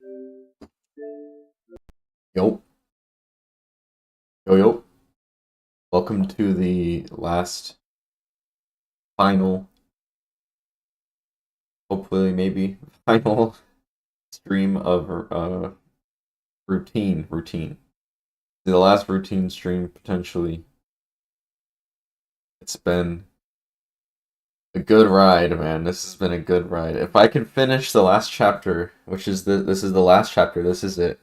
Yo, yo. Welcome to the last, final, hopefully, maybe, final stream of routine. The last routine stream, potentially. It's been a good ride, man. This has been a good ride. If I can finish the last chapter, which is this is the last chapter, this is it.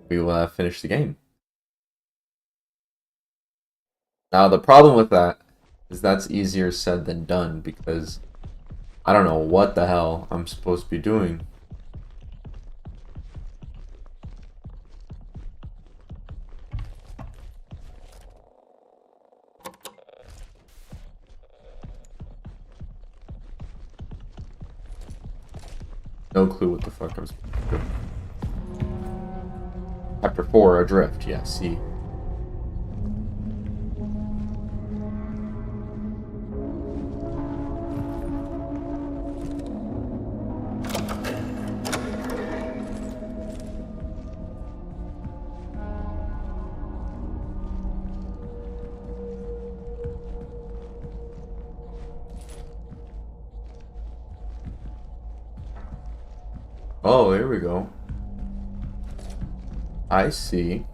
We will have finished the game. Now, the problem with that is that's easier said than done because I don't know what the hell I'm supposed to be doing. No clue what the fuck I was supposed to do. Chapter 4, Adrift, yeah, see. Oh, here we go. I see.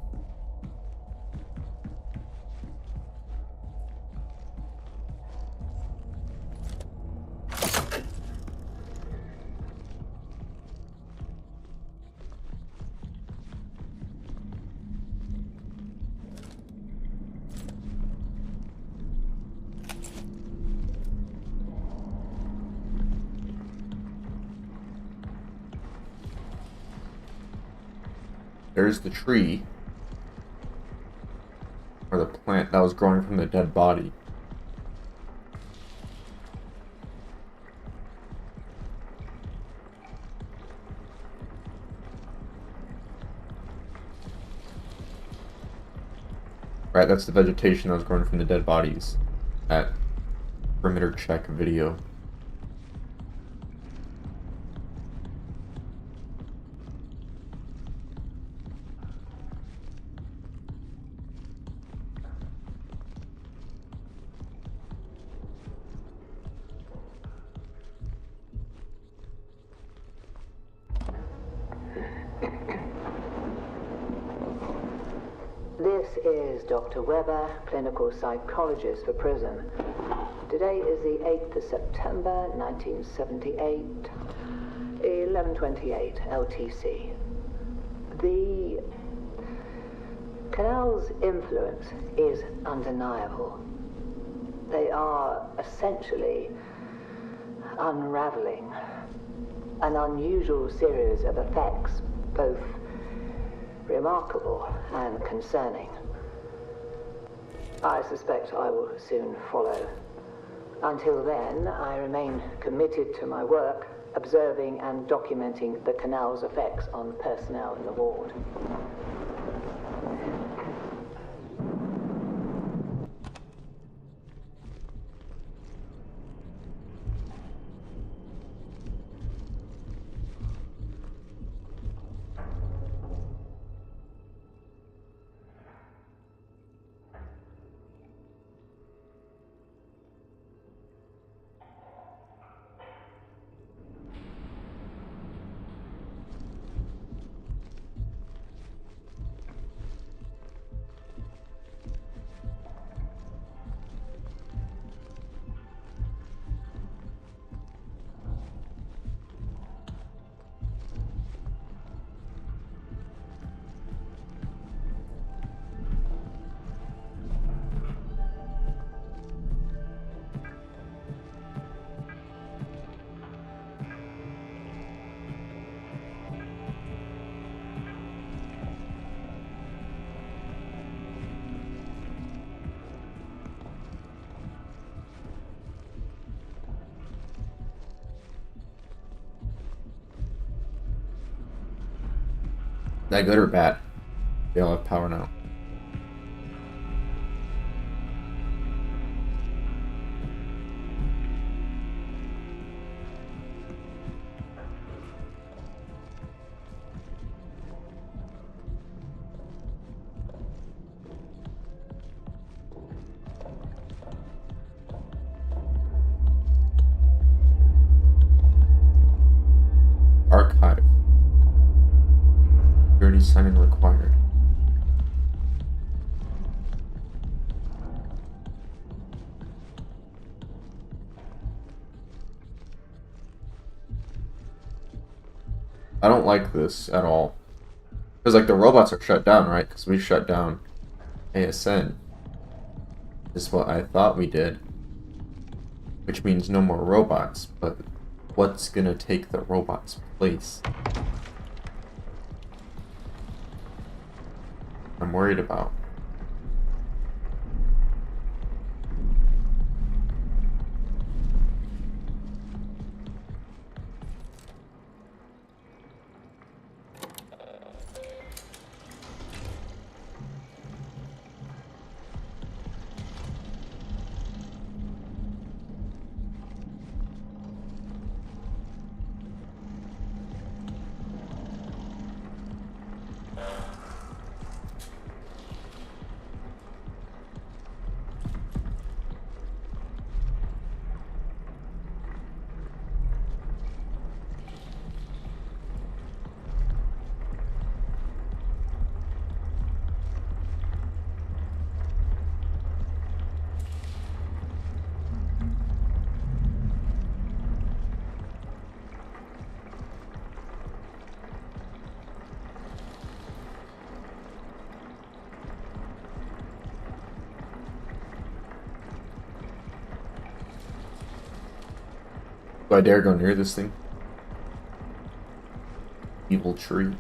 There's the tree. Or the plant that was growing from the dead body. Right, that's the vegetation that was growing from the dead bodies. That perimeter check video. This is Dr. Weber, clinical psychologist for prison. Today is the 8th of September, 1978, 11:28 LTC. The canal's influence is undeniable. They are essentially unraveling an unusual series of effects, both remarkable and concerning. I suspect I will soon follow. Until then, I remain committed to my work, observing and documenting the canal's effects on personnel in the ward. That good or bad? They all have power now. Security sign-in required. I don't like this at all. Because, like, the robots are shut down, right? Because we shut down ASN. Is what I thought we did. Which means no more robots, but what's gonna take the robots' place? I'm worried about. Do I dare go near this thing? Evil tree.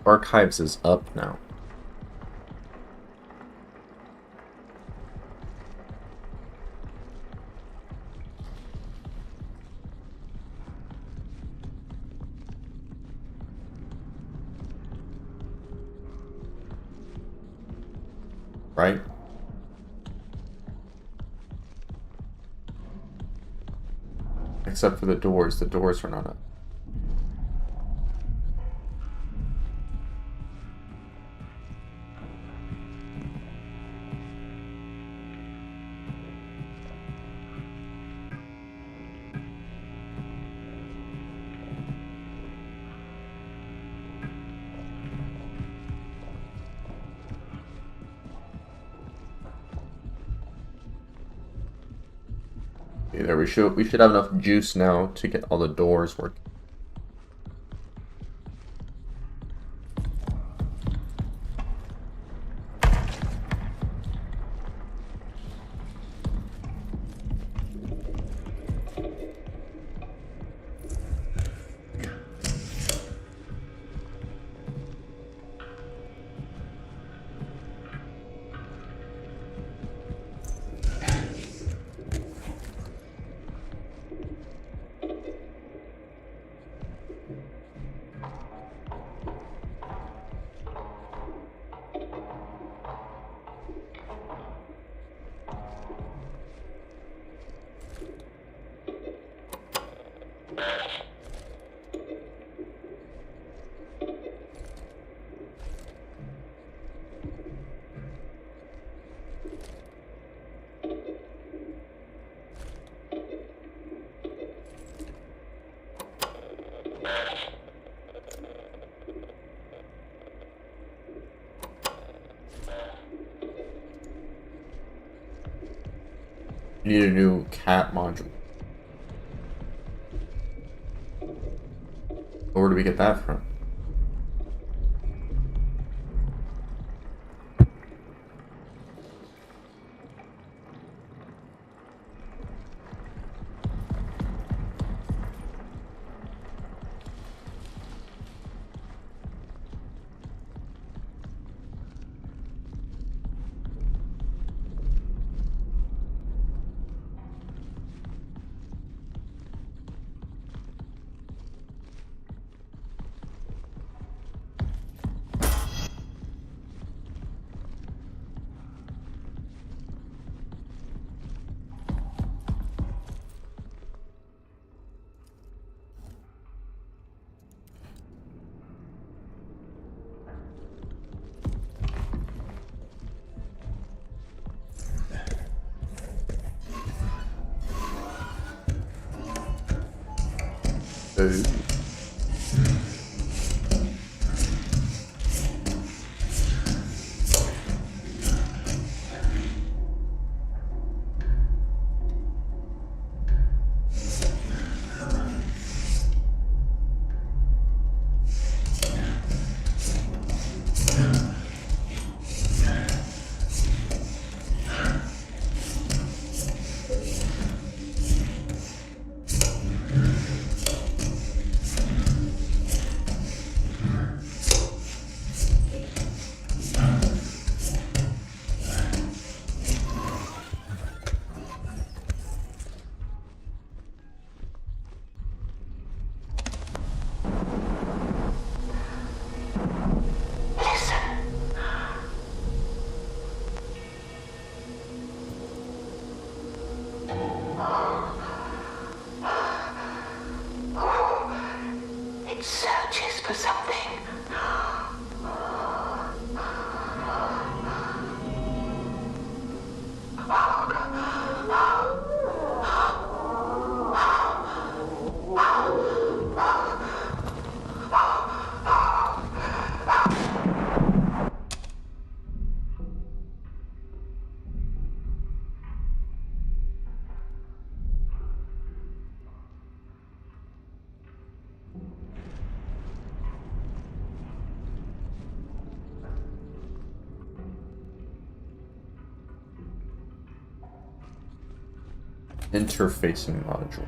archives is up now. Right? Except for the doors. The doors are not up. Okay, there we should have enough juice now to get all the doors working. You need a new cat module. Where do we get that from? Ooh. It searches for something. Interfacing module.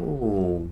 Oh.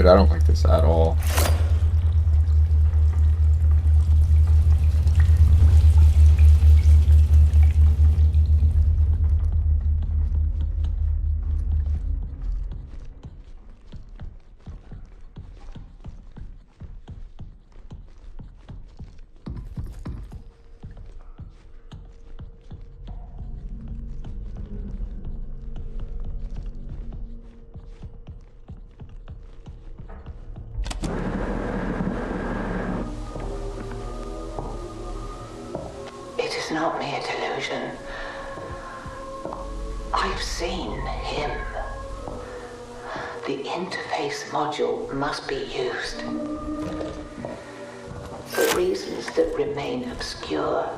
I don't like this at all. It is not mere delusion. I've seen him. The interface module must be used. For reasons that remain obscure.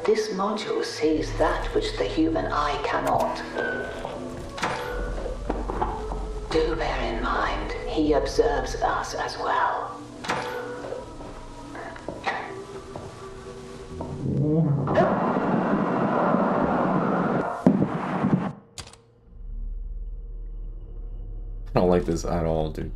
This module sees that which the human eye cannot. Do bear in mind, he observes us as well. I don't like this at all, dude.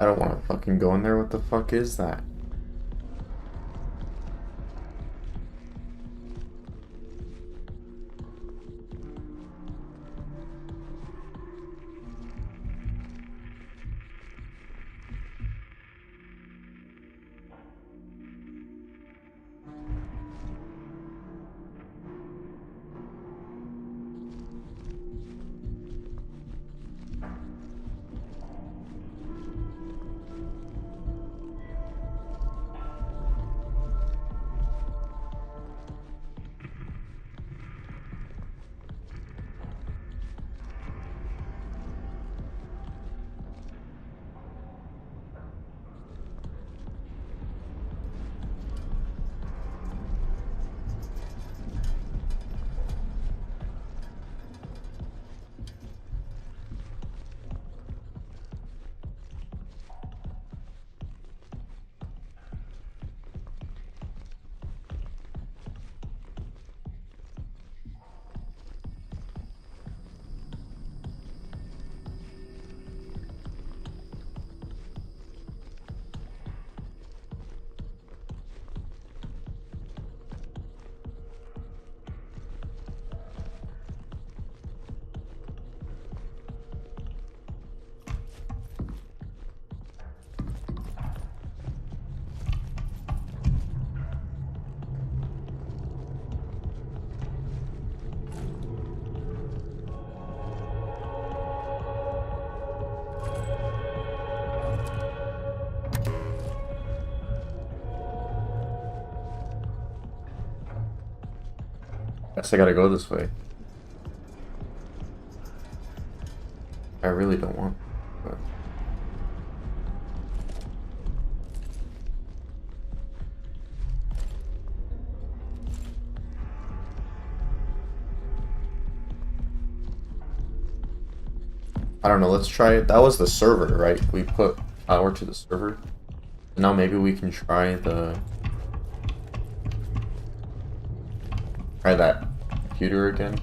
I don't want to fucking go in there. What the fuck is that? Guess I gotta go this way. I really don't want, but I don't know. Let's try it. That was the server, right? We put power to the server. Now maybe we can try that computer again.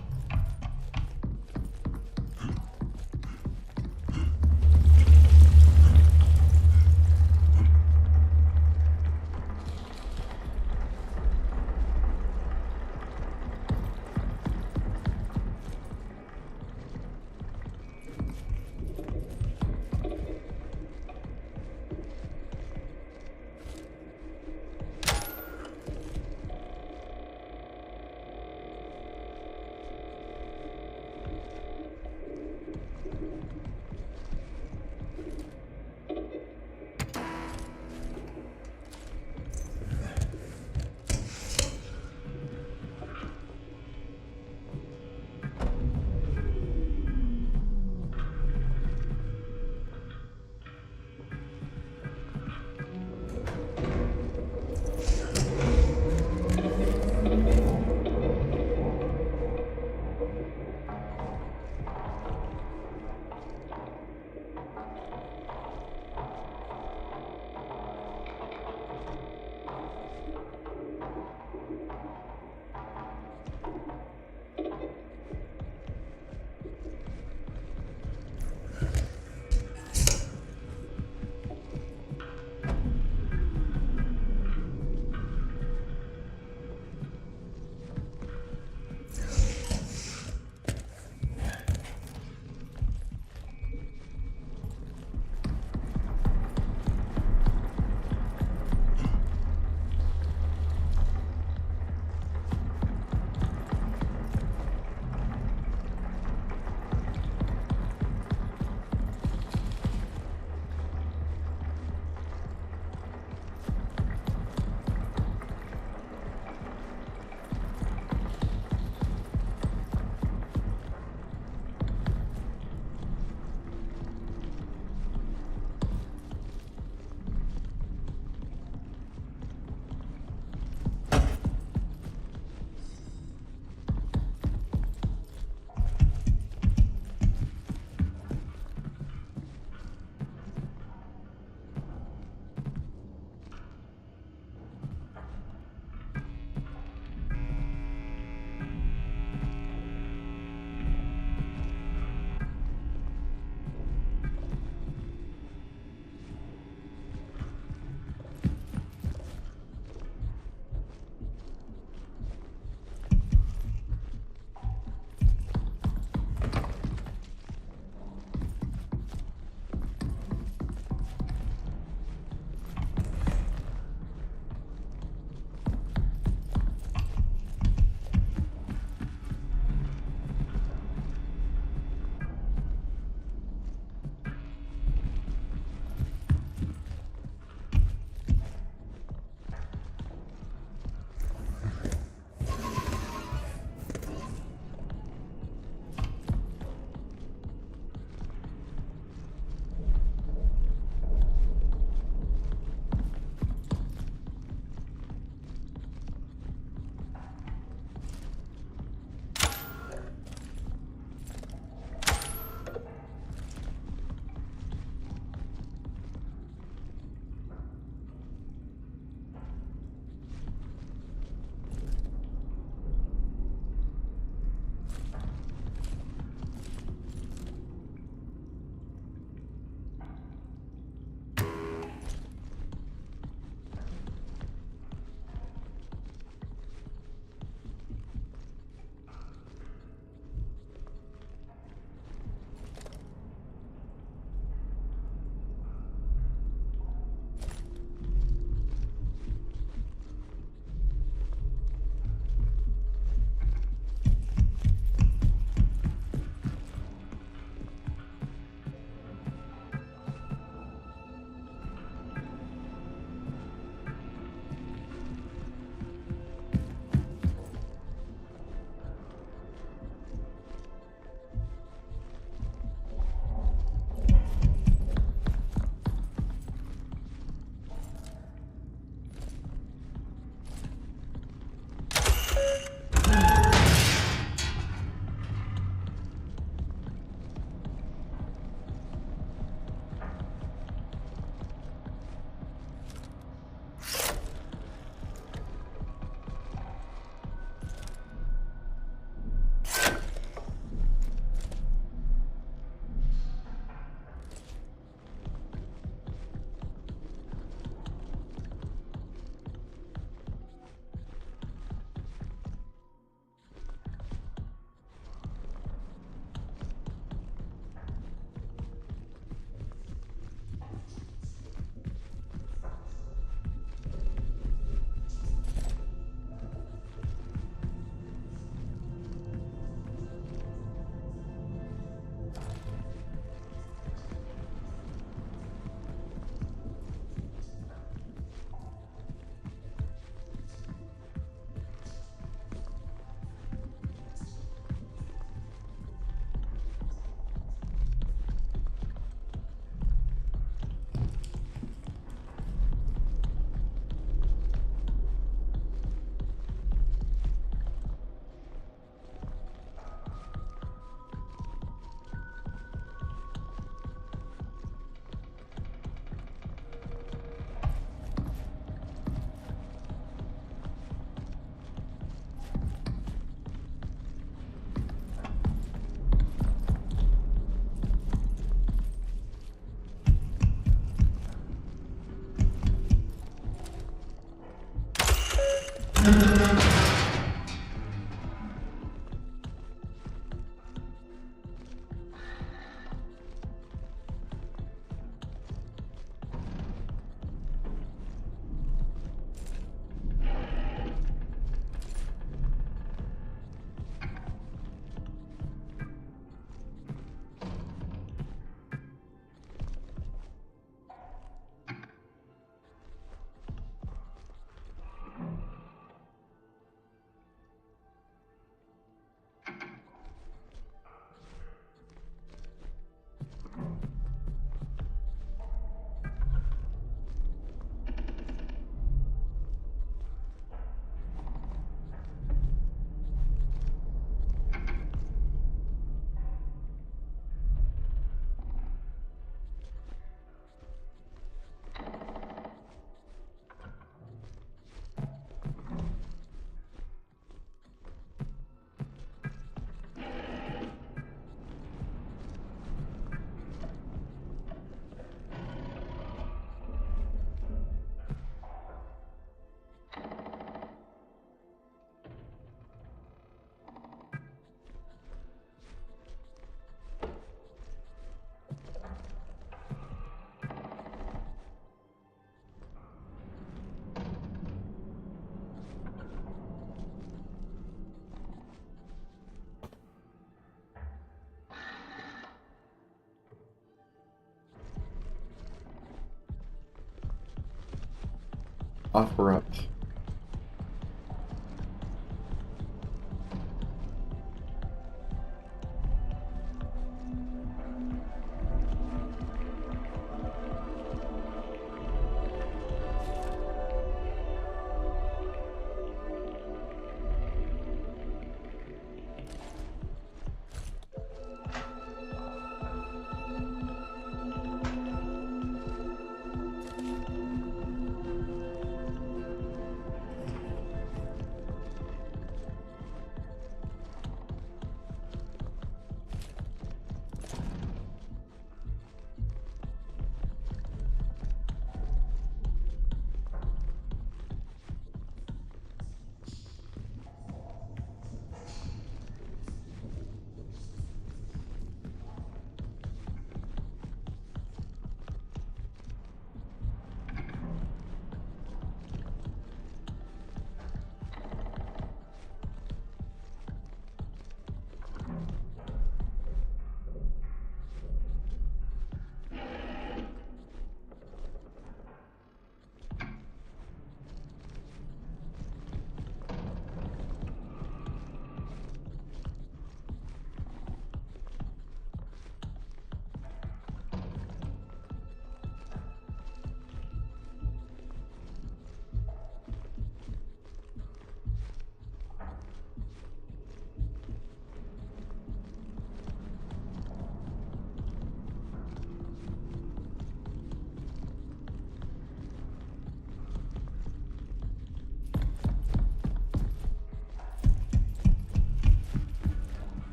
Offer up.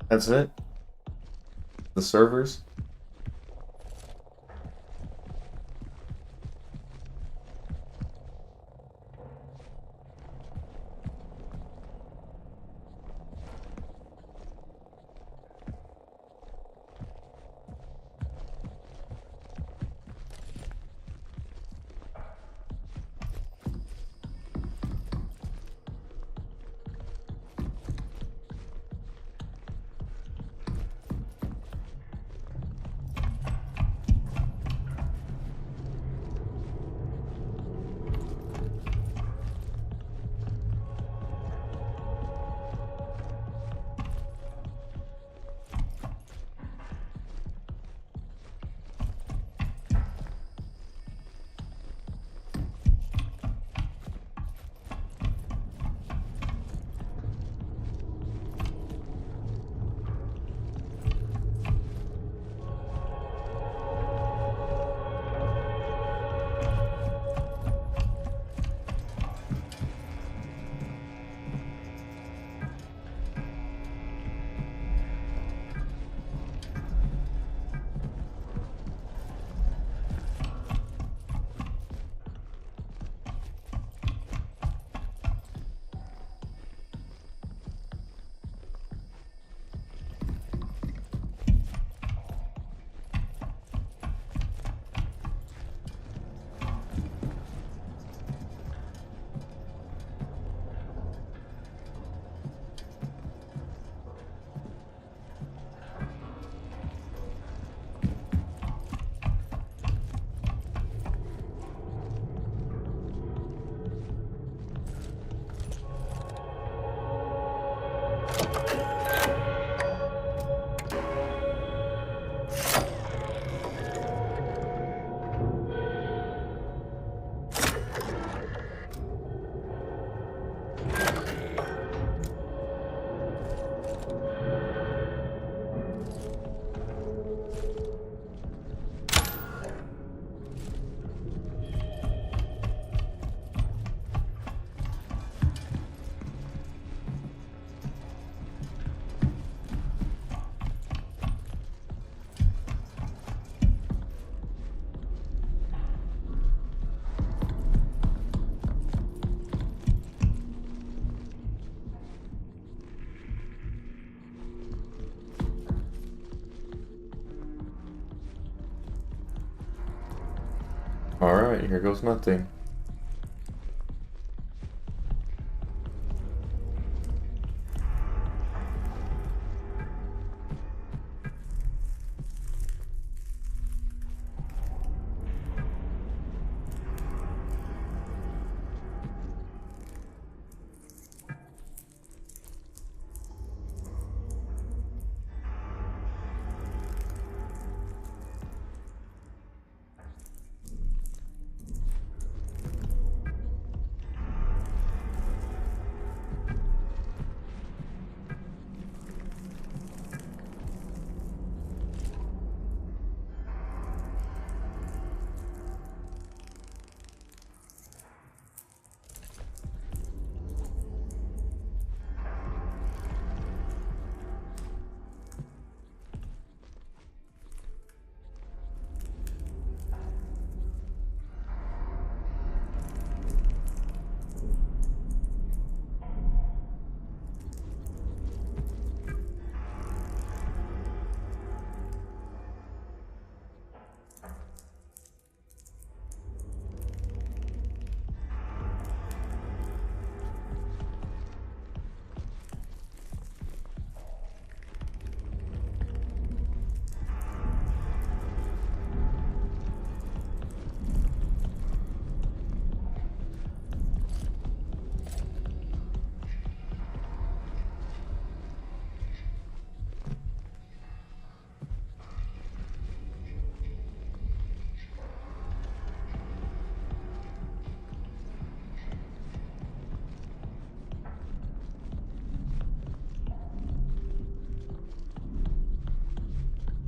That's it? The servers? Alright, here goes nothing.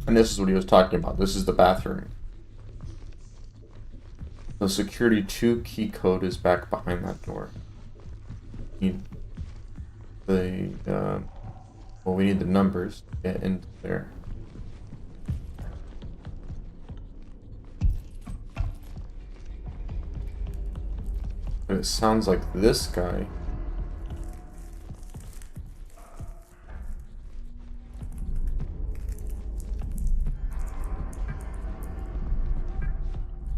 And this is what he was talking about. This is the bathroom. The security 2 key code is back behind that door. The Well, we need the numbers to get into there. And it sounds like this guy.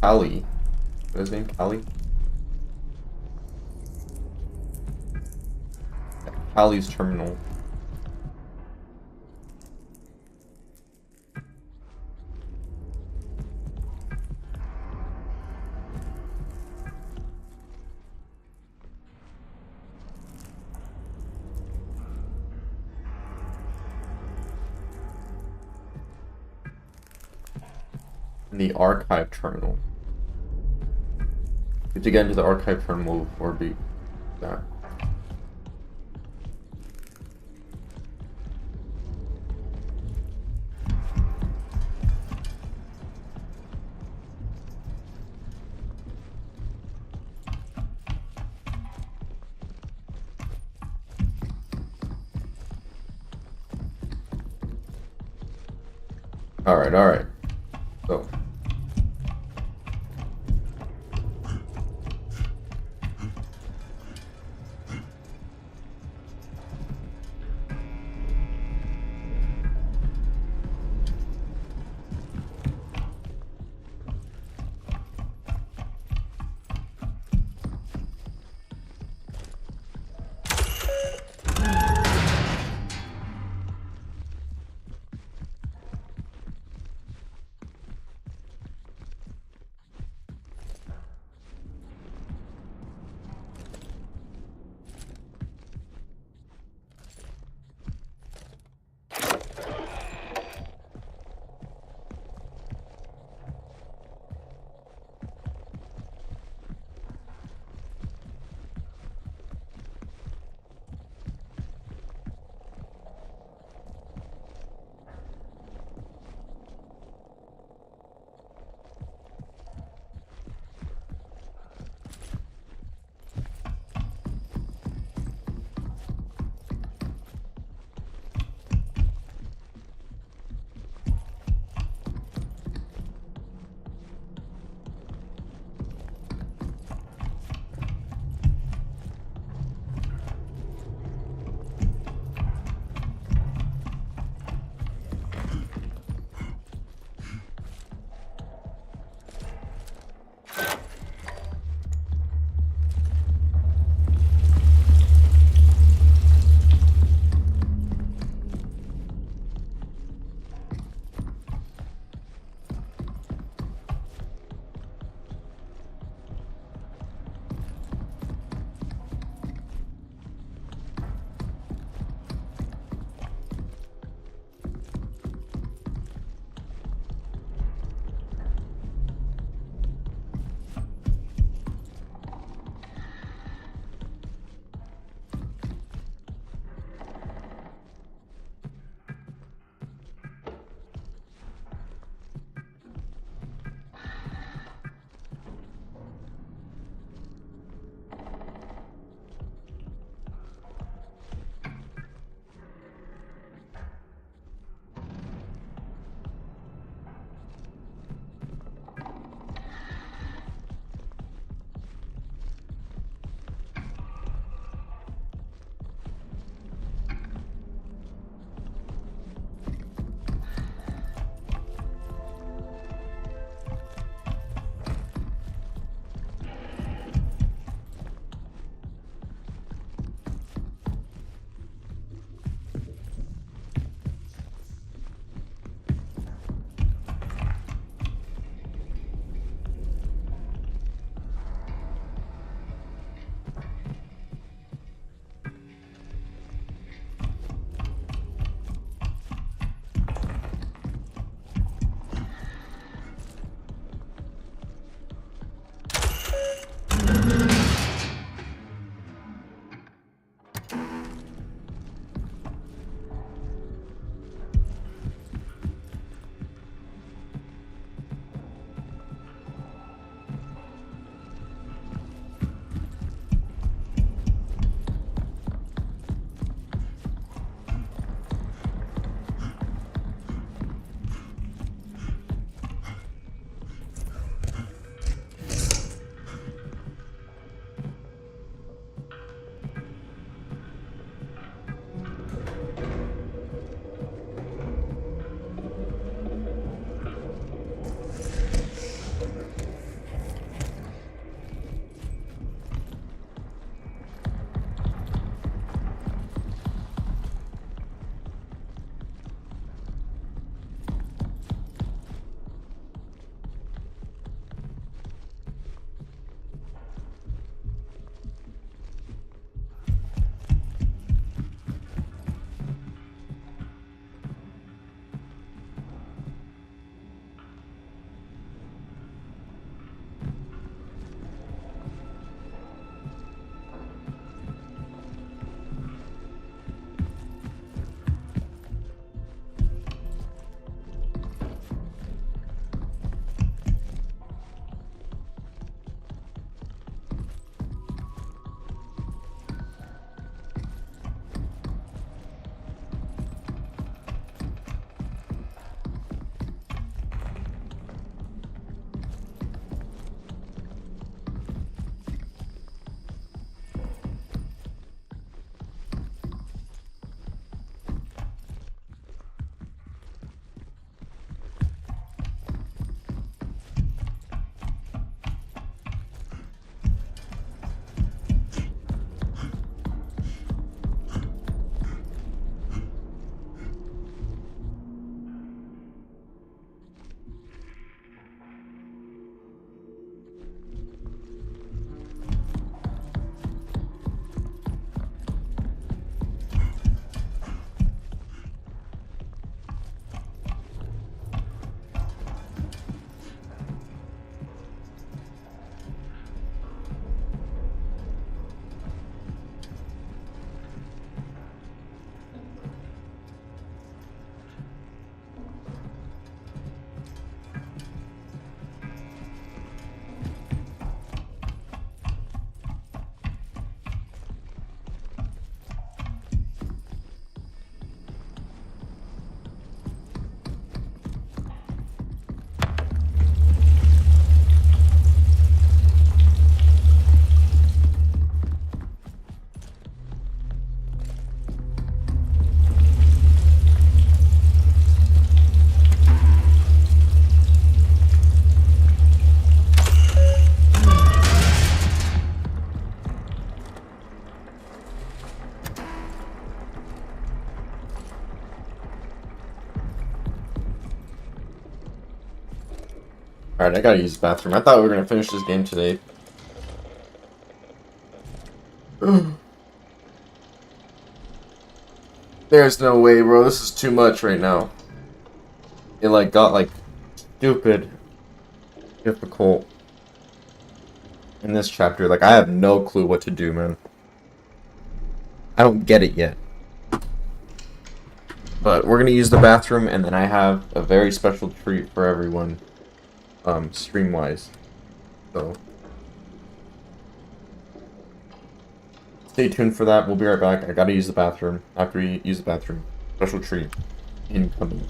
Callie. What is his name? Callie? Yeah, Callie's terminal. And the archive terminal. To get into the archive terminal or be that. Alright, alright. So. Alright, I gotta use the bathroom. I thought we were gonna finish this game today. There's no way, bro. This is too much right now. It, like, got, like, stupid difficult in this chapter. Like, I have no clue what to do, man. I don't get it yet. But we're gonna use the bathroom, and then I have a very special treat for everyone, stream-wise. So, stay tuned for that. We'll be right back. I gotta use the bathroom. After we use the bathroom, special treat incoming.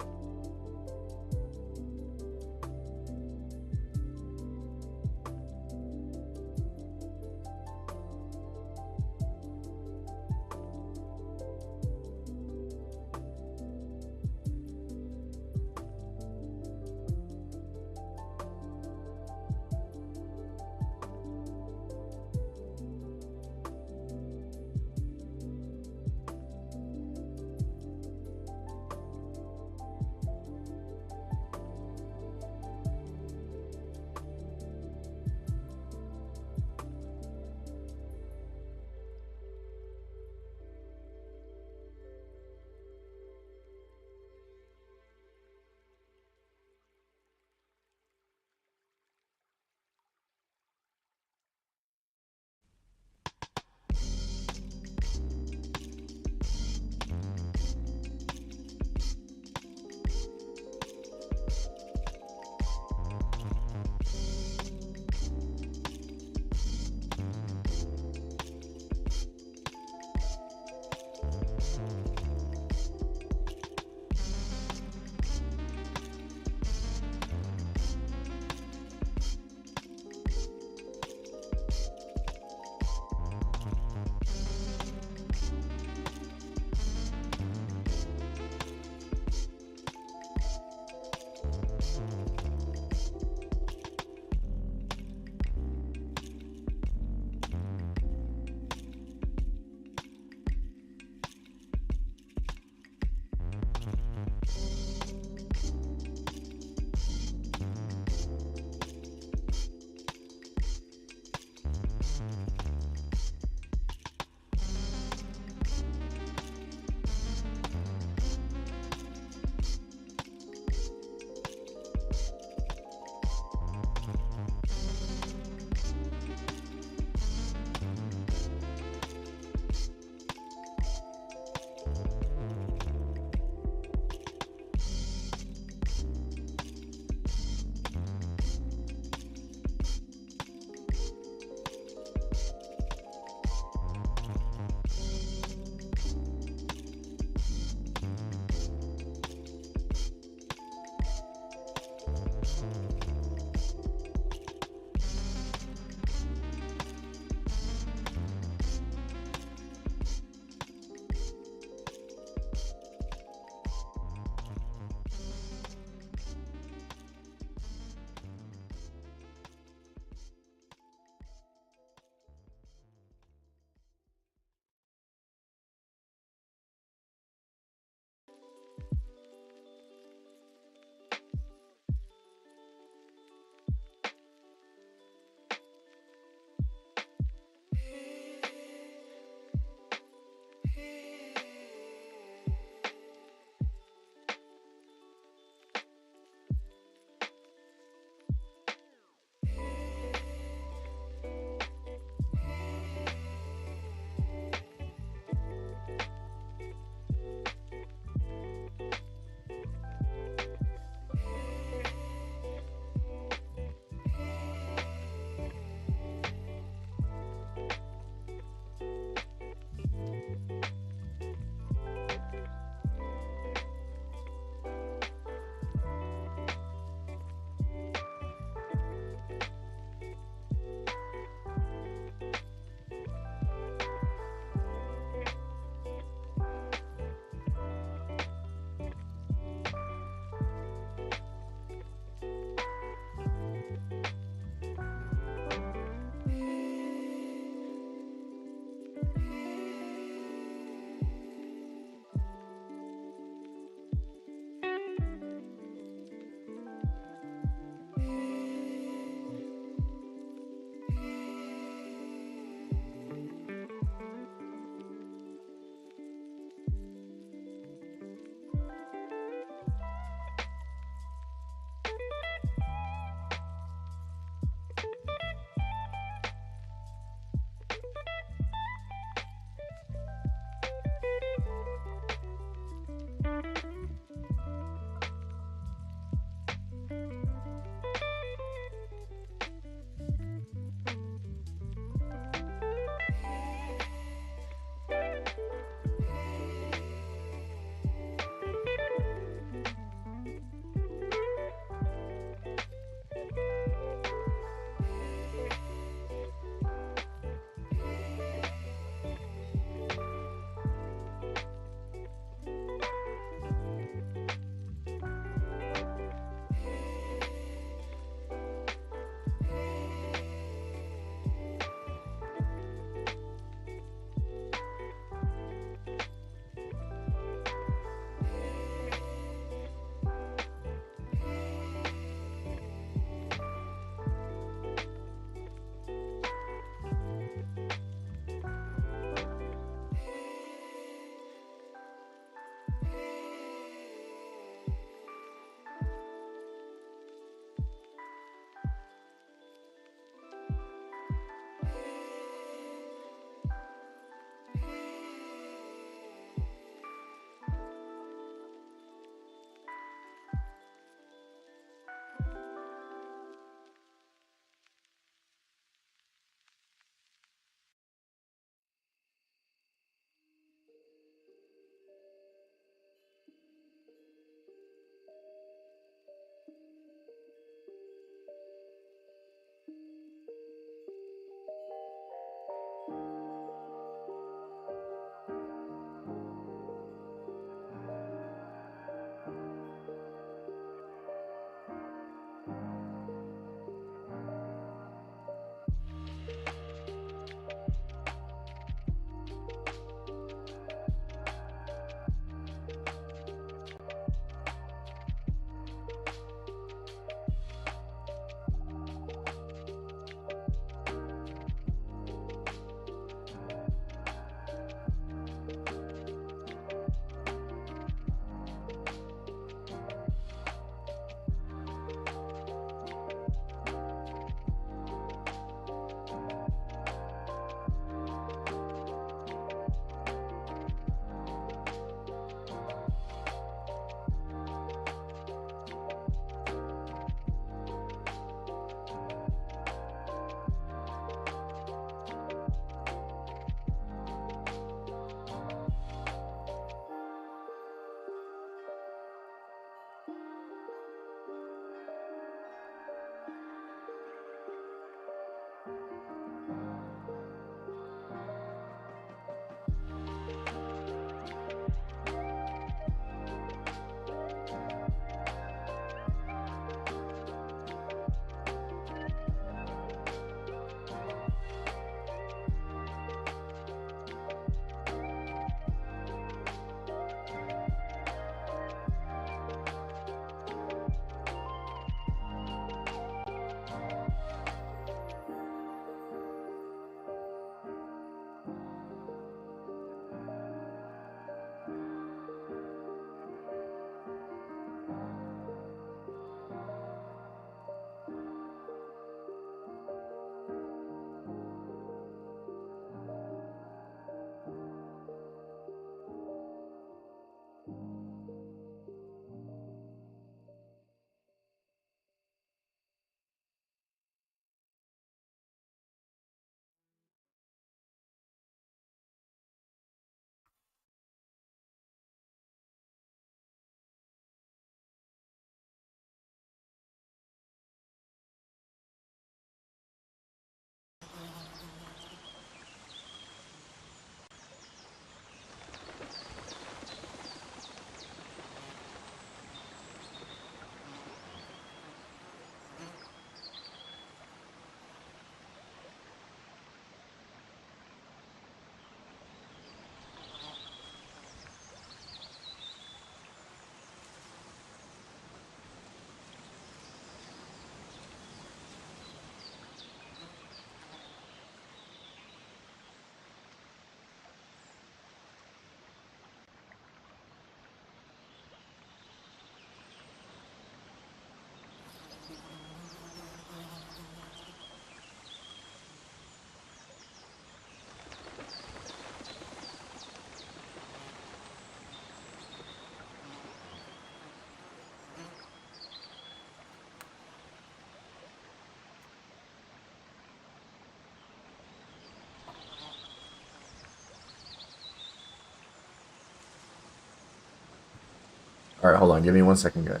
Alright, hold on. Give me 1 second, guys.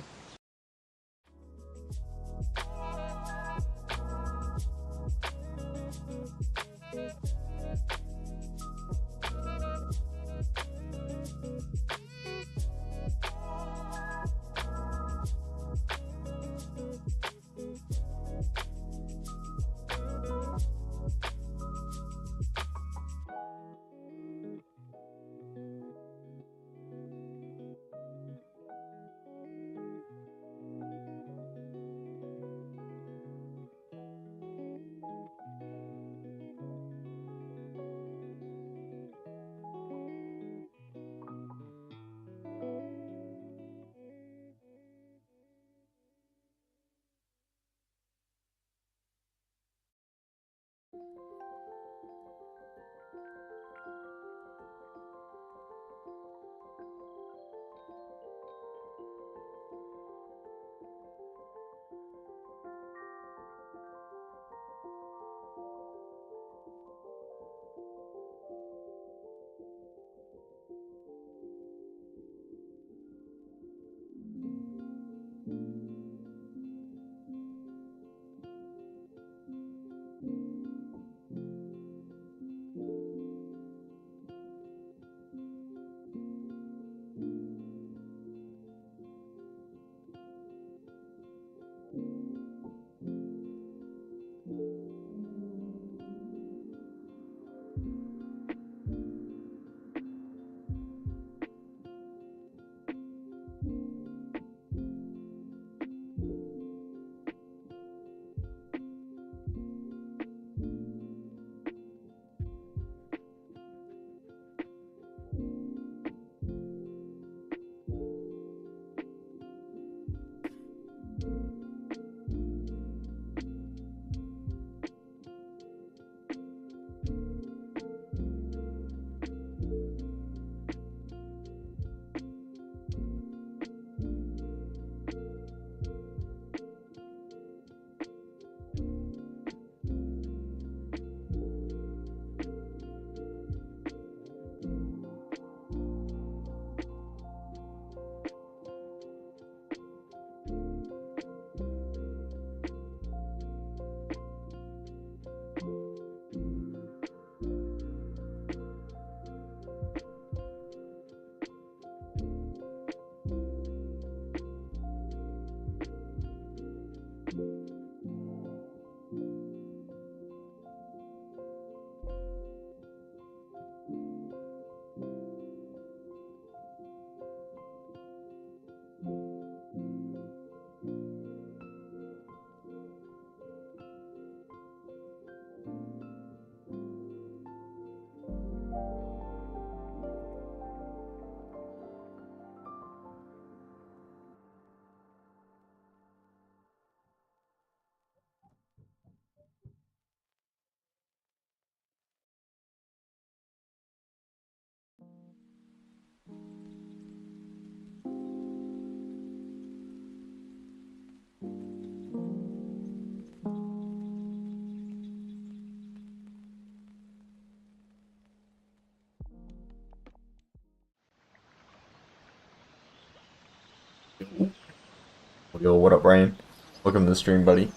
Yo, what up, Brian? Welcome to the stream, buddy.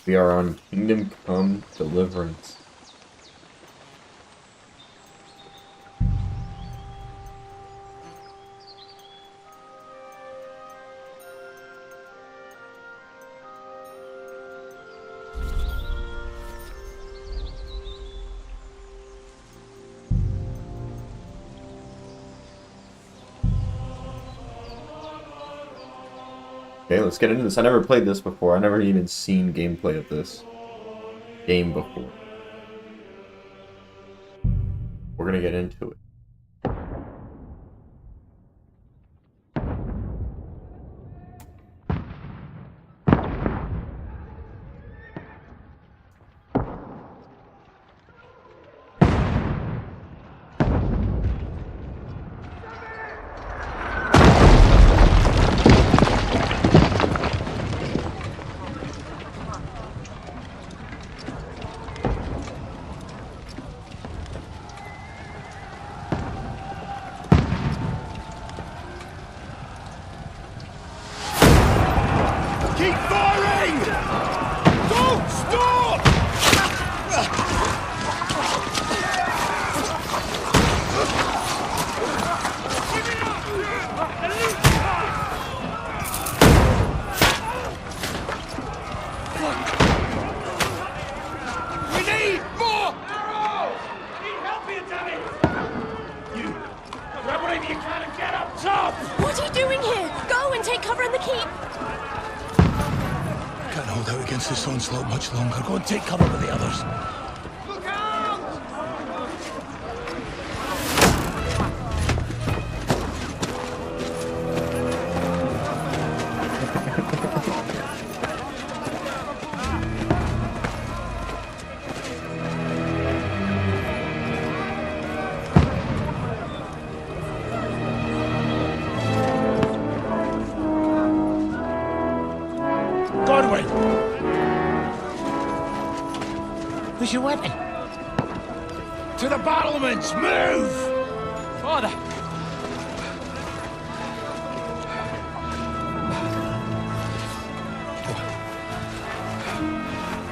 We are on Kingdom Come Deliverance. Okay, let's get into this. I never played this before. I never even seen gameplay of this game before. We're gonna get into it. against this onslaught much longer. Go and take cover with the others. Godwin! Where's your weapon? To the battlements! Move! Father!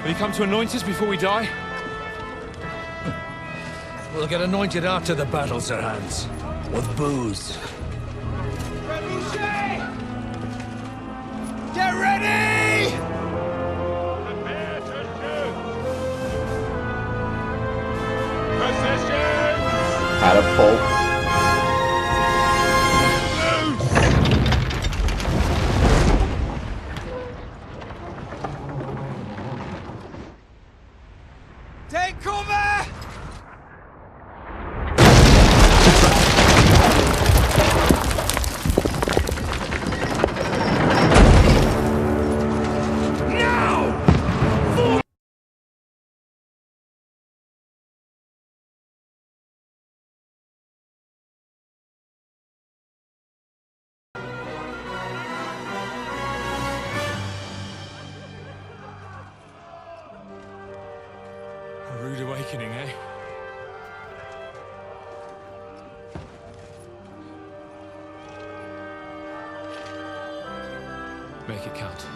Will you come to anoint us before we die? We'll get anointed after the battles are hands. With booze. Get ready! Prepare to shoot! Catapult. Take cover! A rude awakening, eh? Make it count.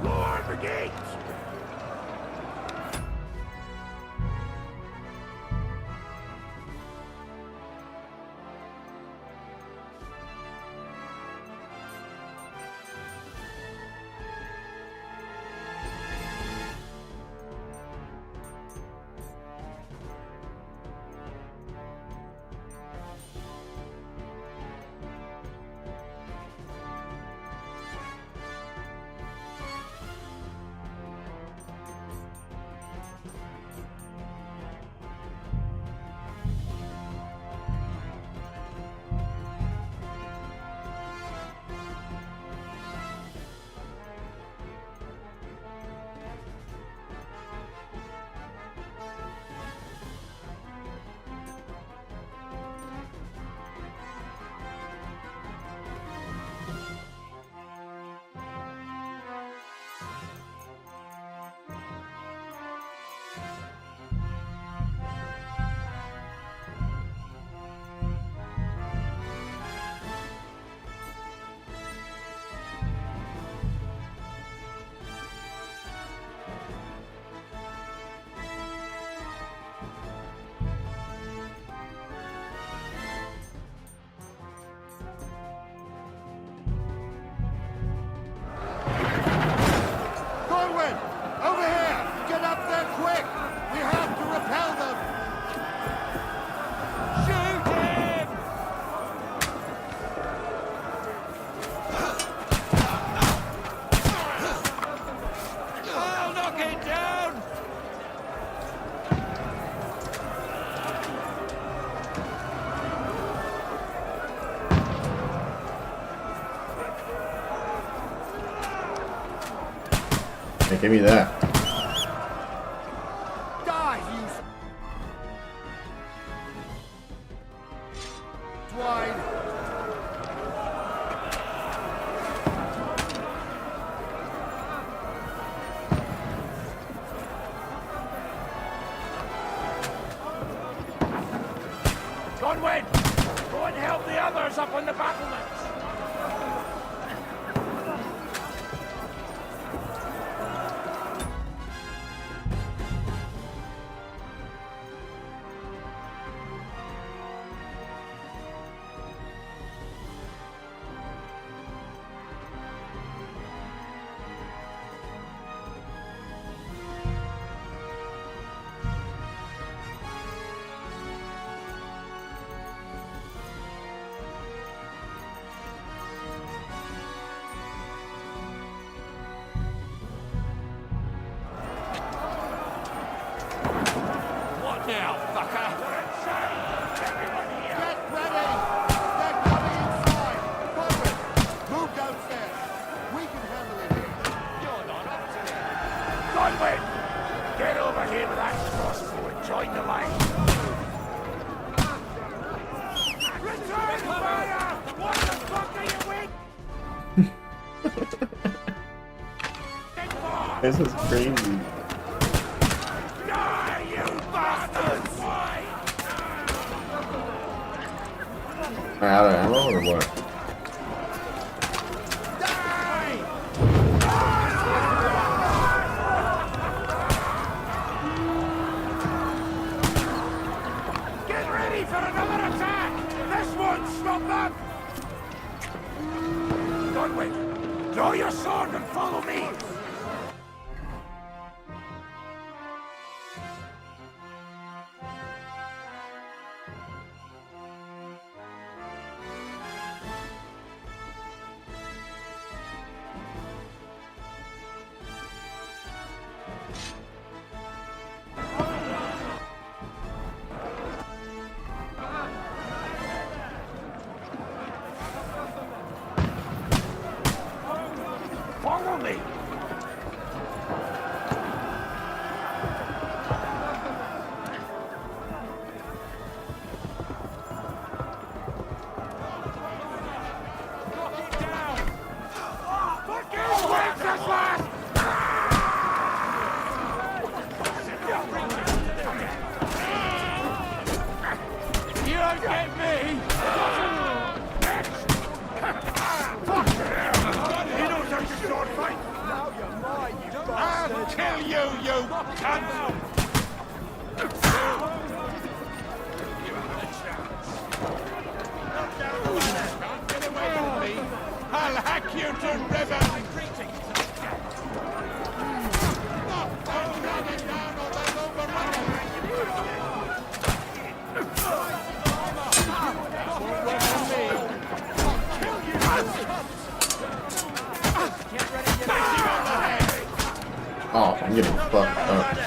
Lower the gates! Godwin! Over here! Get up there quick! We have to repel them! Shoot him! I'll knock it down! Hey, give me that. Die, you swine! Godwin! Go and help the others up on the battlements! Now, fucker! Get ready! They're coming inside! Conrad, move downstairs. We can handle it here. You're not up to it. Godwin! Get over here with that crossbow and join the line. Return fire! What the fuck are you waiting? This is crazy. Die, you bastards! Am I out of ammo or what? Get ready for another attack! This won't stop them! Godwin, draw your sword and follow me! Follow me! You don't get me! He knows how to sword fight! Now you're mine, you I'll bastard! kill you, you cunt! Can't get away with me! I'll hack you to ribbons! Don't run it down or they'll overrun Oh, I'm getting fucked up.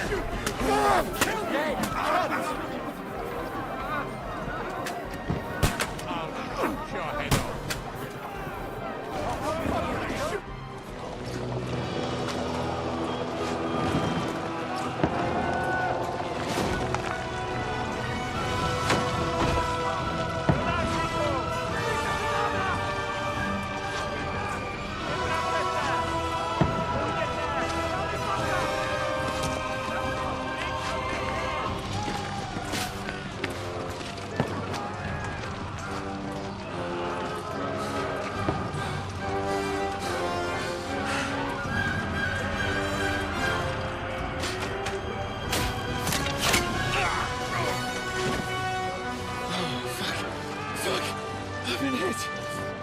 I've been hit.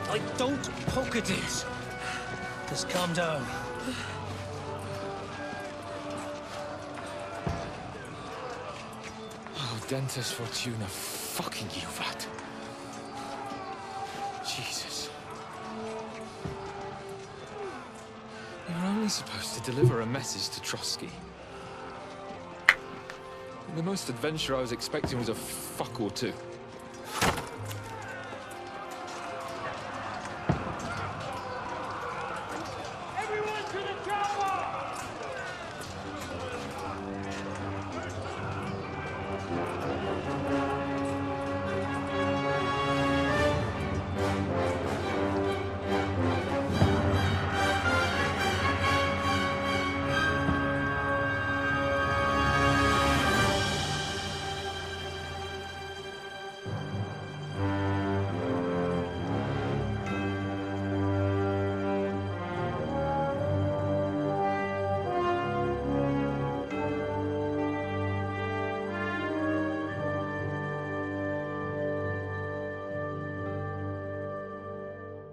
Like, don't poke at it. Just calm down. Oh, Dentes Fortuna, fucking you, vat. Jesus. You were only supposed to deliver a message to Trotsky. The most adventure I was expecting was a fuck or two. Everyone to the tower!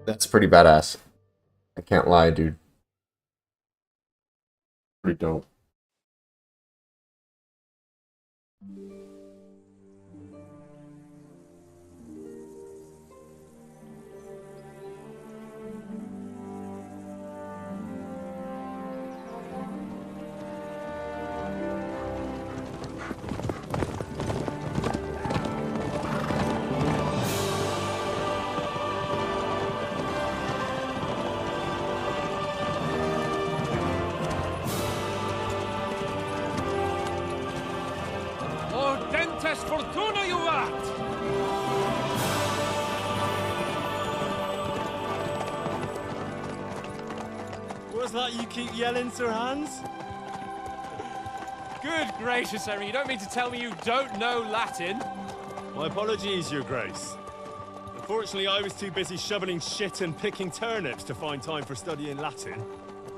That's pretty badass. I can't lie, dude. Pretty dope. Audentes fortuna juvat! What's that you keep yelling, Sir Hans? Good gracious, Henry, you don't mean to tell me you don't know Latin? My apologies, Your Grace. Unfortunately, I was too busy shoveling shit and picking turnips to find time for studying Latin.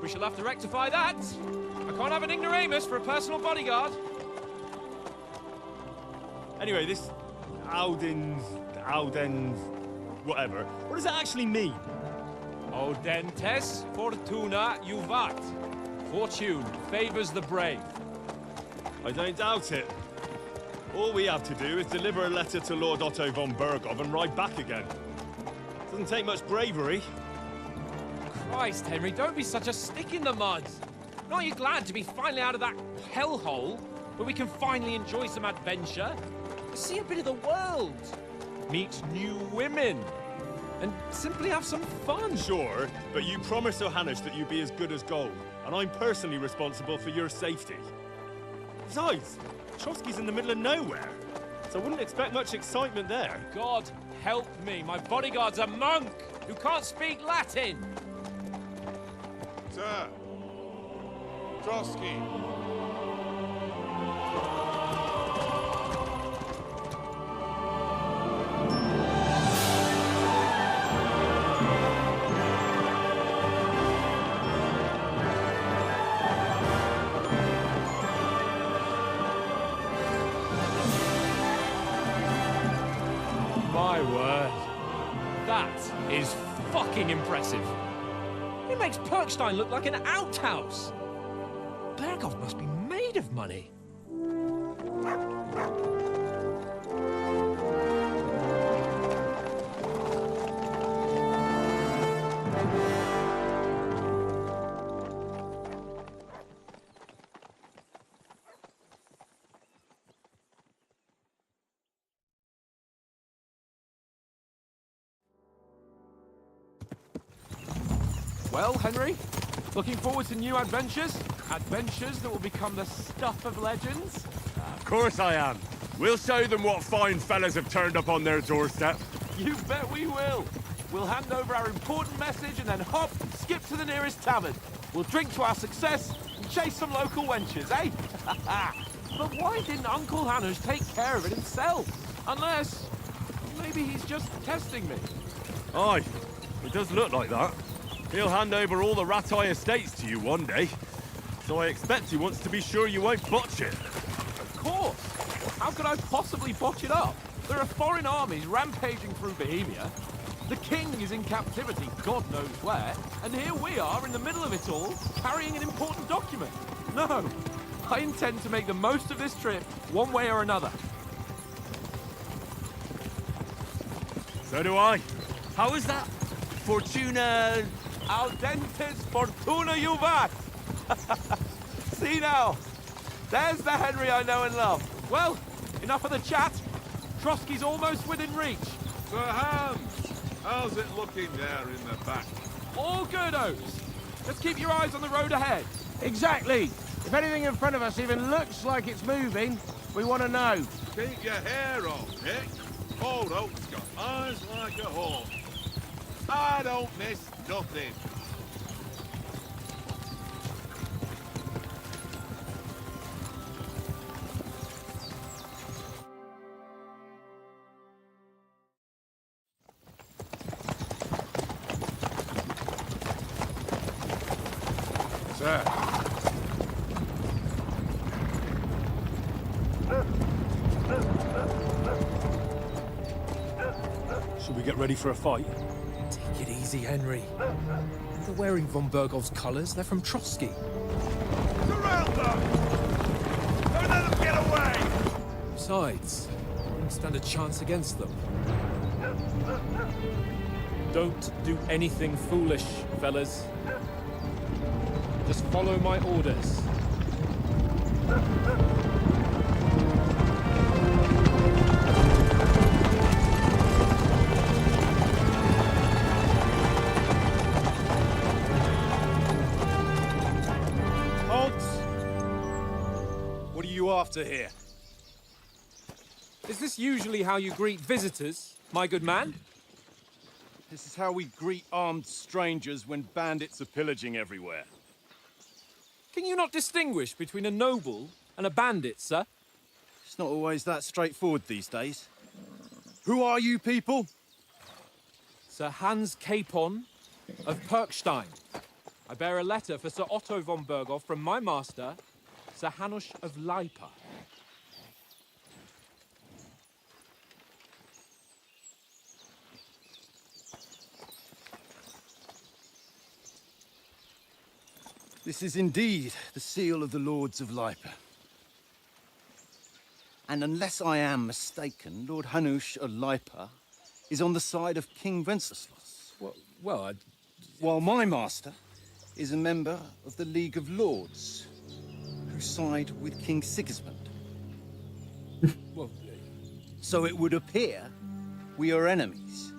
We shall have to rectify that. I can't have an ignoramus for a personal bodyguard. Anyway, this Audens, whatever. What does that actually mean? Audentes fortuna juvat. Fortune favors the brave. I don't doubt it. All we have to do is deliver a letter to Lord Otto von Bergov and ride back again. Doesn't take much bravery. Christ, Henry, don't be such a stick in the mud. Aren't you glad to be finally out of that hellhole where we can finally enjoy some adventure? See a bit of the world, meet new women, and simply have some fun. Sure, but you promised Johannes that you'd be as good as gold, and I'm personally responsible for your safety. Besides, Trotsky's in the middle of nowhere, so I wouldn't expect much excitement there. God help me, my bodyguard's a monk who can't speak Latin. Sir. Trotsky. My word. That is fucking impressive. It makes Perkstein look like an outhouse. Bergov must be made of money. Well, Henry, looking forward to new adventures? Adventures that will become the stuff of legends? Of course I am. We'll show them what fine fellas have turned up on their doorstep. You bet we will. We'll hand over our important message and then hop and skip to the nearest tavern. We'll drink to our success and chase some local wenches, eh? But why didn't Uncle Hanush take care of it himself? Unless, maybe he's just testing me. Aye, it does look like that. He'll hand over all the Ratai estates to you one day. So I expect he wants to be sure you won't botch it. Of course. How could I possibly botch it up? There are foreign armies rampaging through Bohemia. The king is in captivity, God knows where, and here we are in the middle of it all, carrying an important document. No, I intend to make the most of this trip, one way or another. So do I. How is that? Fortuna... Audentes fortuna juvat! See now, there's the Henry I know and love. Well, enough of the chat. Trotsky's almost within reach. Sir Hans, how's it looking there in the back? All good, Oates. Just keep your eyes on the road ahead. Exactly. If anything in front of us even looks like it's moving, we want to know. Keep your hair on, Nick. Old Oak's got eyes like a hawk. I don't miss nothing. Sir. Should we get ready for a fight? Take it easy, Henry. They're wearing von Bergov's colours. They're from Trotsky. Surround them! Don't let them get away! Besides, I wouldn't stand a chance against them. Don't do anything foolish, fellas. Just follow my orders. What are you after here? Is this usually how you greet visitors, my good man? This is how we greet armed strangers when bandits are pillaging everywhere. Can you not distinguish between a noble and a bandit, sir? It's not always that straightforward these days. Who are you people? Sir Hans Capon of Perkstein. I bear a letter for Sir Otto von Berghoff from my master, Sir Hanush of Leipa. This is indeed the seal of the Lords of Leipa. And unless I am mistaken, Lord Hanush of Leipa is on the side of King Wenceslas. While my master is a member of the League of Lords, who side with King Sigismund. Well, So it would appear we are enemies.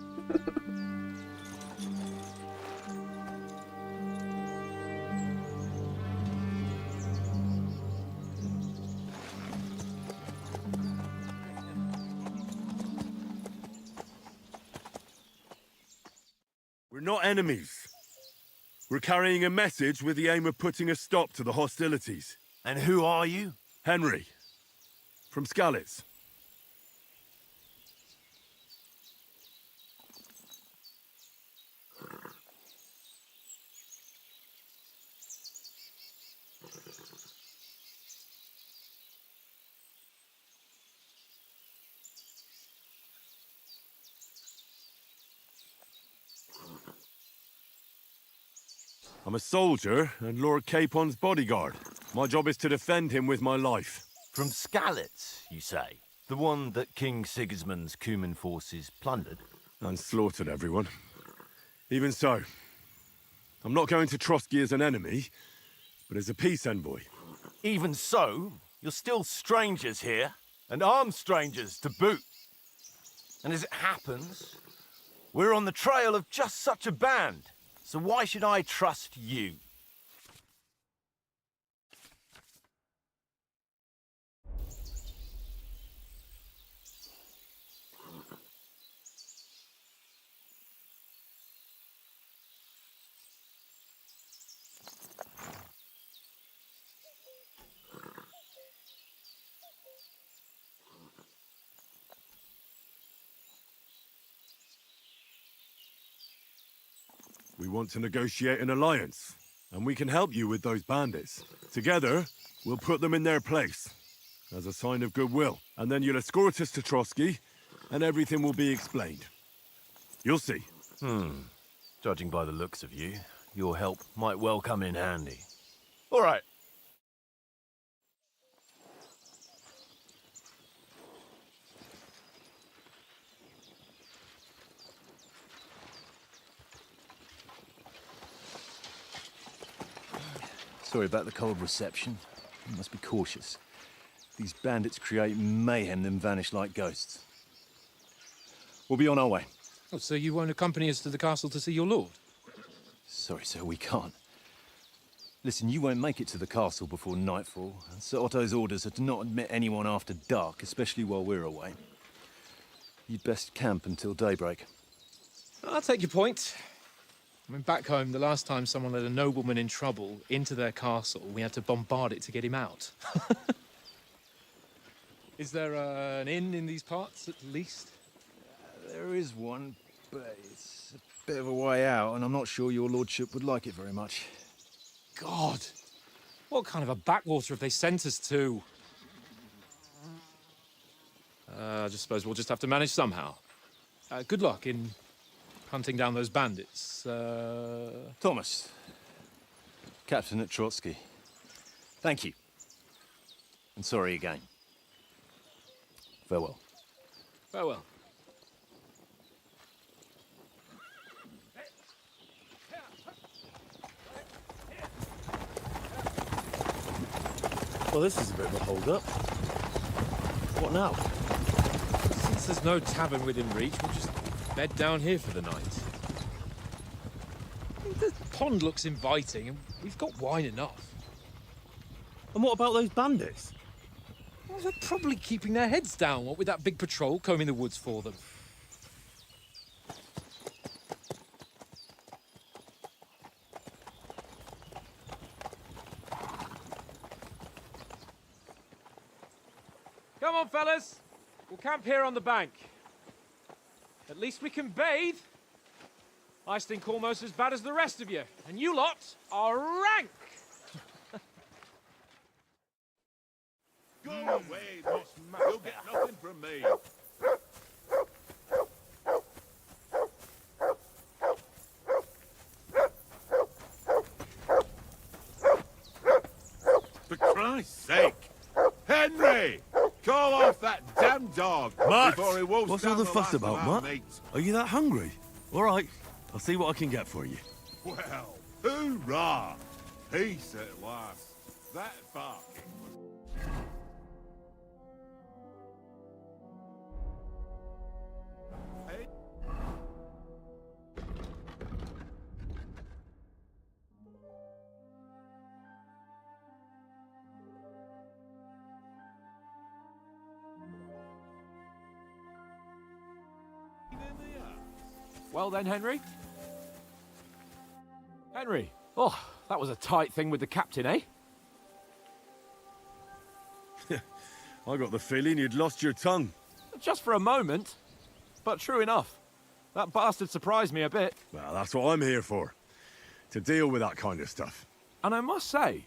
We're not enemies. We're carrying a message with the aim of putting a stop to the hostilities. And who are you? Henry, from Skalitz. I'm a soldier and Lord Capon's bodyguard. My job is to defend him with my life. From Skalitz, you say? The one that King Sigismund's Cuman forces plundered? And slaughtered everyone. Even so, I'm not going to Trotsky as an enemy, but as a peace envoy. Even so, you're still strangers here, and armed strangers to boot. And as it happens, we're on the trail of just such a band. So why should I trust you? We want to negotiate an alliance, and we can help you with those bandits. Together, we'll put them in their place, as a sign of goodwill. And then you'll escort us to Trotsky, and everything will be explained. You'll see. Judging by the looks of you, your help might well come in handy. All right. Sorry about the cold reception. You must be cautious. These bandits create mayhem, then vanish like ghosts. We'll be on our way. Oh, so you won't accompany us to the castle to see your lord? Sorry, sir, we can't. Listen, you won't make it to the castle before nightfall, and Sir Otto's orders are to not admit anyone after dark, especially while we're away. You'd best camp until daybreak. I'll take your point. I mean, back home, the last time someone let a nobleman in trouble into their castle, we had to bombard it to get him out. Is there an inn in these parts, at least? There is one, but it's a bit of a way out, and I'm not sure your lordship would like it very much. God! What kind of a backwater have they sent us to? I just suppose we'll just have to manage somehow. Good luck in hunting down those bandits. Thomas, captain at Trotsky. Thank you. And sorry again. Farewell. Farewell. Well, this is a bit of a hold-up. What now? Since there's no tavern within reach, we'll just bed down here for the night. The pond looks inviting, and we've got wine enough. And what about those bandits? Well, they're probably keeping their heads down, what with that big patrol combing the woods for them. Come on, fellas. We'll camp here on the bank. At least we can bathe. I stink almost as bad as the rest of you, and you lot are rank. Go away, boss. You'll get nothing from me. For Christ's sake! Henry! Call off that damn dog Matt! before he wolfs What's down all the the fuss last of about, our Matt? mates. Are you that hungry? All right, I'll see what I can get for you. Well, hoorah! Peace at last. That barking was... Hey? Well then, Henry? Henry! Oh, that was a tight thing with the captain, eh? I got the feeling you'd lost your tongue. Just for a moment. But true enough. That bastard surprised me a bit. Well, that's what I'm here for. To deal with that kind of stuff. And I must say,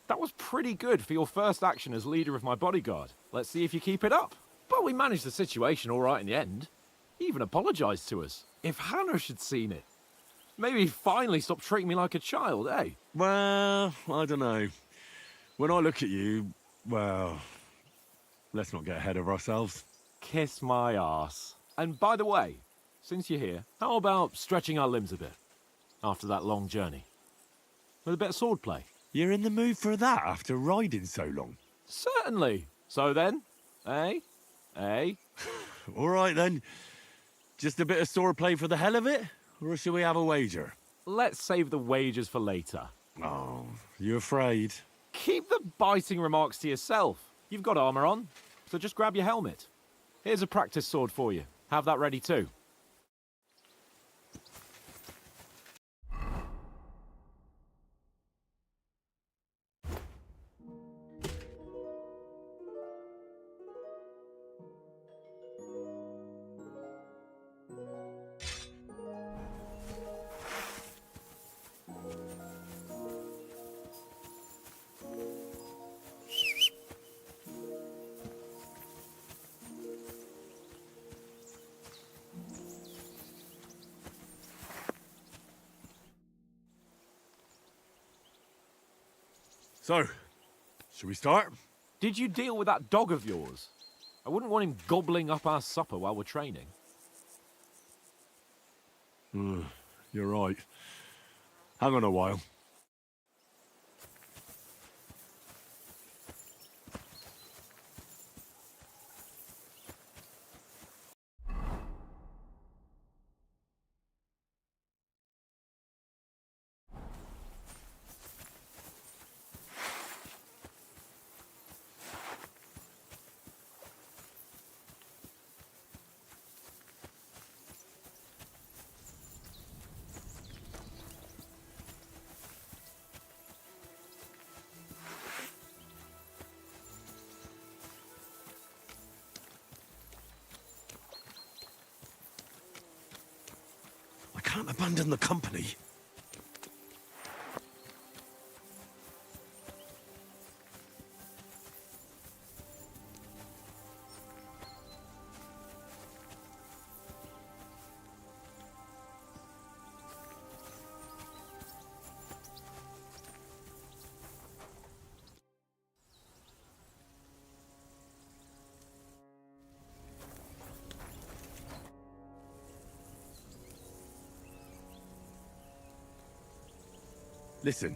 that was pretty good for your first action as leader of my bodyguard. Let's see if you keep it up. But we managed the situation all right in the end. He even apologized to us. If Hannah had seen it, maybe he'd finally stop treating me like a child, eh? Well, I don't know. When I look at you, well, let's not get ahead of ourselves. Kiss my arse. And by the way, since you're here, how about stretching our limbs a bit after that long journey? With a bit of swordplay. You're in the mood for that after riding so long? Certainly. So then, eh? Eh? All right then. Just a bit of swordplay for the hell of it? Or shall we have a wager? Let's save the wagers for later. Oh, you afraid? Keep the biting remarks to yourself. You've got armor on, so just grab your helmet. Here's a practice sword for you. Have that ready too. So, shall we start? Did you deal with that dog of yours? I wouldn't want him gobbling up our supper while we're training. You're right. Hang on a while. I can't abandon the company. Listen,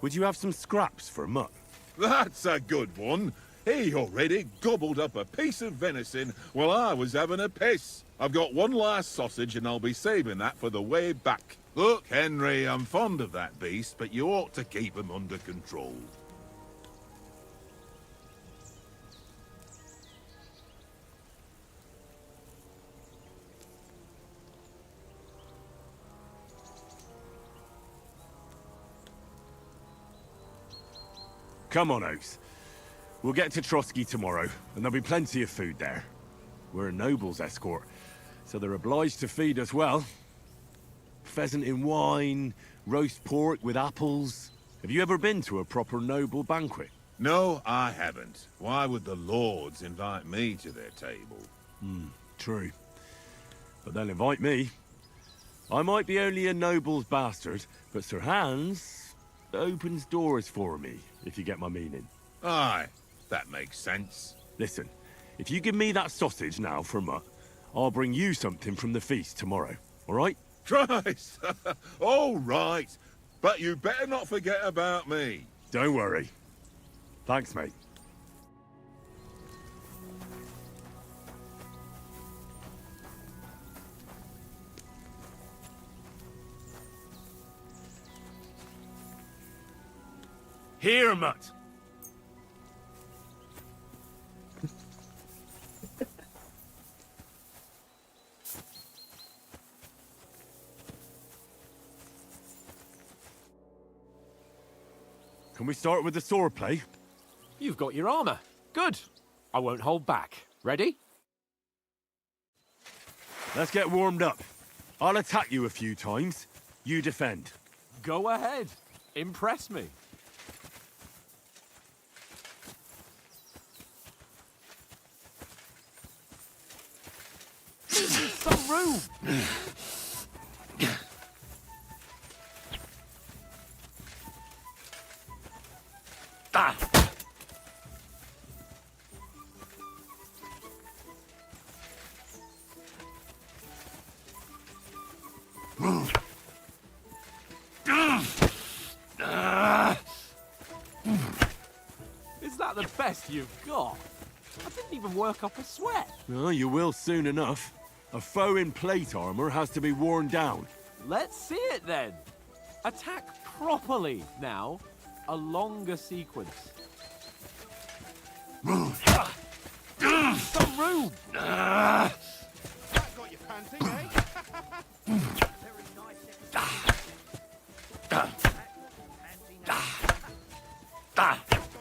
would you have some scraps for a mutt? That's a good one. He already gobbled up a piece of venison while I was having a piss. I've got one last sausage and I'll be saving that for the way back. Look, Henry, I'm fond of that beast, but you ought to keep him under control. come on, Oaks. We'll get to Trotsky tomorrow, and there'll be plenty of food there. We're a noble's escort, so they're obliged to feed us well. Pheasant in wine, roast pork with apples. Have you ever been to a proper noble banquet? No, I haven't. Why would the lords invite me to their table? True. But they'll invite me. I might be only a noble's bastard, but Sir Hans opens doors for me, if you get my meaning. Aye, that makes sense. Listen, if you give me that sausage now for Mutt, I'll bring you something from the feast tomorrow, all right? Christ! All right, but you better not forget about me. Don't worry. Thanks, mate. Here, Mutt. Can we start with the swordplay? You've got your armor. Good. I won't hold back. Ready? Let's get warmed up. I'll attack you a few times. You defend. Go ahead. Impress me. Some room. Is that the best you've got? I didn't even work up a sweat. Oh, you will soon enough. A foe in plate armor has to be worn down. Let's see it then. Attack properly now. A longer sequence. Some room. That got you panting, eh? Very nice. Got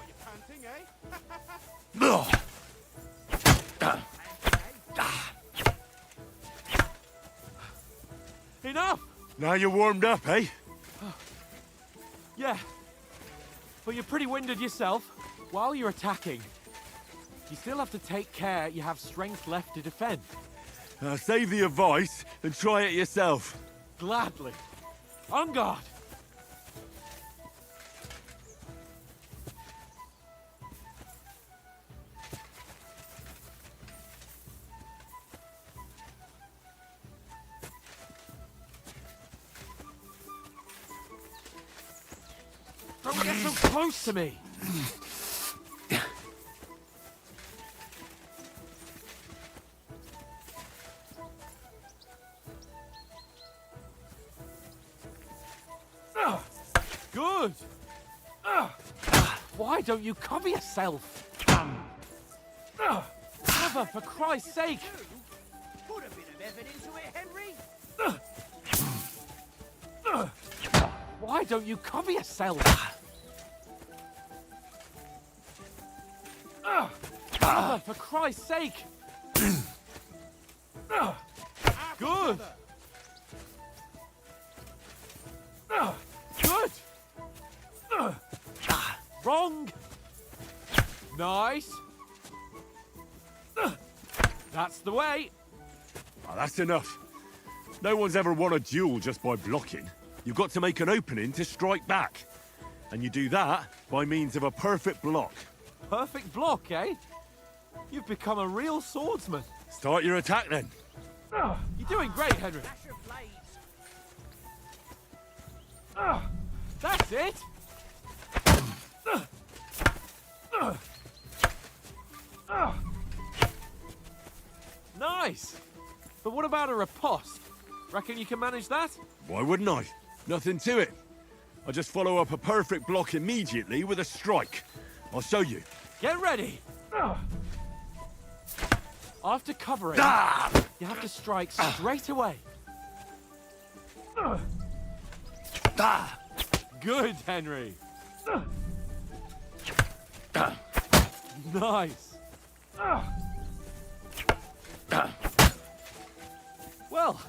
you panting, eh? Enough. Now you're warmed up, eh? Yeah. But you're pretty winded yourself. While you're attacking, you still have to take care you have strength left to defend. Save the advice and try it yourself. Gladly. On guard. Don't get so close to me. Good. Why don't you cover yourself? Cover, for Christ's sake. Put a bit of effort into it, Henry. Why don't you cover yourself? Cover, for Christ's sake. Good. Good. Wrong. Nice. That's the way. Oh, that's enough. No one's ever won a duel just by blocking. You've got to make an opening to strike back. And you do that by means of a perfect block. Perfect block, eh? You've become a real swordsman. Start your attack then. You're doing great, Henry. Dash your blades. That's it. Nice. But what about a riposte? Reckon you can manage that? Why wouldn't I? Nothing to it. I just follow up a perfect block immediately with a strike. I'll show you. Get ready. After covering, you have to strike straight away. Good, Henry. Nice. Well,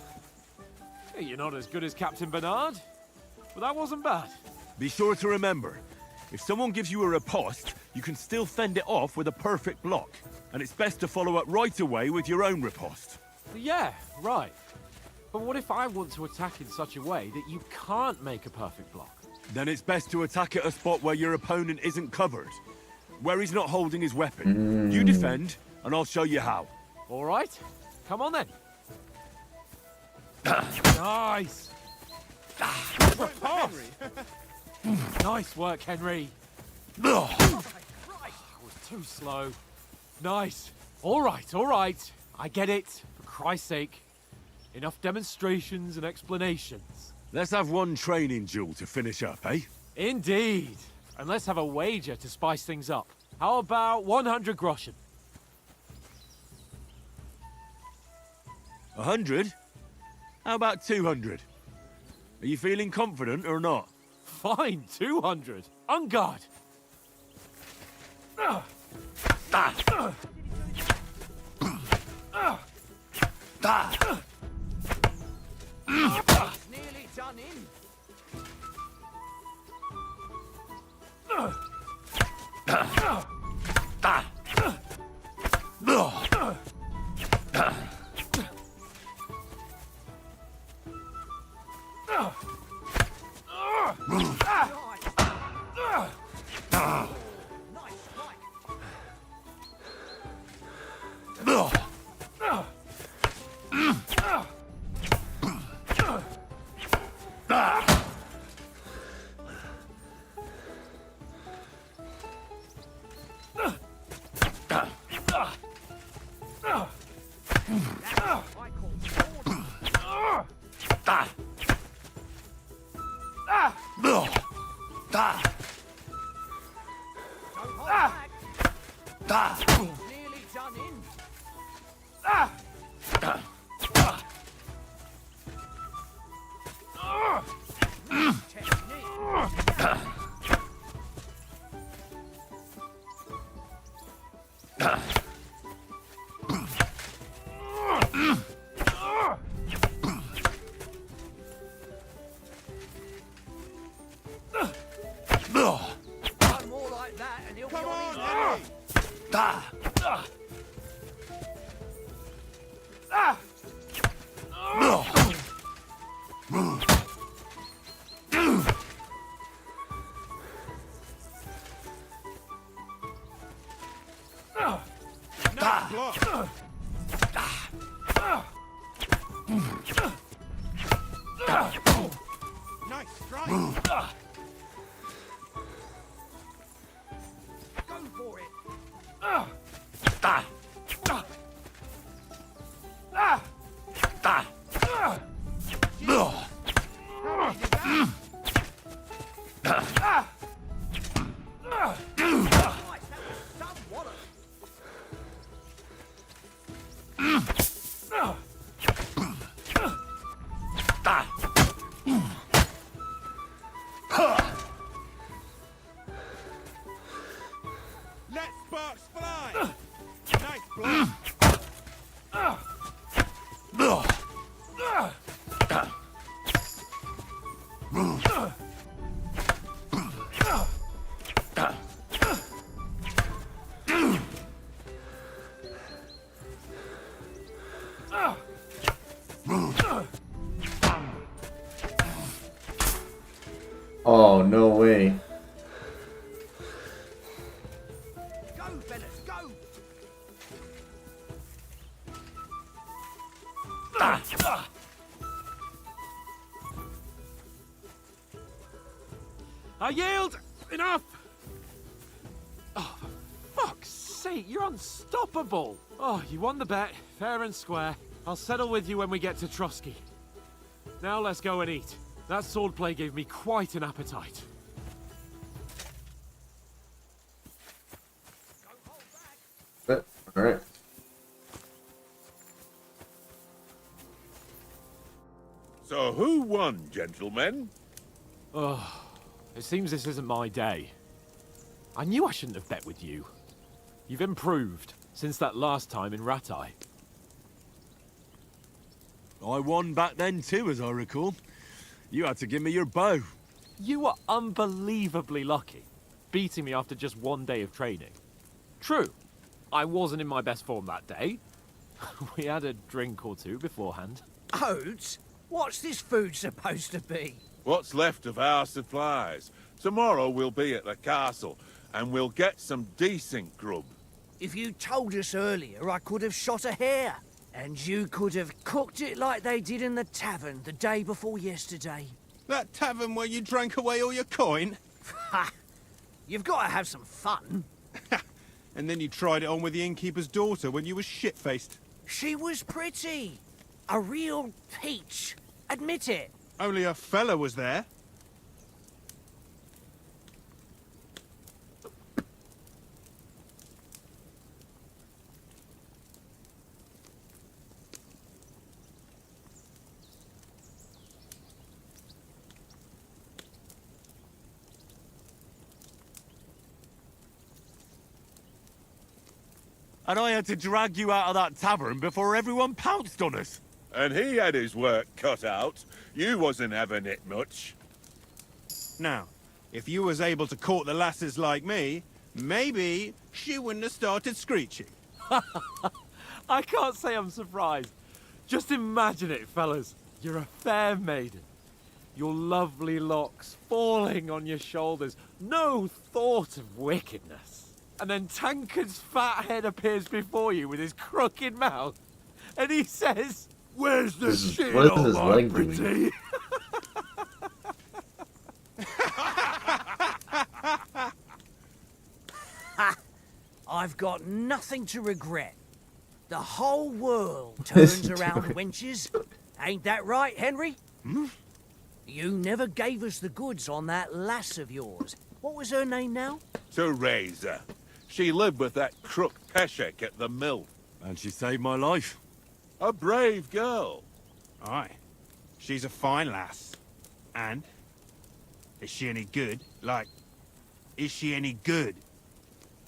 you're not as good as Captain Bernard, but that wasn't bad. Be sure to remember, if someone gives you a riposte, you can still fend it off with a perfect block. And it's best to follow up right away with your own riposte. Yeah, right. But what if I want to attack in such a way that you can't make a perfect block? Then it's best to attack at a spot where your opponent isn't covered. Where he's not holding his weapon. You defend, and I'll show you how. All right, come on then. Nice. Riposte. Nice work, Henry. I was too slow. Nice. All right. I get it. For Christ's sake. Enough demonstrations and explanations. Let's have one training duel to finish up, eh? Indeed. And let's have a wager to spice things up. How about 100 groschen? 100? How about 200? Are you feeling confident or not? Fine, 200. On guard. Nearly done in. Nearly done in. One more like that and he'll be on his way. Nice block. Nice strike. Go for it. Nice, that was some wallop. Let sparks fly. Nice block. Oh, no way. Go, fellas, go. I yield! Enough! Oh, for fuck's sake, you're unstoppable! Oh, you won the bet, fair and square. I'll settle with you when we get to Trotsky. Now let's go and eat. That swordplay gave me quite an appetite. Alright. So who won, gentlemen? Oh, it seems this isn't my day. I knew I shouldn't have bet with you. You've improved since that last time in Ratai. I won back then too, as I recall. You had to give me your bow. You were unbelievably lucky, beating me after just one day of training. True, I wasn't in my best form that day. We had a drink or two beforehand. Oats? What's this food supposed to be? What's left of our supplies. Tomorrow we'll be at the castle, and we'll get some decent grub. If you told us earlier, I could have shot a hare. And you could have cooked it like they did in the tavern the day before yesterday. That tavern where you drank away all your coin? Ha! You've got to have some fun. And then you tried it on with the innkeeper's daughter when you were shit-faced. She was pretty. A real peach. Admit it. Only a fella was there. And I had to drag you out of that tavern before everyone pounced on us. And he had his work cut out. You wasn't having it much. Now, if you was able to court the lasses like me, maybe she wouldn't have started screeching. I can't say I'm surprised. Just imagine it, fellas. You're a fair maiden. Your lovely locks falling on your shoulders. No thought of wickedness. And then Tankard's fat head appears before you with his crooked mouth. And he says, "Where's the shit what is on his my leg doing? pretty?" I've got nothing to regret. The whole world turns around wenches. Ain't that right, Henry? You never gave us the goods on that lass of yours. What was her name now? Teresa. She lived with that crook Peshek at the mill. And she saved my life. A brave girl. Aye. She's a fine lass. And? Is she any good? Like, is she any good?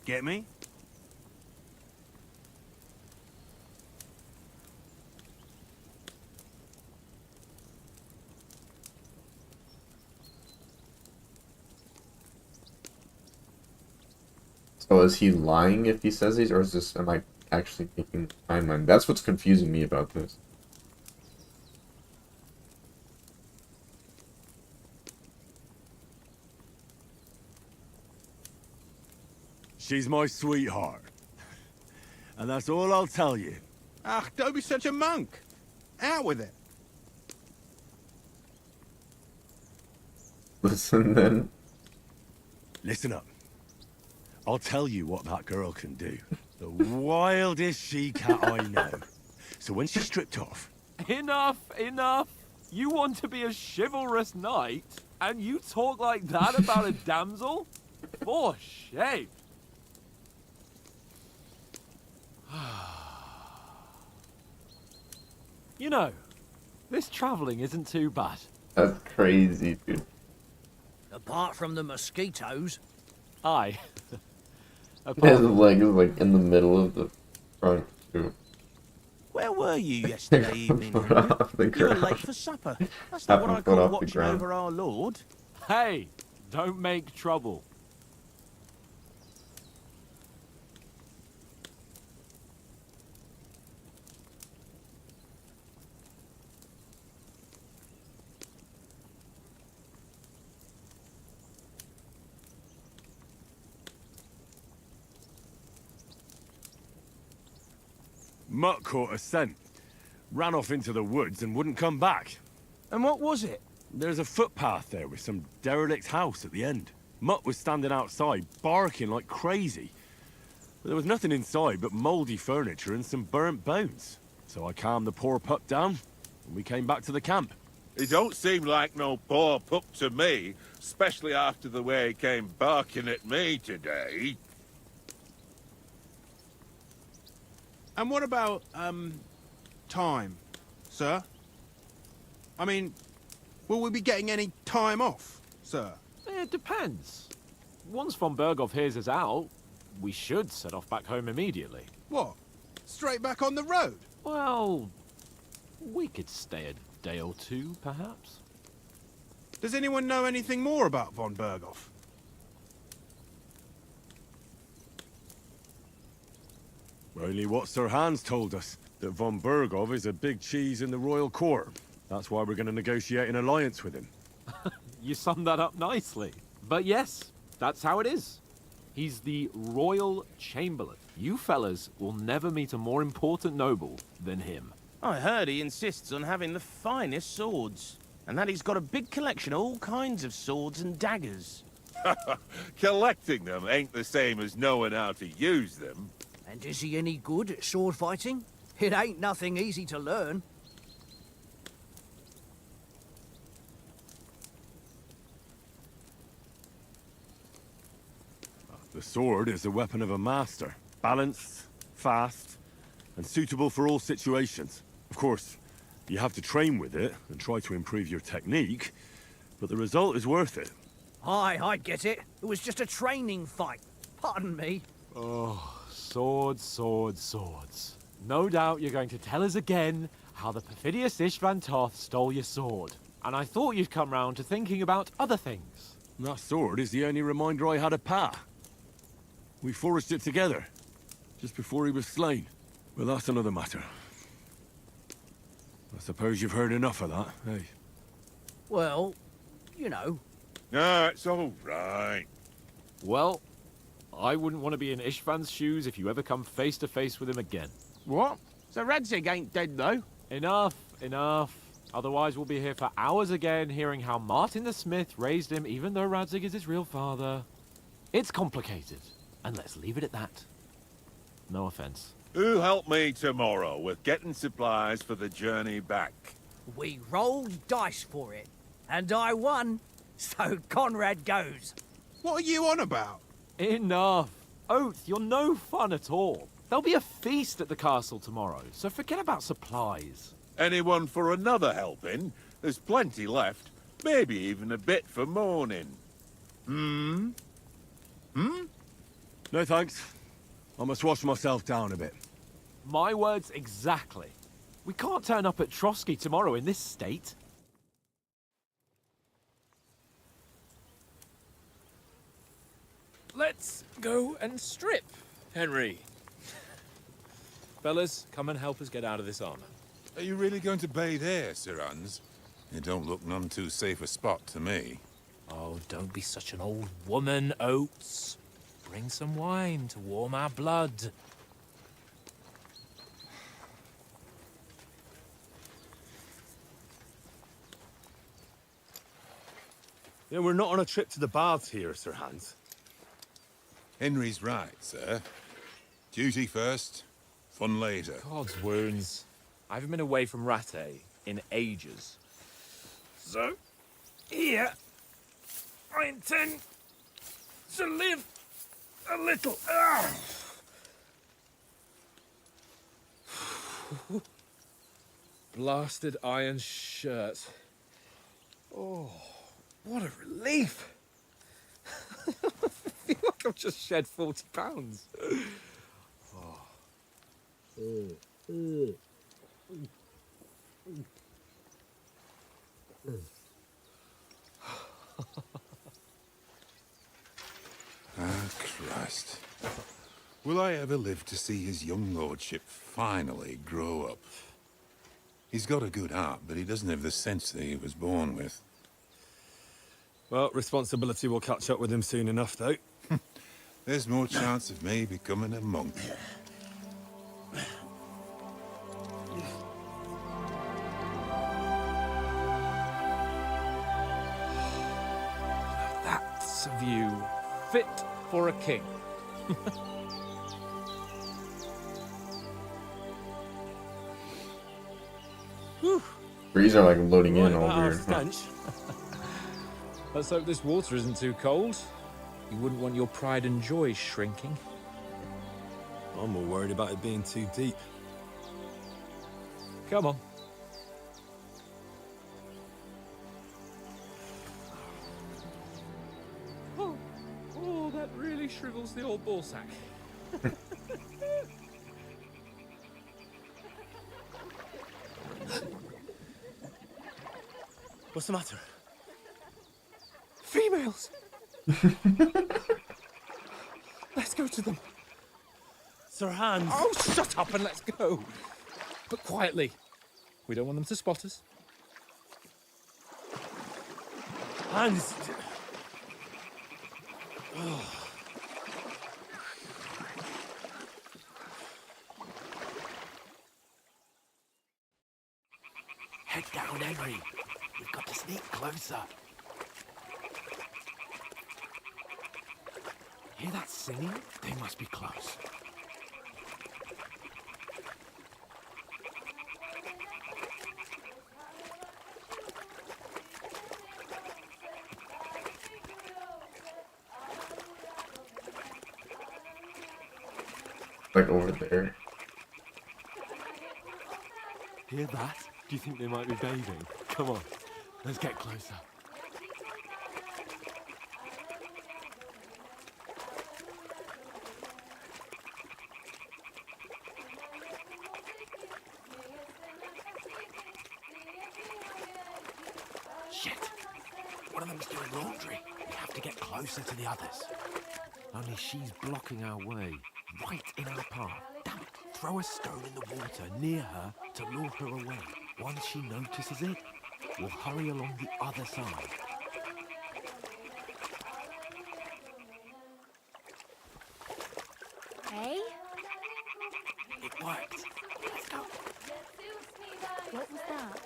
Get me? So is he lying if he says these, or is this, am I actually thinking timeline? That's what's confusing me about this. She's my sweetheart. And that's all I'll tell you. Ah, don't be such a monk. Out with it. Listen then. Listen up. I'll tell you what that girl can do. The wildest she-cat I know. So when she's stripped off... Enough, enough. You want to be a chivalrous knight, and you talk like that about a damsel? For shame. You know, this travelling isn't too bad. That's crazy, dude. Apart from the mosquitoes. Aye. His leg is like in the middle of the front, too. Where were you yesterday evening? Foot off the You were late ground. for supper. That's not what I Half a foot call off the watching ground. over our Lord. Hey, don't make trouble. Mutt caught a scent. Ran off into the woods and wouldn't come back. And what was it? There's a footpath there with some derelict house at the end. Mutt was standing outside, barking like crazy. But there was nothing inside but mouldy furniture and some burnt bones. So I calmed the poor pup down, and we came back to the camp. He don't seem like no poor pup to me, especially after the way he came barking at me today. And what about, time, sir? I mean, will we be getting any time off, sir? It depends. once von Berghoff hears us out, we should set off back home immediately. What? Straight back on the road? Well, we could stay a day or two, perhaps. Does anyone know anything more about von Berghoff? Only what Sir Hans told us, that von Berghoff is a big cheese in the royal court. That's why we're going to negotiate an alliance with him. You summed that up nicely. But yes, that's how it is. He's the Royal Chamberlain. You fellas will never meet a more important noble than him. I heard he insists on having the finest swords, and that he's got a big collection of all kinds of swords and daggers. Collecting them ain't the same as knowing how to use them. And is he any good at sword fighting? It ain't nothing easy to learn. The sword is the weapon of a master. Balanced, fast, and suitable for all situations. Of course, you have to train with it and try to improve your technique, but the result is worth it. Aye, I get it. It was just a training fight. Pardon me. Oh, swords, swords, swords. No doubt you're going to tell us again how the perfidious Istvan Toth stole your sword. And I thought you'd come round to thinking about other things. That sword is the only reminder I had of Pa. We forged it together, just before he was slain. But that's another matter. I suppose you've heard enough of that, eh? Well, you know. No, it's all right. Well, I wouldn't want to be in Istvan's shoes if you ever come face to face with him again. What? So Radzig ain't dead, though? Enough, enough. Otherwise we'll be here for hours again hearing how Martin the Smith raised him even though Radzig is his real father. It's complicated, and let's leave it at that. No offense. Who'll help me tomorrow with getting supplies for the journey back? We rolled dice for it, and I won, so Conrad goes. What are you on about? Enough. Oath, you're no fun at all. There'll be a feast at the castle tomorrow, so forget about supplies. Anyone for another helping? There's plenty left. Maybe even a bit for morning. No thanks. I must wash myself down a bit. My words exactly. We can't turn up at Trotsky tomorrow in this state. Let's go and strip, Henry. Fellas, come and help us get out of this armor. Are you really going to bathe here, Sir Hans? It don't look none too safe a spot to me. Oh, don't be such an old woman, Oates. Bring some wine to warm our blood. Yeah, we're not on a trip to the baths here, Sir Hans. Henry's right, sir. Duty first, fun later. God's wounds. I haven't been away from Rattay in ages. So, here, I intend to live a little. Blasted iron shirt. Oh, what a relief. I feel like I've just shed 40 pounds. Christ. Will I ever live to see his young lordship finally grow up? He's got a good heart, but he doesn't have the sense that he was born with. Well, responsibility will catch up with him soon enough, though. There's more chance of me becoming a monk. That's a view fit for a king. Breeze are like loading in Right, over our here. stench. Let's hope this water isn't too cold. You wouldn't want your pride and joy shrinking. I'm more worried about it being too deep. Come on. really shrivels the old ballsack. What's the matter? Females! Let's go to them. Sir Hans. Oh, shut up and let's go. But quietly. We don't want them to spot us. Hans. Head down, Henry. We've got to sneak closer. Hear that singing? They must be close. Like over there. Hear that? Do you think they might be bathing? Come on, let's get closer. Shit! One of them's doing laundry. We have to get closer to the others. Only she's blocking our way, right in our path. Damn it! Throw a stone in the water near her to lure her away. Once she notices it, we'll hurry along the other side. Hey? It worked. Let's go. What was that?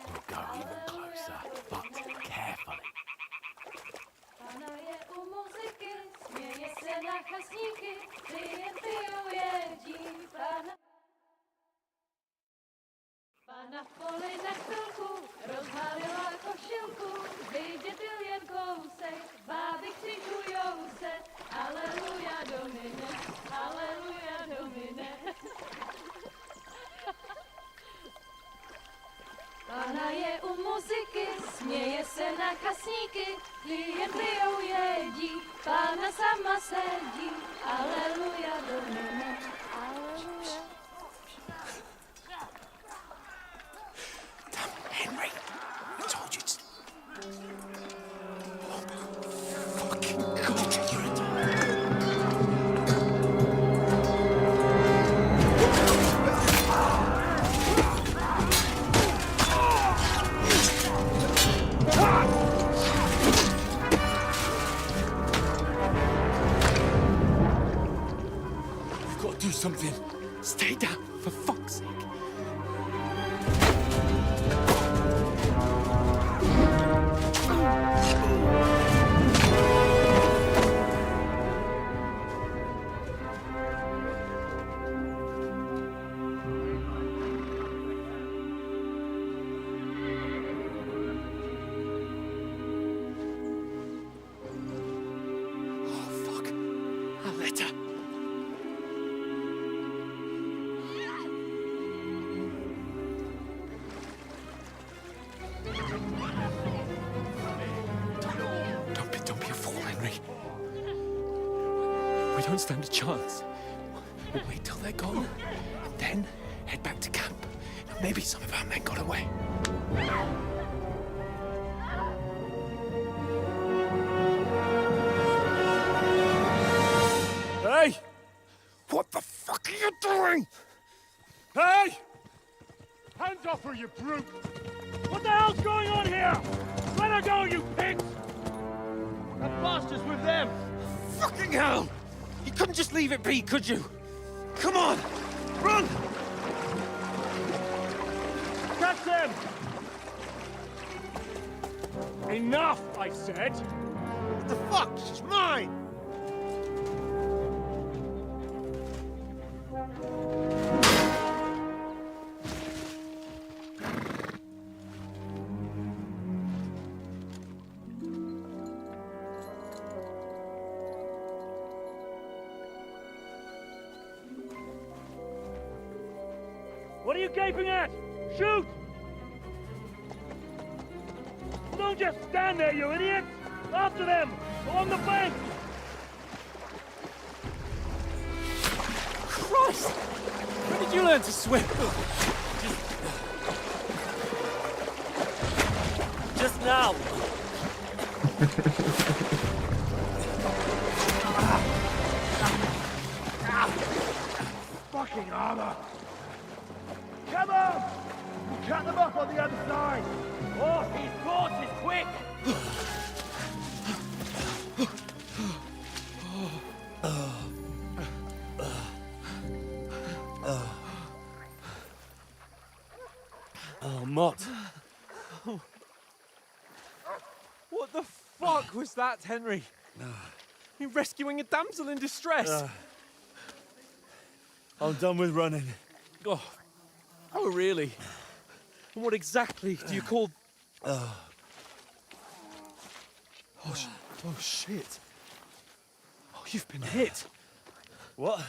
We'll go even closer, but carefully. Pana v poli na chvilku rozhalila košilku, vidět byl jen kousek, báby křižujou se, aleluja Domine, aleluja Domine. Pana je u muziky, směje se na kasníky, klienty ją jedí, Pána sama sedí, aleluja Domine, aleluja. Henry, I told you to... Oh, fucking God, you're a You've got to do something. Stay down, for fuck's sake. We don't stand a chance. We'll wait till they're gone, and then head back to camp. Maybe some of our men got away. Hey! What the fuck are you doing? Hey! Hands off her, you brute! What the hell's going on here? Let her go, you pigs! That bastard's with them! Fucking hell! You couldn't just leave it be, could you? Come on! Run! Catch them! Enough, I said! What the fuck? She's mine! What are you gaping at? Shoot! Don't just stand there, you idiots! After them! Along the bank! Christ! When did you learn to swim? Just now. Fucking armor! Come on! We'll cut them off on the other side! Oh, these horses, quick! Oh, Mott. What the fuck was that, Henry? You rescuing a damsel in distress? I'm done with running. Oh, really? And what exactly do you call... Oh, shit. Oh, you've been hit. What?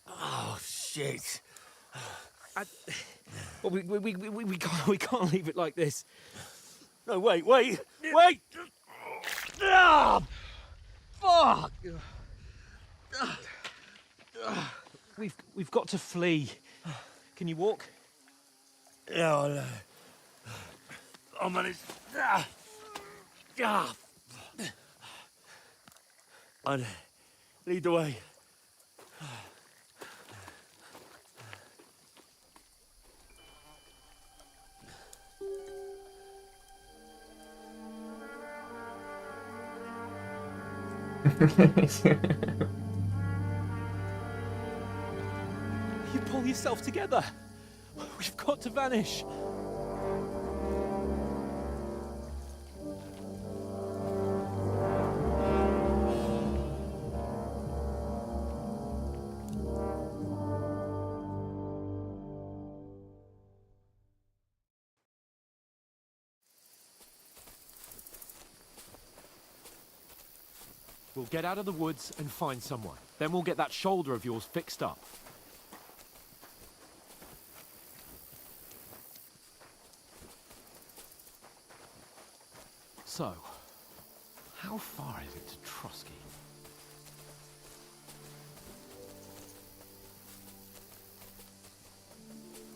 Oh, shit. Well, we can't leave it like this. No, wait! Ah! Fuck! We've got to flee. Can you walk? Yeah, I know. I'll manage. I'd lead the way. You pull yourself together. We've got to vanish. We'll get out of the woods and find someone. Then we'll get that shoulder of yours fixed up. So, how far is it to Trotsky?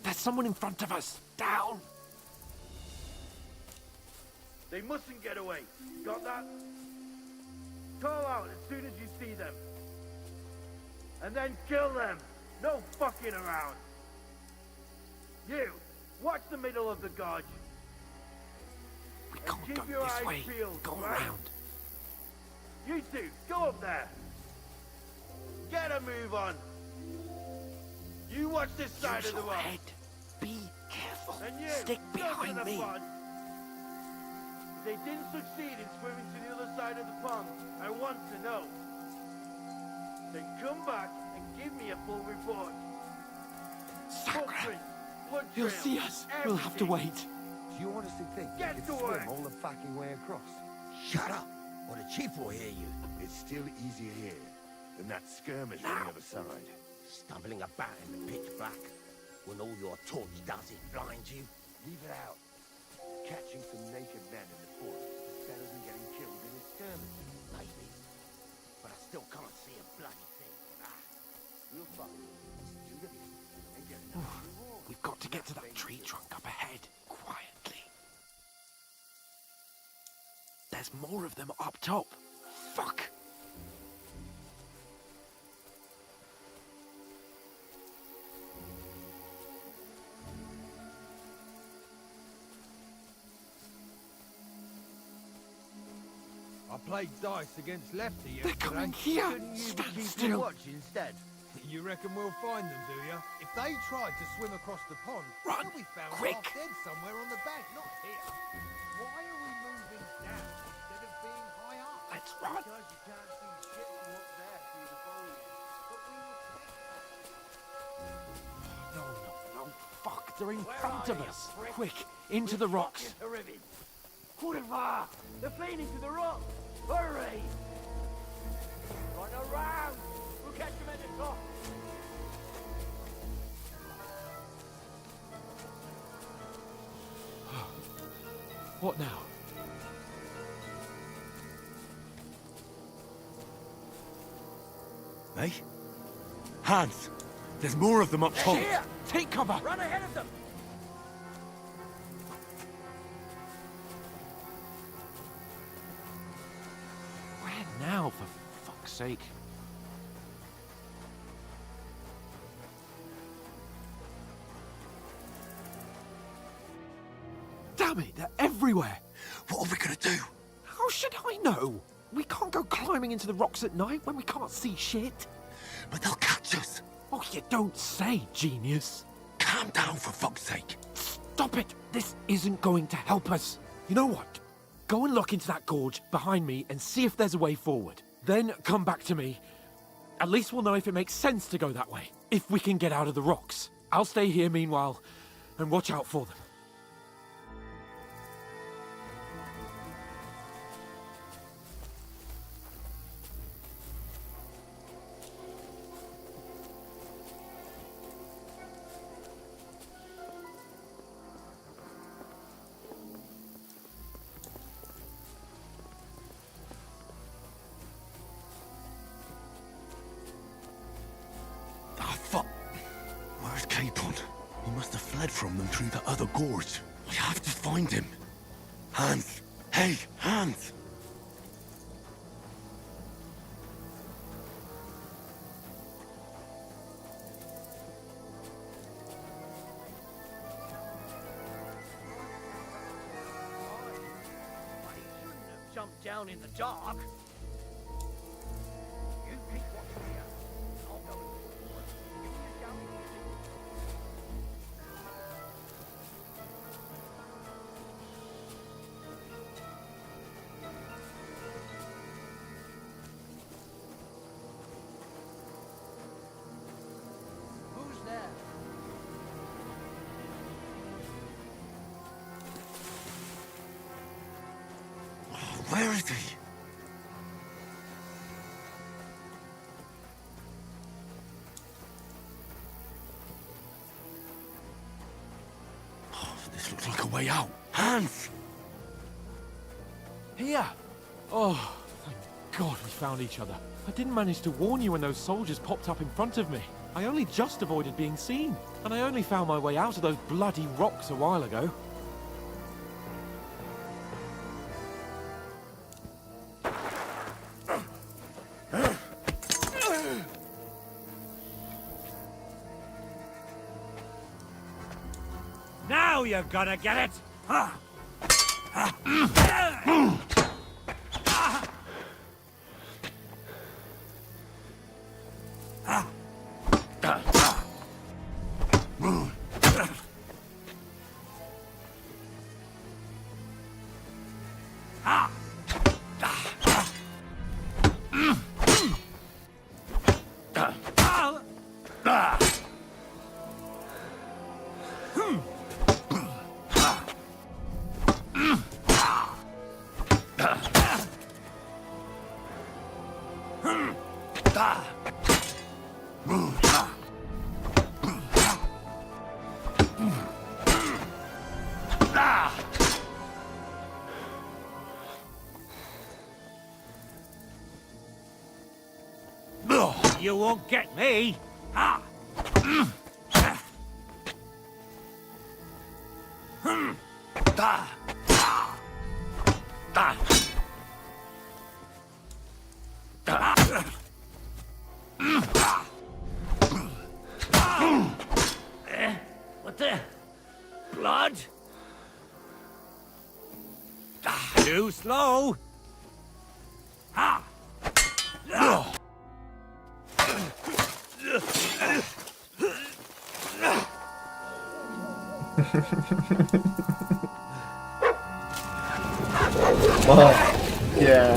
There's someone in front of us! Down! They mustn't get away. Got that? Call out as soon as you see them. And then kill them. No fucking around. You, watch the middle of the gorge. We can't go this way. Go around. You two, go up there. Get a move on. You watch this side of the road. Be careful. And you, stick behind go to the me. front. If they didn't succeed in swimming to the other side of the pond, I want to know. Then come back and give me a full report. Footprints, blood He'll trail, see us. We'll have to everything. wait. Do you honestly think Get you to can work. swim all the fucking way across? Shut up, or the chief will hear you. It's still easier here than that skirmish on the other side. Stumbling about in the pitch black, when all your torch does is blind you. Leave it out. Catching some naked men in the forest is better than getting killed in a skirmish. Maybe, but I still can't see a bloody thing. We'll find it. Do the and get it. We've got to get to that tree trunk up ahead, quietly. There's more of them up top. Fuck! I played dice against Lefty yesterday. They're coming here. Couldn't you Stand be keeping still. watch instead? You reckon we'll find them, do you? If they tried to swim across the pond, Run, they'll be found quick. half dead somewhere on the bank, not here. Why are we moving down instead of being rocks! Run! Because you can't see shit from up there through the foliage. But we will fix No, fuck, they're in Where front are of you, us. prick? Quick, into the rocks. Kurwa! They're fleeing into the rock! Hurry! Run around! We'll catch them at the top! What now? Hey? Hans! There's more of them up top! Here! Take cover! Run ahead of them! Where now, for fuck's sake? Damn it, they're everywhere! What are we gonna do? How should I know? We can't go climbing into the rocks at night when we can't see shit. But they'll catch us! Oh, you don't say, genius. Calm down, for fuck's sake! Stop it! This isn't going to help us. You know what? Go and look into that gorge behind me and see if there's a way forward. Then come back to me. At least we'll know if it makes sense to go that way. If we can get out of the rocks. I'll stay here meanwhile and watch out for them. Where's Capon? He must have fled from them through the other gorge. I have to find him. Hans! Hey, Hans! Jump down in the dark. You keep watching here. I'll go and look for it. Give me a shout if you see it. Who's there? Where is he? Oh, this looks like a way out. Hans! Here! Oh, thank God we found each other. I didn't manage to warn you when those soldiers popped up in front of me. I only just avoided being seen. And I only found my way out of those bloody rocks a while ago. Now you're gonna get it! You won't get me! Ah! What the? Blood? Too slow! Ah! Oh, yeah.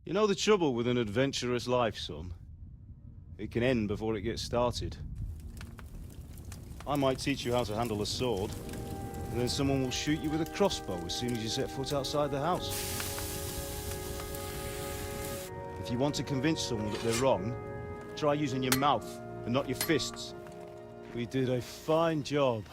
You know the trouble with an adventurous life, son? It can end before it gets started. I might teach you how to handle a sword, and then someone will shoot you with a crossbow as soon as you set foot outside the house. If you want to convince someone that they're wrong, try using your mouth and not your fists. We did a fine job.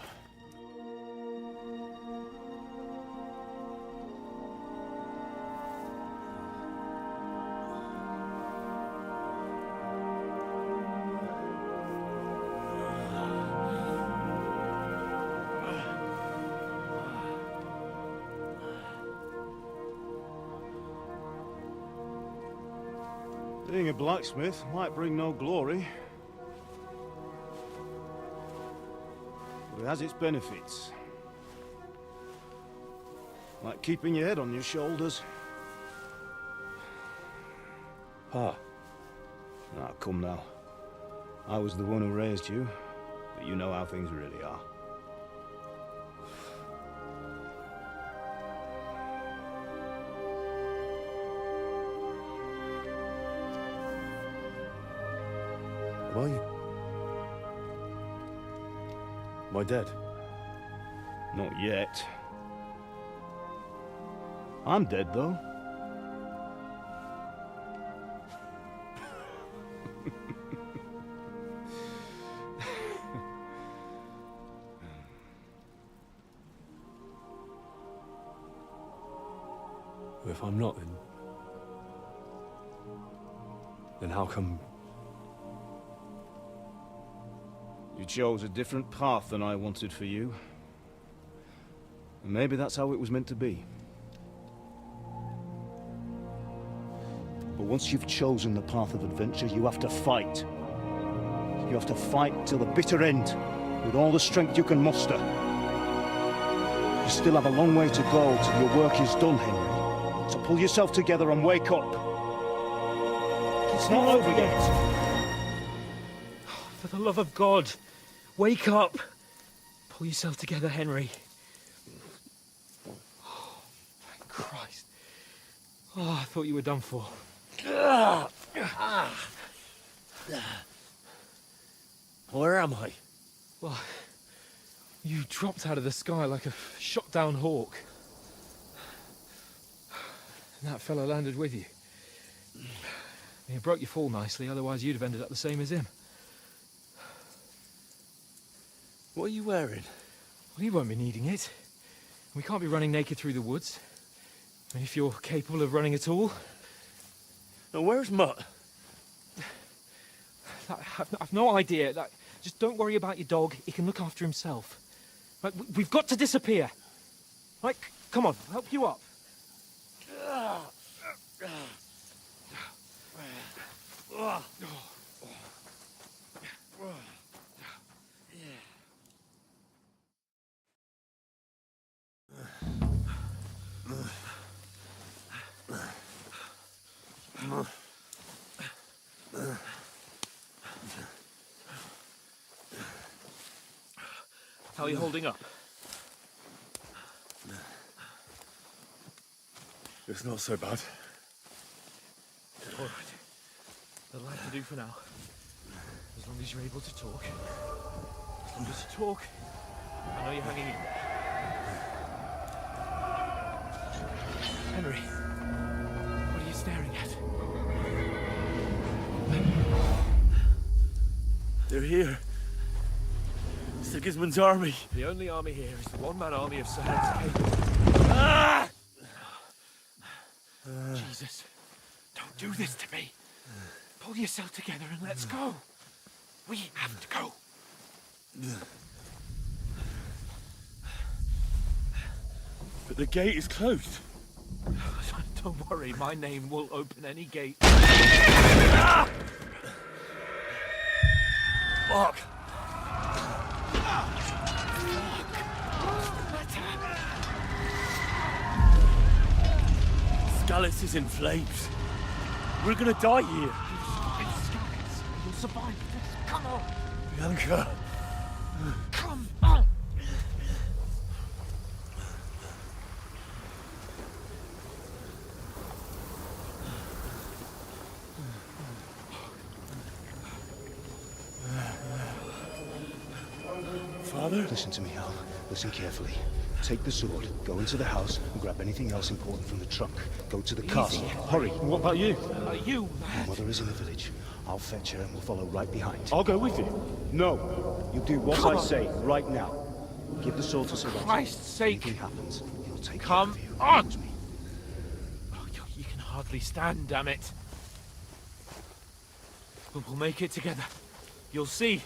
Being a blacksmith might bring no glory, but it has its benefits. Like keeping your head on your shoulders. Ah. Ah, come now. I was the one who raised you, but you know how things really are. Are you? Am I dead? Not yet. I'm dead, though. If I'm not, then how come... You chose a different path than I wanted for you. And maybe that's how it was meant to be. But once you've chosen the path of adventure, you have to fight. You have to fight till the bitter end, with all the strength you can muster. You still have a long way to go till your work is done, Henry. So pull yourself together and wake up. It's not over yet. For the love of God, wake up! Pull yourself together, Henry. Oh, thank Christ. Oh, I thought you were done for. Where am I? Well, you dropped out of the sky like a shot-down hawk. And that fella landed with you. He broke your fall nicely, otherwise you'd have ended up the same as him. What are you wearing? Well, you won't be needing it. We can't be running naked through the woods. I mean, if you're capable of running at all. Now, where's Mutt? I've no idea. Just don't worry about your dog. He can look after himself. Right, we've got to disappear. Right, come on, I'll help you up. How are you holding up? It's not so bad. All right. That'll have to do for now. As long as you're able to talk. As long as you talk, I know you're hanging in there. Henry, what are you staring at? They're here. Sigismund's army. The only army here is the one-man army of Sir Hans Cable. Ah! Jesus, don't do this to me. Pull yourself together and let's go. We have to go. But the gate is closed. Don't worry, my name will open any gate. Ah! Fuck. Scallis is in flames. We're gonna die here. You'll survive this. Come on. Bianca. Come on. Father? Listen to me, Hal. Listen carefully. Take the sword, go into the house, and grab anything else important from the trunk. Go to the castle. Hurry. What about you? Are you Your mother is in the village. I'll fetch her and we'll follow right behind. I'll go with you. No. You do what I say right now. Give the sword to Sir Roger. Christ's sake. Anything happens, he'll take Come care of you. on! Promise me. Oh, you can hardly stand, damn it. But we'll make it together. You'll see.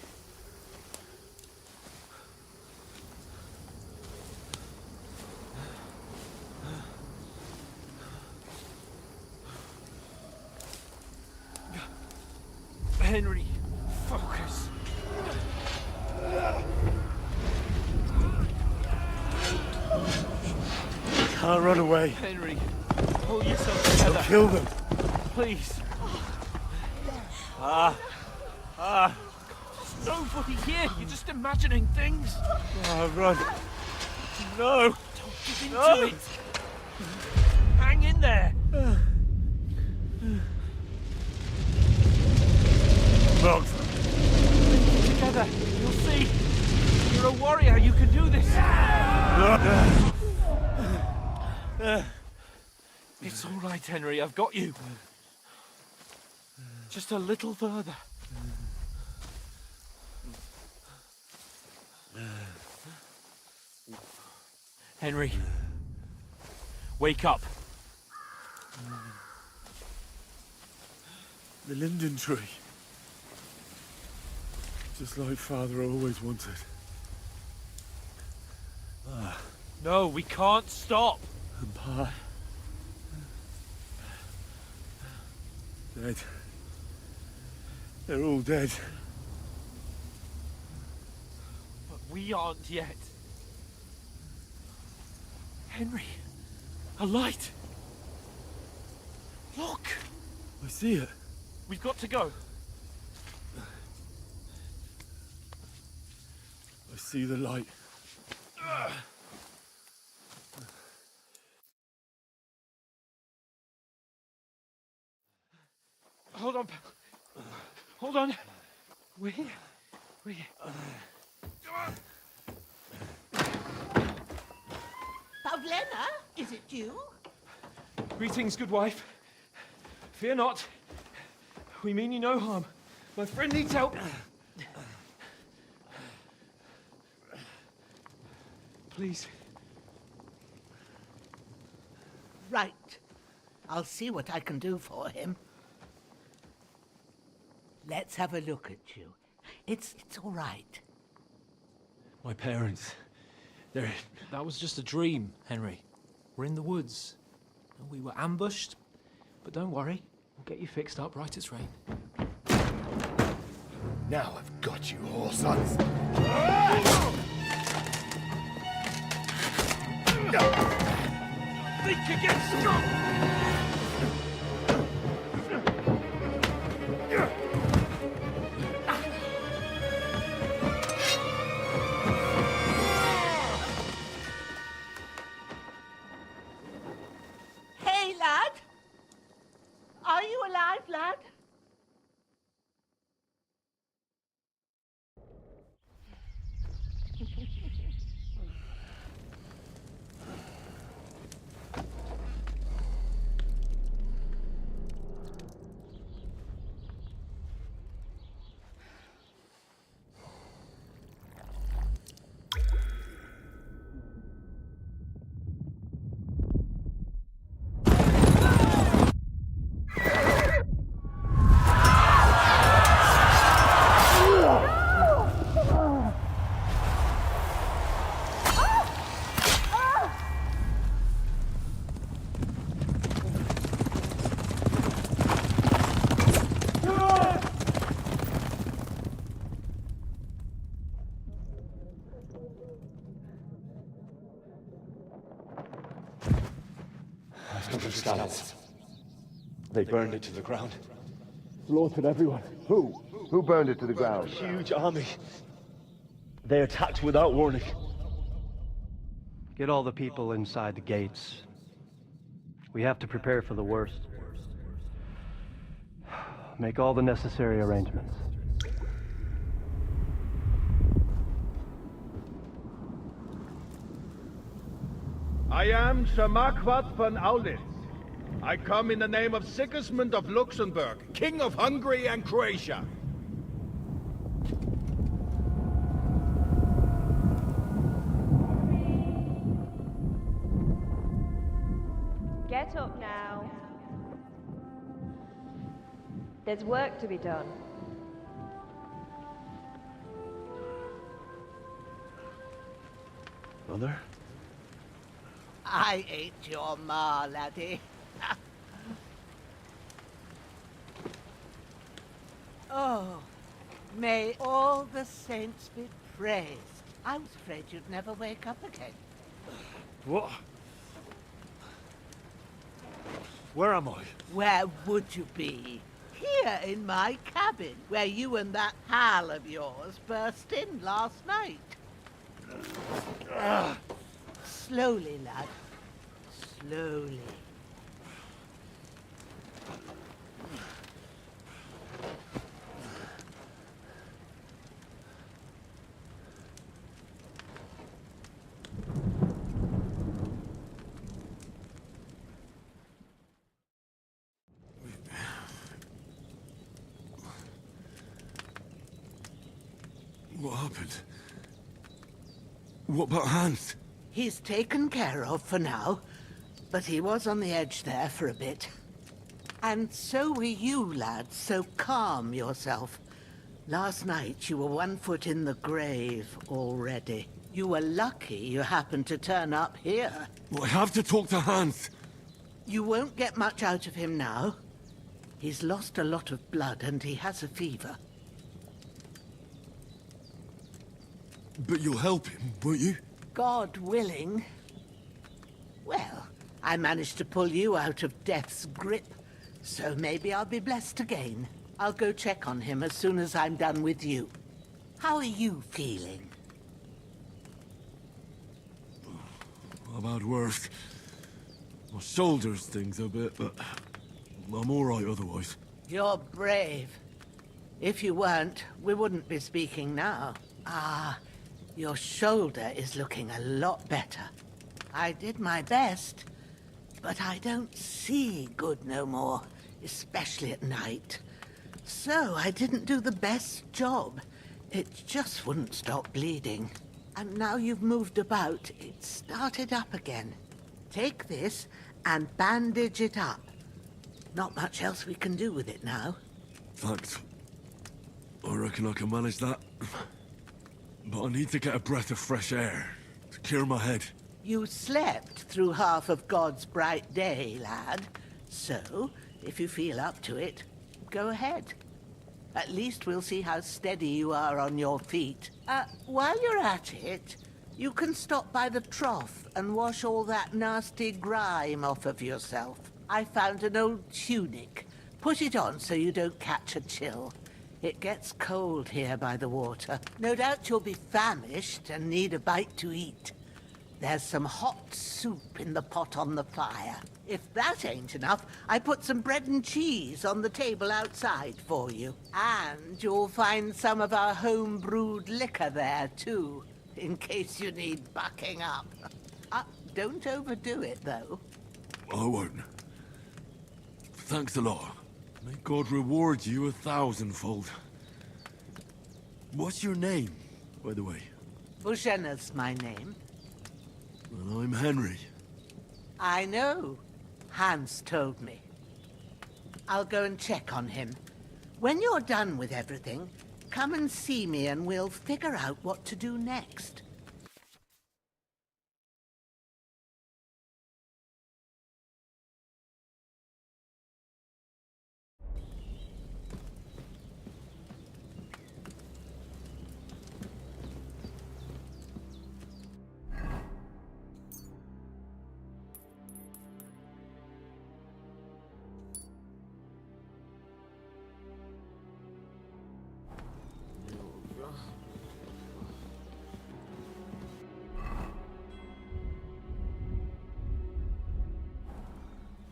Henry, focus. Can't run away. Henry, pull yourself together. I'll kill them. Please. There's nobody here. You're just imagining things. Run. No. Don't give in to it. Hang in there. Mom. Together. You'll see. You're a warrior. You can do this. It's all right, Henry. I've got you. Just a little further. Henry. Wake up. The linden tree. Just like Father always wanted. No, we can't stop. And Pa. Dead. They're all dead. But we aren't yet. Henry, a light. Look. I see it. We've got to go. I see the light. Hold on, pal. Hold on. We're here. We're here. Pavlena, is it you? Greetings, good wife. Fear not. We mean you no harm. My friend needs help. Please. Right. I'll see what I can do for him. Let's have a look at you. It's all right. My parents. They're... That was just a dream, Henry. We're in the woods. We were ambushed. But don't worry. We'll get you fixed up right as rain. Now I've got you, whore sons. Think again, stop! Hey, lad! Are you alive, lad? Scallops. They burned it to the ground. Slaughtered everyone. Who? Who burned it to the ground? Huge army. They attacked without warning. Get all the people inside the gates. We have to prepare for the worst. Make all the necessary arrangements. I am Sir Marquardt von Aulitz. I come in the name of Sigismund of Luxembourg, King of Hungary and Croatia. Get up now. There's work to be done. Mother? I ain't your ma, laddie. Oh, may all the saints be praised. I was afraid you'd never wake up again. What? Where am I? Where would you be? Here in my cabin, where you and that pal of yours burst in last night. Slowly, lad. Slowly. What happened? What about Hans? He's taken care of for now, but he was on the edge there for a bit. And so were you, lad, so calm yourself. Last night you were 1 foot in the grave already. You were lucky you happened to turn up here. I have to talk to Hans. You won't get much out of him now. He's lost a lot of blood and he has a fever. But you'll help him, won't you? God willing. Well, I managed to pull you out of death's grip, so maybe I'll be blessed again. I'll go check on him as soon as I'm done with you. How are you feeling? I've had worse. My shoulders stings a bit, but I'm all right otherwise. You're brave. If you weren't, we wouldn't be speaking now. Ah, your shoulder is looking a lot better. I did my best, but I don't see good no more, especially at night. So I didn't do the best job. It just wouldn't stop bleeding. And now you've moved about, it started up again. Take this and bandage it up. Not much else we can do with it now. Thanks. I reckon I can manage that. But I need to get a breath of fresh air to clear my head. You slept through half of God's bright day, lad. So, if you feel up to it, go ahead. At least we'll see how steady you are on your feet. While you're at it, you can stop by the trough and wash all that nasty grime off of yourself. I found an old tunic. Put it on so you don't catch a chill. It gets cold here by the water. No doubt you'll be famished and need a bite to eat. There's some hot soup in the pot on the fire. If that ain't enough, I put some bread and cheese on the table outside for you. And you'll find some of our home-brewed liquor there, too, in case you need bucking up. Don't overdo it, though. I won't. Thanks a lot. May God reward you 1,000-fold. What's your name, by the way? Bushenna's my name. Well, I'm Henry. I know. Hans told me. I'll go and check on him. When you're done with everything, come and see me and we'll figure out what to do next.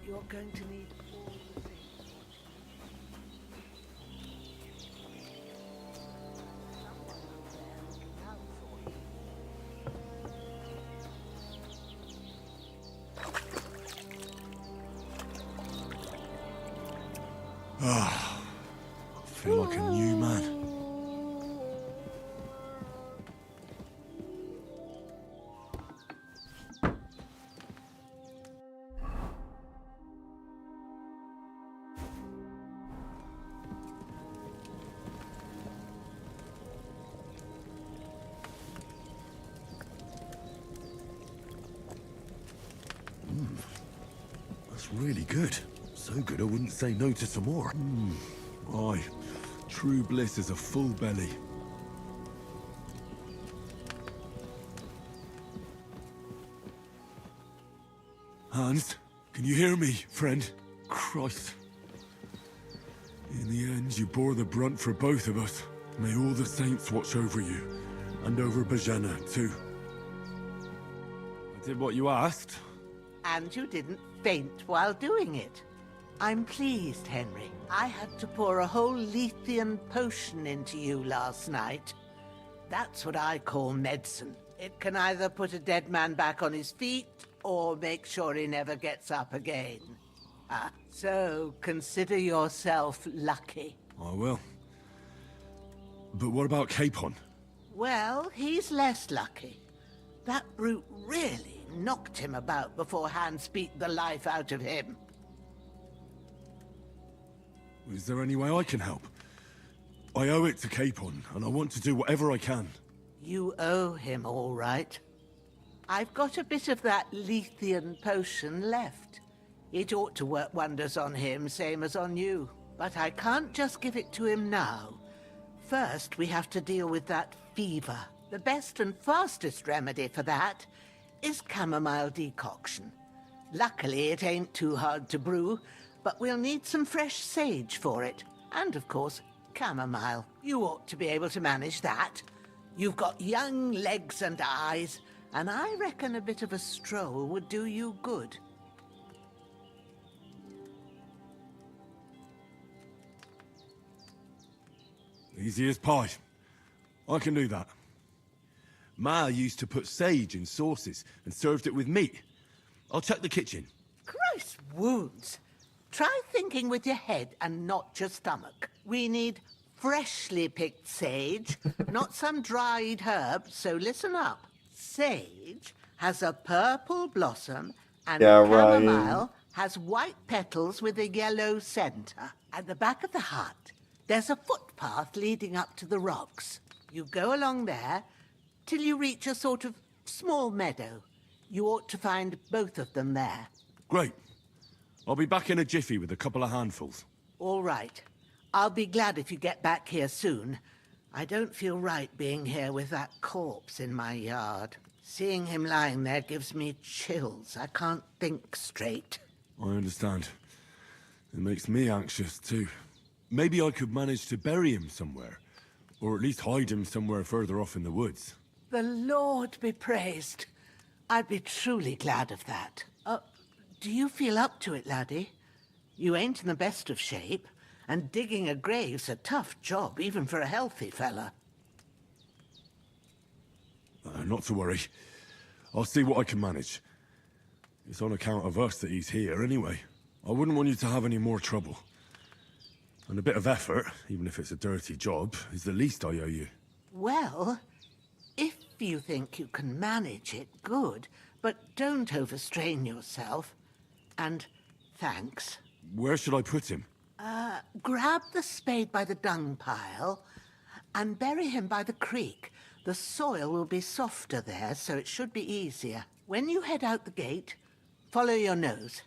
You're going to need all the things. Someone out there looking out for you. Ah, I feel like a new man. That's really good. So good I wouldn't say no to some more. Aye, true bliss is a full belly. Hans, can you hear me, friend? Christ. In the end, you bore the brunt for both of us. May all the saints watch over you, and over Bajana, too. I did what you asked. And you didn't faint while doing it. I'm pleased, Henry. I had to pour a whole Lethean potion into you last night. That's what I call medicine. It can either put a dead man back on his feet, or make sure he never gets up again. So consider yourself lucky. I will. But what about Capon? Well, he's less lucky. That brute really knocked him about before Hans beat the life out of him. Is there any way I can help? I owe it to Capon, and I want to do whatever I can. You owe him, all right. I've got a bit of that Lethean potion left. It ought to work wonders on him, same as on you. But I can't just give it to him now. First, we have to deal with that fever. The best and fastest remedy for that is chamomile decoction. Luckily, it ain't too hard to brew, but we'll need some fresh sage for it. And, of course, chamomile. You ought to be able to manage that. You've got young legs and eyes, and I reckon a bit of a stroll would do you good. Easy as pie. I can do that. Ma used to put sage in sauces and served it with meat. I'll check the kitchen. Christ wounds! Try thinking with your head and not your stomach. We need freshly picked sage, not some dried herb, so listen up. Sage has a purple blossom, and chamomile has white petals with a yellow center. At the back of the hut, there's a footpath leading up to the rocks. You go along there till you reach a sort of small meadow. You ought to find both of them there. Great. I'll be back in a jiffy with a couple of handfuls. All right. I'll be glad if you get back here soon. I don't feel right being here with that corpse in my yard. Seeing him lying there gives me chills. I can't think straight. I understand. It makes me anxious, too. Maybe I could manage to bury him somewhere. Or at least hide him somewhere further off in the woods. The Lord be praised. I'd be truly glad of that. Do you feel up to it, laddie? You ain't in the best of shape, and digging a grave's a tough job, even for a healthy fella. Not to worry. I'll see what I can manage. It's on account of us that he's here, anyway. I wouldn't want you to have any more trouble. And a bit of effort, even if it's a dirty job, is the least I owe you. Well, if you think you can manage it, good. But don't overstrain yourself. And thanks. Where should I put him? Grab the spade by the dung pile and bury him by the creek. The soil will be softer there, so it should be easier. When you head out the gate, follow your nose.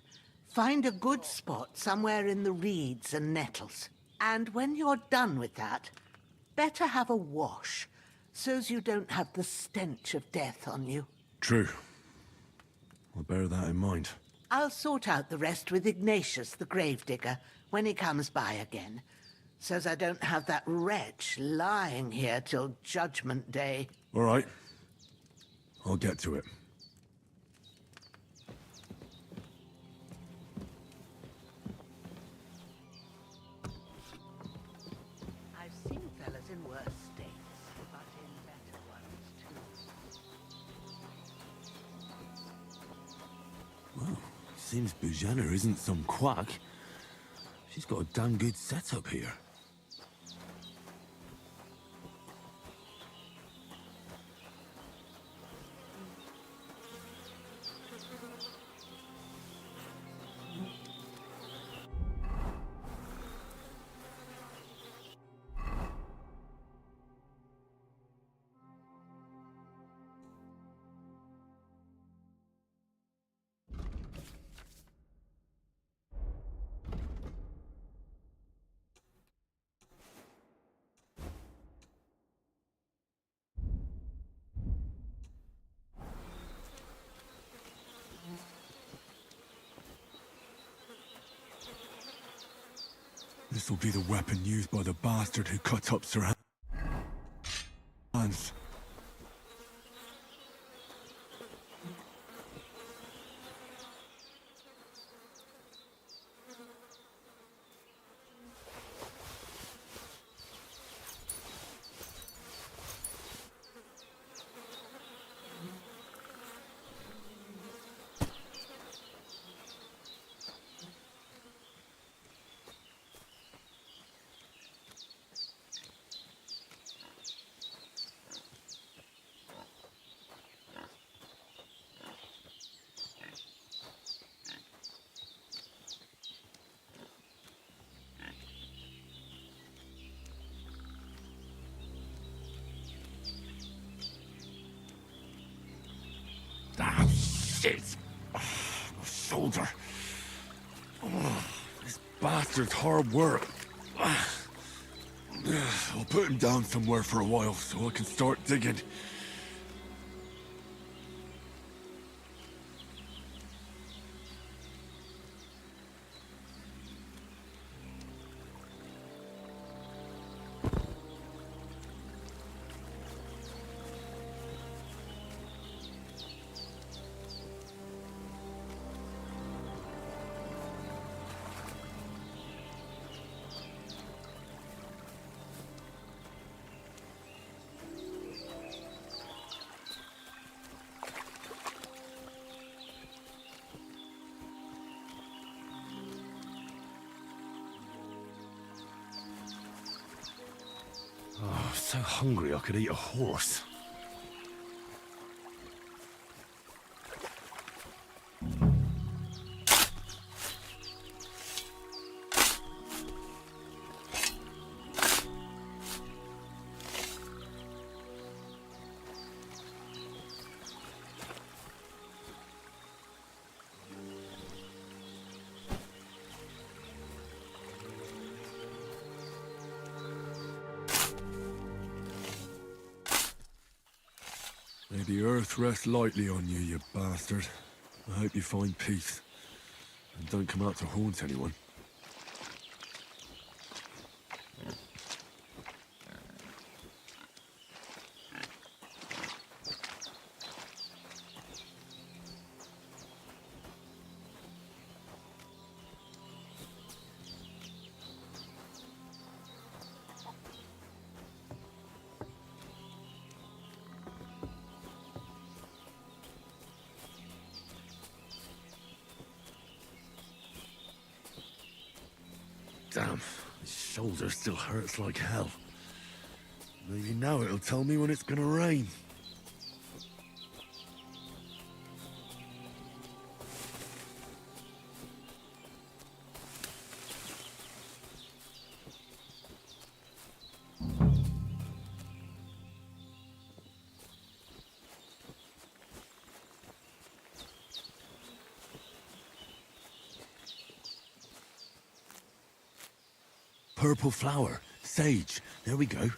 Find a good spot somewhere in the reeds and nettles. And when you're done with that, better have a wash, so's you don't have the stench of death on you. True. I'll bear that in mind. I'll sort out the rest with Ignatius, the gravedigger, when he comes by again, so's I don't have that wretch lying here till Judgment Day. All right. I'll get to it. I've seen fellas in worse states, but in better ones too. Well, seems Bujana isn't some quack. She's got a damn good setup here. This will be the weapon used by the bastard who cut up Sir Hans. Ah, shit! My shoulder. Oh, this bastard's hard work. I'll put him down somewhere for a while so I can start digging. Oh, I'm so hungry I could eat a horse. May the earth rest lightly on you, you bastard. I hope you find peace. And don't come out to haunt anyone. Damn, my shoulder still hurts like hell. Maybe now it'll tell me when it's gonna rain. Purple flower. Sage. There we go.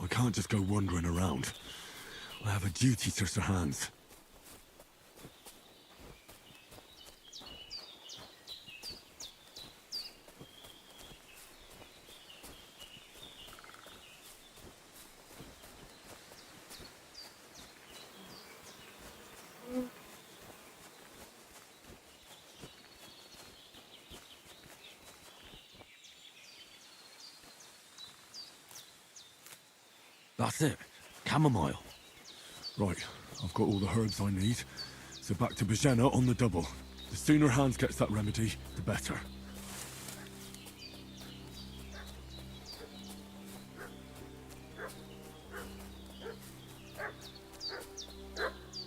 I can't just go wandering around. I have a duty to Sir Hans. That's it. Chamomile. Right, I've got all the herbs I need. So back to Bajena on the double. The sooner Hans gets that remedy, the better.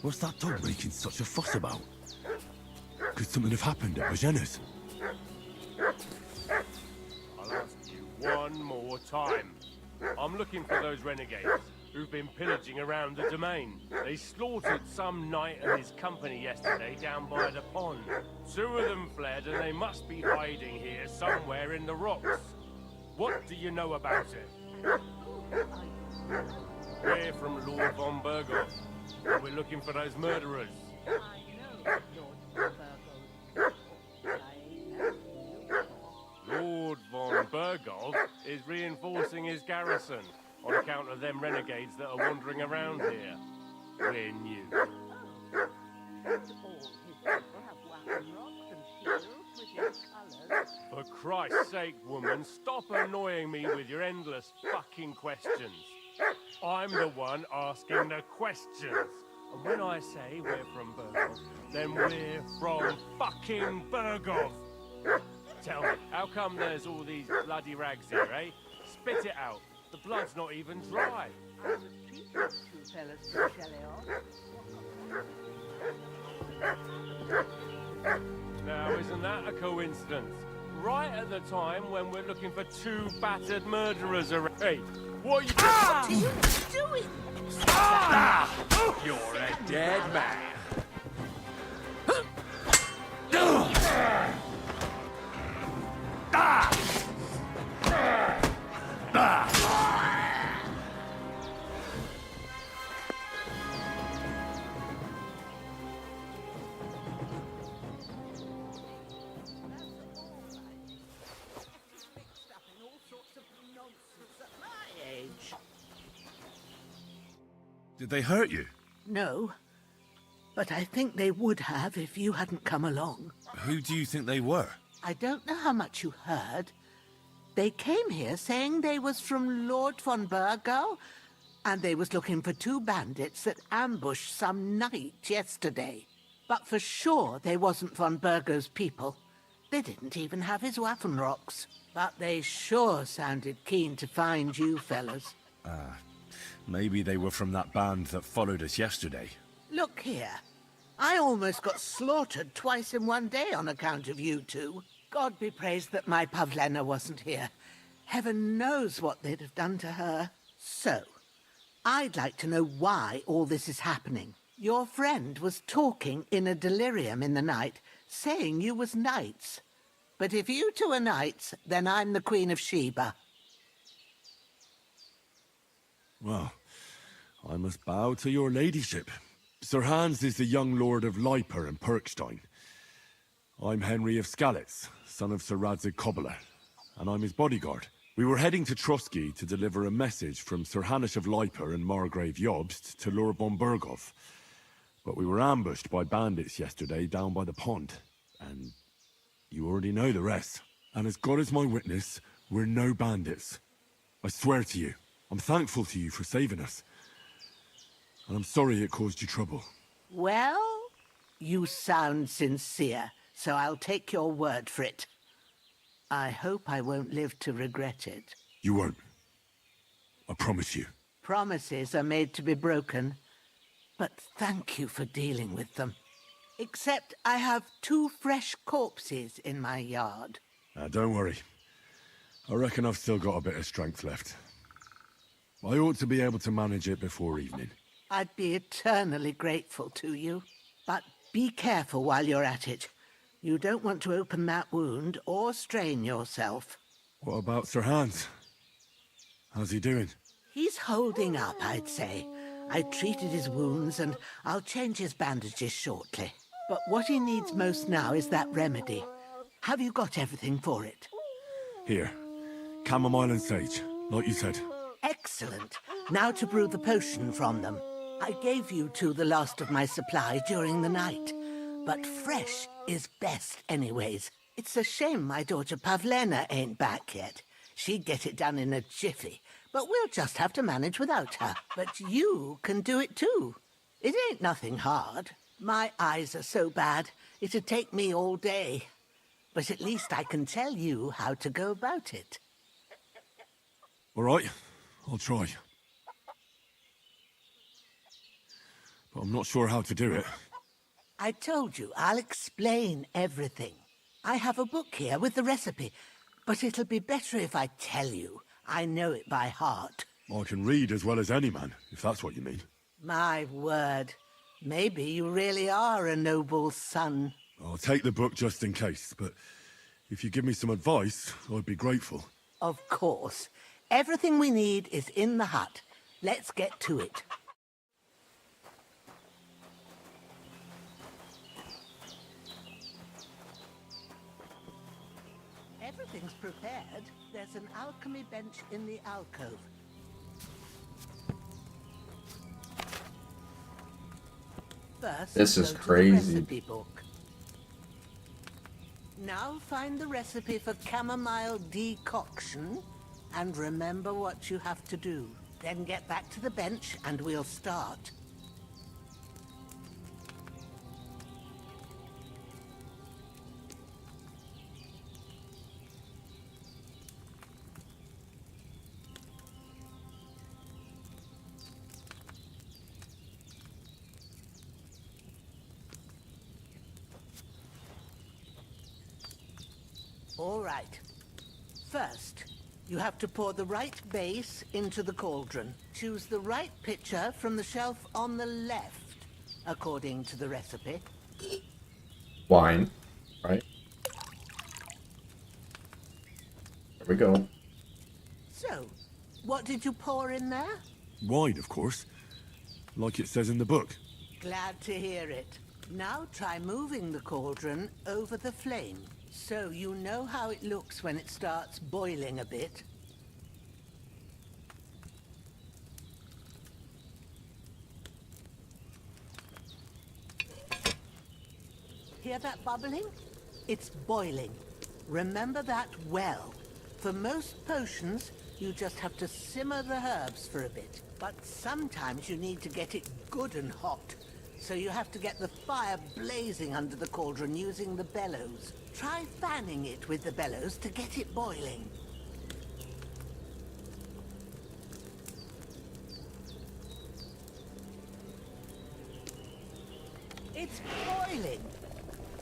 What's that dog making such a fuss about? Could something have happened at Bajena's? I'll ask you one more time. I'm looking for those renegades who've been pillaging around the domain. They slaughtered some knight and his company yesterday down by the pond. 2 of them fled and they must be hiding here somewhere in the rocks. What do you know about it? We're from Lord von Burgov. And we're looking for those murderers. Lord von Burgov is reinforcing his garrison on account of them renegades that are wandering around here. We're new. For Christ's sake, woman, stop annoying me with your endless fucking questions. I'm the one asking the questions. And when I say we're from Burgov, then we're from fucking Burgov. Tell me, how come there's all these bloody rags here, eh? Spit it out. The blood's not even dry. Now, isn't that a coincidence? Right at the time when we're looking for 2 battered murderers around. Hey, what are you doing? What are you doing? You're a dead man. Did they hurt you? No, but I think they would have if you hadn't come along. Who do you think they were? I don't know how much you heard. They came here saying they was from Lord von Burgo, and they was looking for 2 bandits that ambushed some knight yesterday. But for sure they wasn't von Burgo's people. They didn't even have his Waffenrocks. But they sure sounded keen to find you fellas. Maybe they were from that band that followed us yesterday. Look here. I almost got slaughtered twice in one day on account of you 2. God be praised that my Pavlena wasn't here. Heaven knows what they'd have done to her. So, I'd like to know why all this is happening. Your friend was talking in a delirium in the night, saying you was knights. But if you 2 are knights, then I'm the Queen of Sheba. Well, I must bow to your ladyship. Sir Hans is the young lord of Leiper and Perkstein. I'm Henry of Skalitz, son of Sir Radzig Kobyla, and I'm his bodyguard. We were heading to Trusky to deliver a message from Sir Hanish of Leiper and Margrave Jobst to Lord von Burgov. But we were ambushed by bandits yesterday down by the pond, and you already know the rest. And as God is my witness, we're no bandits. I swear to you, I'm thankful to you for saving us. And I'm sorry it caused you trouble. Well, you sound sincere, so I'll take your word for it. I hope I won't live to regret it. You won't. I promise you. Promises are made to be broken, but thank you for dealing with them. Except I have 2 fresh corpses in my yard. Don't worry. I reckon I've still got a bit of strength left. I ought to be able to manage it before evening. I'd be eternally grateful to you. But be careful while you're at it. You don't want to open that wound or strain yourself. What about Sir Hans? How's he doing? He's holding up, I'd say. I treated his wounds and I'll change his bandages shortly. But what he needs most now is that remedy. Have you got everything for it? Here. Chamomile and sage, like you said. Excellent. Now to brew the potion from them. I gave you 2 the last of my supply during the night. But fresh is best anyways. It's a shame my daughter Pavlena ain't back yet. She'd get it done in a jiffy. but we'll just have to manage without her. But you can do it too. It ain't nothing hard. My eyes are so bad, it'd take me all day. But at least I can tell you how to go about it. All right, I'll try. But I'm not sure how to do it. I told you, I'll explain everything. I have a book here with the recipe, but it'll be better if I tell you. I know it by heart. I can read as well as any man, if that's what you mean. My word. Maybe you really are a noble son. I'll take the book just in case, but if you give me some advice, I'd be grateful. Of course. Everything we need is in the hut. Let's get to it. Everything's prepared. There's an alchemy bench in the alcove. First, this is go to the crazy. recipe book. Now find the recipe for chamomile decoction and remember what you have to do. Then get back to the bench and we'll start. All right. First, you have to pour the right base into the cauldron. Choose the right pitcher from the shelf on the left, according to the recipe. Wine, right? There we go. So, what did you pour in there? Wine, of course. Like it says in the book. Glad to hear it. Now try moving the cauldron over the flame, so you know how it looks when it starts boiling a bit. Hear that bubbling? It's boiling. Remember that well. For most potions, you just have to simmer the herbs for a bit. But sometimes you need to get it good and hot. So you have to get the fire blazing under the cauldron using the bellows. Try fanning it with the bellows to get it boiling. It's boiling.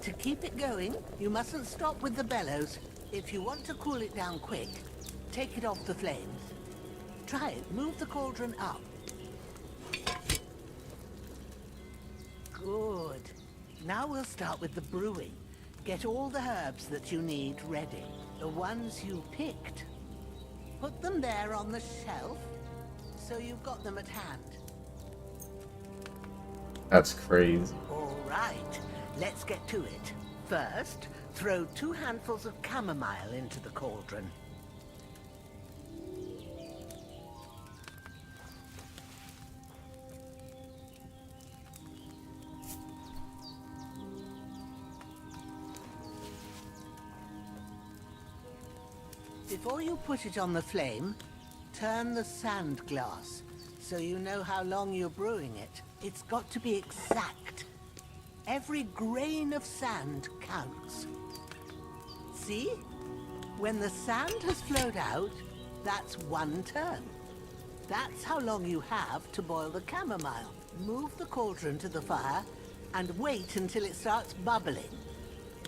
To keep it going, you mustn't stop with the bellows. If you want to cool it down quick, take it off the flames. Try it. Move the cauldron up. Good. Now we'll start with the brewing. Get all the herbs that you need ready. The ones you picked. Put them there on the shelf, so you've got them at hand. That's crazy. All right, let's get to it. First, throw 2 handfuls of chamomile into the cauldron. Before you put it on the flame, turn the sand glass so you know how long you're brewing it. It's got to be exact. Every grain of sand counts. See? When the sand has flowed out, that's 1 turn. That's how long you have to boil the chamomile. Move the cauldron to the fire and wait until it starts bubbling.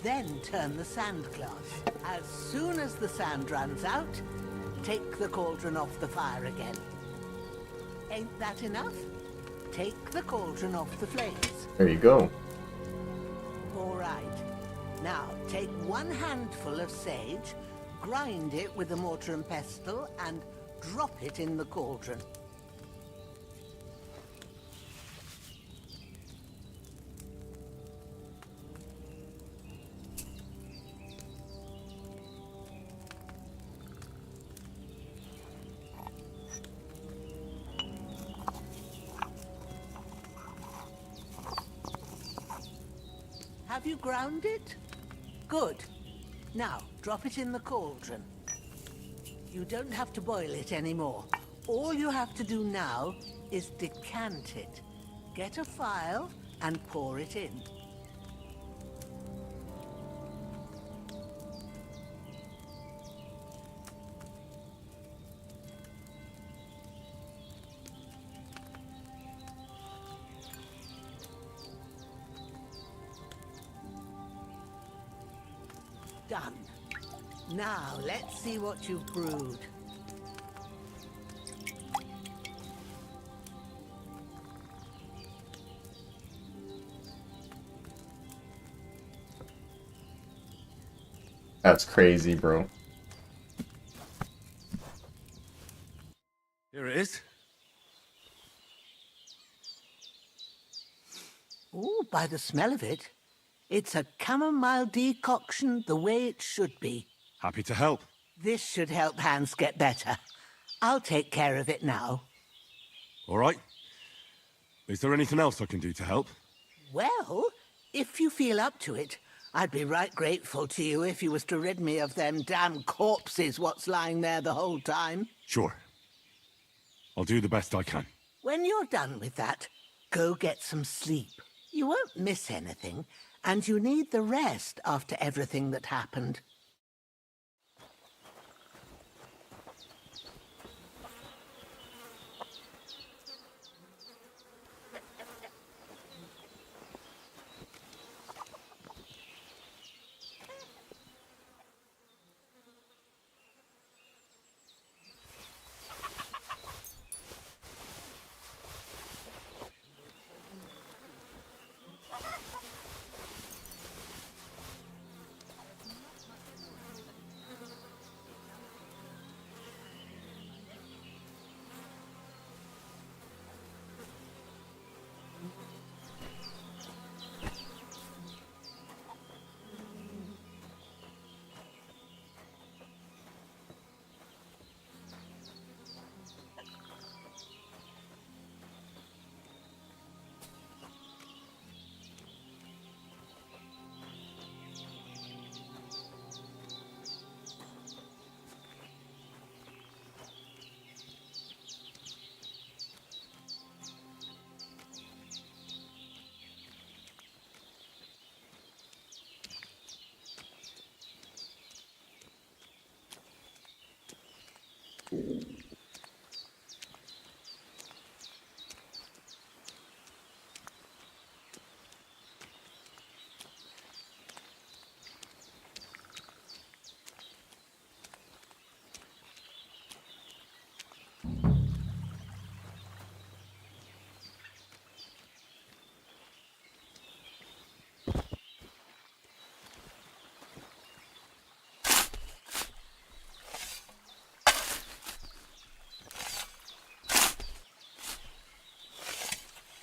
Then turn the sand glass. As soon as the sand runs out, take the cauldron off the fire again. Ain't that enough? Take the cauldron off the flames. There you go. All right. Now, take 1 handful of sage, grind it with a mortar and pestle, and drop it in the cauldron. Have you ground it? Good. Now, drop it in the cauldron. You don't have to boil it anymore. All you have to do now is decant it. Get a phial and pour it in. Done. Now, let's see what you've brewed. That's crazy, bro. Here it is. Ooh, by the smell of it, it's a chamomile decoction the way it should be. Happy to help. This should help Hans get better. I'll take care of it now. All right. Is there anything else I can do to help? Well, if you feel up to it, I'd be right grateful to you if you was to rid me of them damn corpses what's lying there the whole time. Sure. I'll do the best I can. When you're done with that, go get some sleep. You won't miss anything, and you need the rest after everything that happened.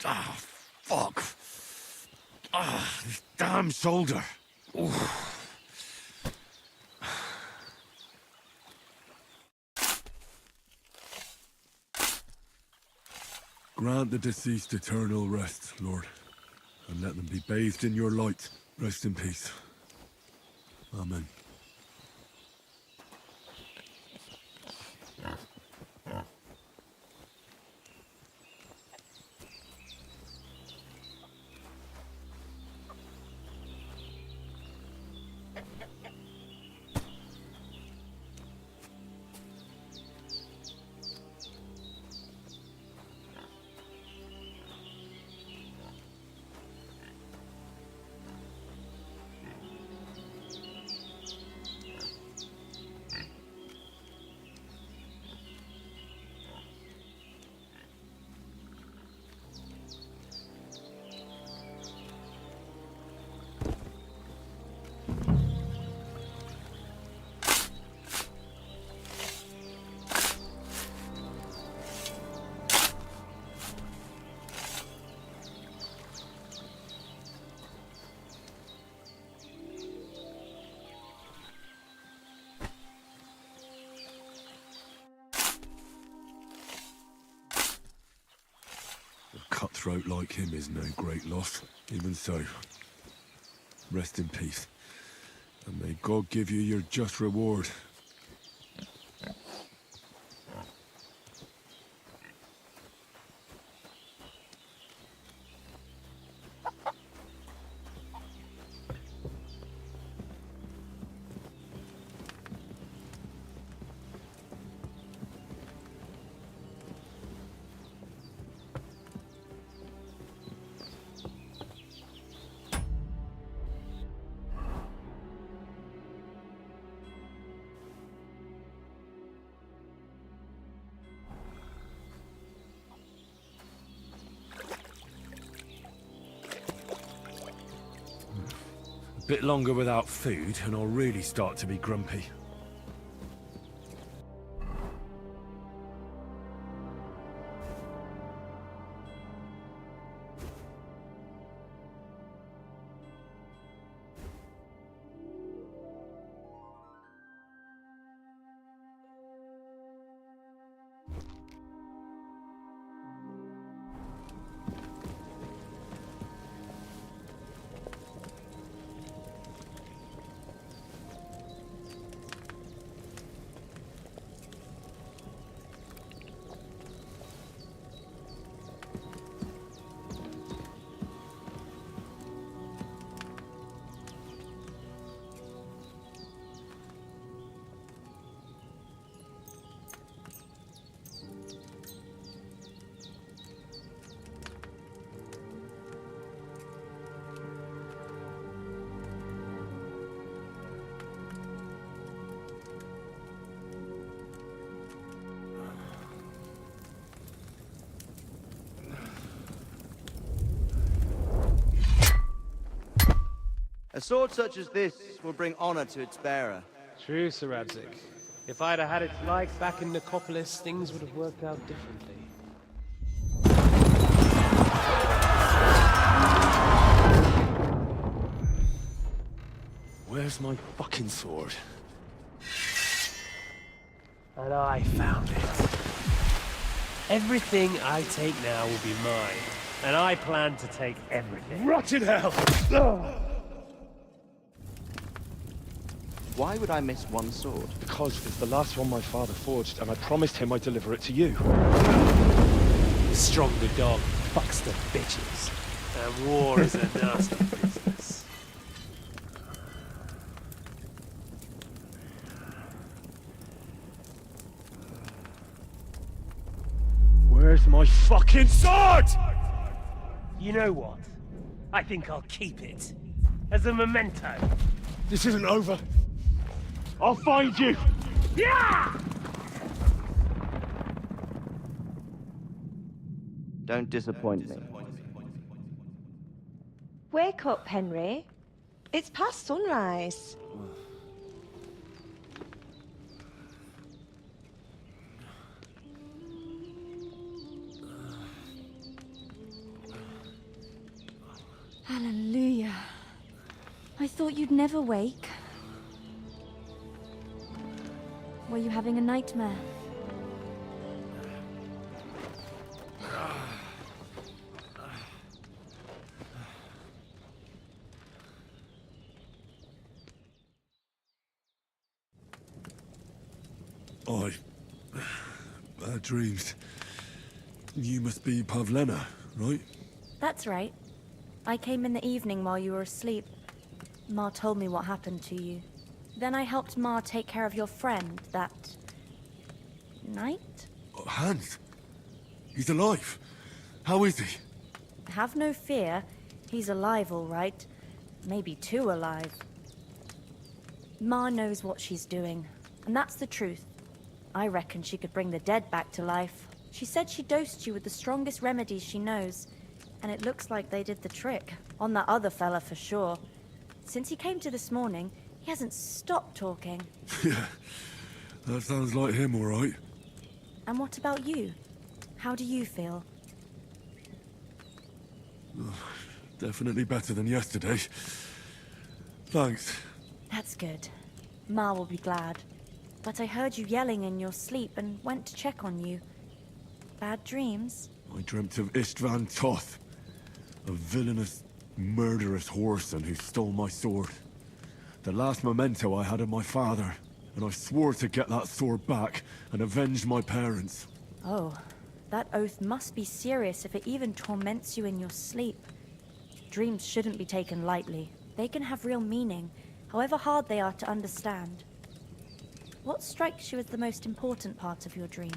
Ah, fuck. Ah, this damn shoulder. Oof. Grant the deceased eternal rest, Lord, and let them be bathed in your light. Rest in peace. Amen. A cutthroat like him is no great loss. Even so, rest in peace. And may God give you your just reward. Bit longer without food, and I'll really start to be grumpy. A sword such as this will bring honor to its bearer. True, Sir Radzik. If I'd have had its like back in Nicopolis, things would have worked out differently. Where's my fucking sword? And I found it. Everything I take now will be mine. And I plan to take everything. Rot in hell! Why would I miss one sword? Because it's the last one my father forged, and I promised him I'd deliver it to you. The stronger dog fucks the bitches. And war is a nasty business. Where's my fucking sword? You know what? I think I'll keep it. As a memento. This isn't over. I'll find you! Yeah! Don't disappoint me. Wake up, Henry. It's past sunrise. Hallelujah. I thought you'd never wake. Were you having a nightmare? Bad dreams. You must be Pavlena, right? That's right. I came in the evening while you were asleep. Ma told me what happened to you. Then I helped Ma take care of your friend that night? Hans? He's alive. How is he? Have no fear. He's alive, all right. Maybe too alive. Ma knows what she's doing, and that's the truth. I reckon she could bring the dead back to life. She said she dosed you with the strongest remedies she knows, and it looks like they did the trick. On that other fella for sure. Since he came to this morning, he hasn't stopped talking. Yeah, that sounds like him, all right. And what about you? How do you feel? Definitely better than yesterday. Thanks. That's good. Ma will be glad. But I heard you yelling in your sleep and went to check on you. Bad dreams? I dreamt of Istvan Toth, a villainous, murderous whoreson who stole my sword. The last memento I had of my father, and I swore to get that sword back and avenge my parents. Oh, that oath must be serious if it even torments you in your sleep. Dreams shouldn't be taken lightly. They can have real meaning, however hard they are to understand. What strikes you as the most important part of your dream?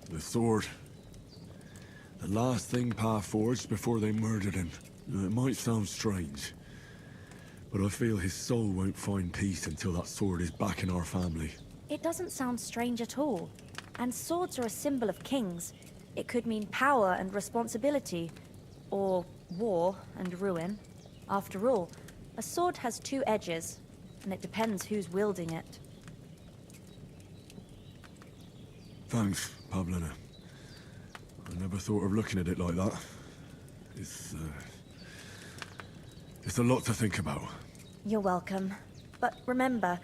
The sword. The last thing Pa forged before they murdered him. It might sound strange, but I feel his soul won't find peace until that sword is back in our family. It doesn't sound strange at all. And swords are a symbol of kings. It could mean power and responsibility, or war and ruin. After all, a sword has two edges, and it depends who's wielding it. Thanks, Pavlina. I never thought of looking at it like that. It's a lot to think about. You're welcome. But remember,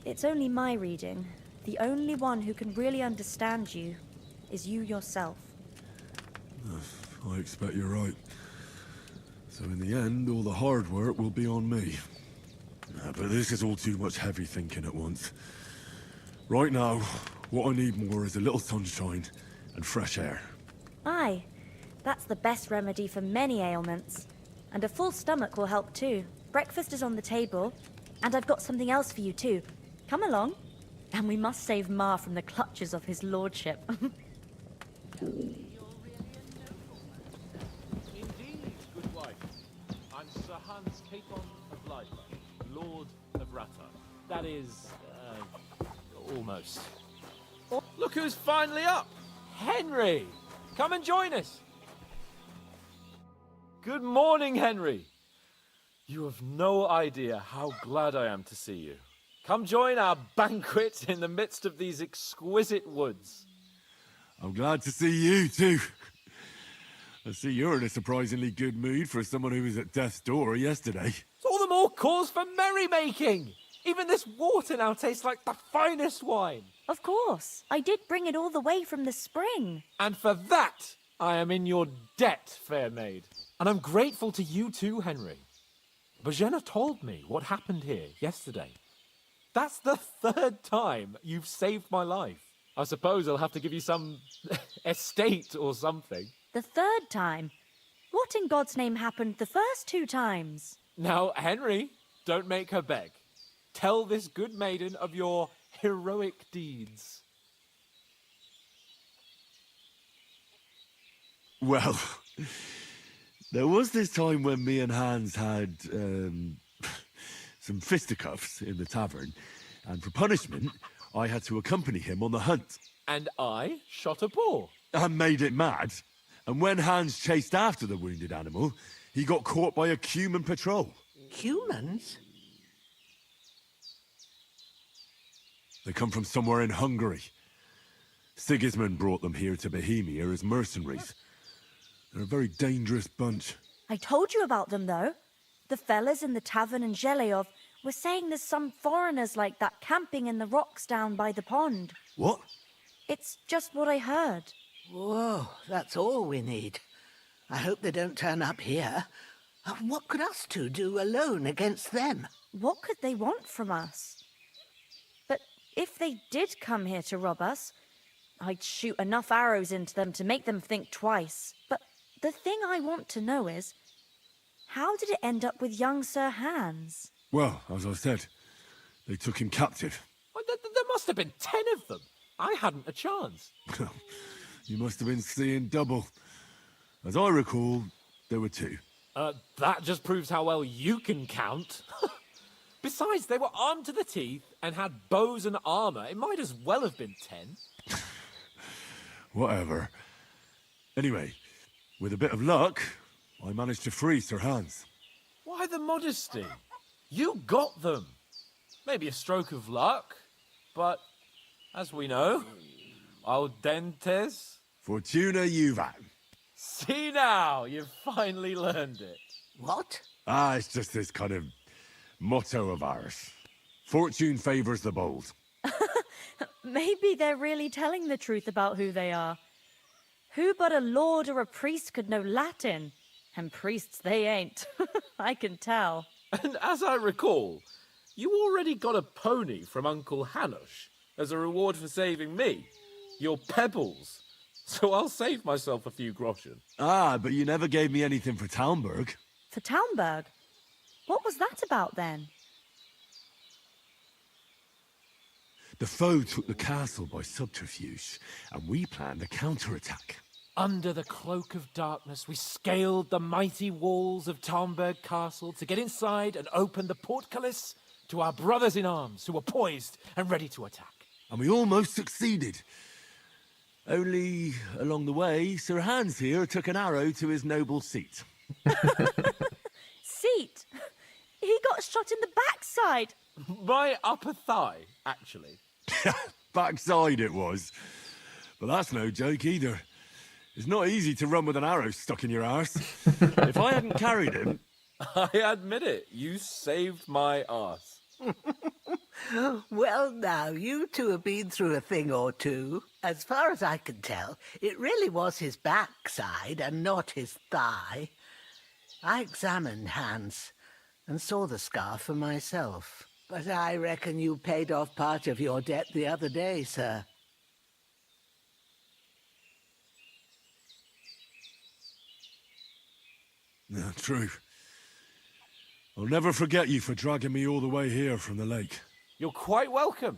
it's only my reading. The only one who can really understand you is you yourself. I expect you're right. So in the end, all the hard work will be on me. But this is all too much heavy thinking at once. Right now, what I need more is a little sunshine and fresh air. Aye, that's the best remedy for many ailments. And a full stomach will help too. Breakfast is on the table, and I've got something else for you too. Come along, and we must save Ma from the clutches of his lordship. Indeed, good wife. I'm Sir Hans Capon of Lively, Lord of Rata. That is, almost. Look who's finally up! Henry! Come and join us! Good morning, Henry! You have no idea how glad I am to see you. Come join our banquet in the midst of these exquisite woods. I'm glad to see you, too. I see you're in a surprisingly good mood for someone who was at death's door yesterday. It's all the more cause for merrymaking! Even this water now tastes like the finest wine. Of course. I did bring it all the way from the spring. And for that, I am in your debt, fair maid. And I'm grateful to you too, Henry. Bojena told me what happened here yesterday. That's the third time you've saved my life. I suppose I'll have to give you some estate or something. The third time? What in God's name happened the first two times? Now, Henry, don't make her beg. Tell this good maiden of your heroic deeds. Well, there was this time when me and Hans had, some fisticuffs in the tavern, and for punishment, I had to accompany him on the hunt. And I shot a boar. And made it mad. And when Hans chased after the wounded animal, he got caught by a human patrol. Humans? They come from somewhere in Hungary. Sigismund brought them here to Bohemia as mercenaries. They're a very dangerous bunch. I told you about them, though. The fellas in the tavern in Chillhop were saying there's some foreigners like that camping in the rocks down by the pond. What? It's just what I heard. Whoa, that's all we need. I hope they don't turn up here. What could us two do alone against them? What could they want from us? But if they did come here to rob us, I'd shoot enough arrows into them to make them think twice. But the thing I want to know is, how did it end up with young Sir Hans? Well, as I said, they took him captive. Well, there must have been 10 of them. I hadn't a chance. You must have been seeing double. As I recall, there were 2. That just proves how well you can count. Besides, they were armed to the teeth and had bows and armor. It might as well have been 10. Whatever. Anyway, with a bit of luck, I managed to free Sir Hans. Why the modesty? You got them. Maybe a stroke of luck, but as we know, al dentes. Fortuna juvat. See now, you've finally learned it. What? It's just this kind of motto of ours. Fortune favors the bold. Maybe they're really telling the truth about who they are. Who but a lord or a priest could know Latin? And priests they ain't. I can tell. And as I recall, you already got a pony from Uncle Hanush as a reward for saving me. Your pebbles. So I'll save myself a few groschen. But you never gave me anything for Talmberg. For Talmberg? What was that about then? The foe took the castle by subterfuge, and we planned a counterattack. Under the cloak of darkness, we scaled the mighty walls of Talmberg Castle to get inside and open the portcullis to our brothers in arms who were poised and ready to attack. And we almost succeeded. Only along the way, Sir Hans here took an arrow to his noble seat. Seat? He got shot in the backside. My upper thigh, actually. Backside it was. But that's no joke either. It's not easy to run with an arrow stuck in your arse. If I hadn't carried him... I admit it, you saved my arse. Well, now, you two have been through a thing or two. As far as I can tell, it really was his backside and not his thigh. I examined Hans and saw the scar for myself. But I reckon you paid off part of your debt the other day, sir. Yeah, true. I'll never forget you for dragging me all the way here from the lake. You're quite welcome.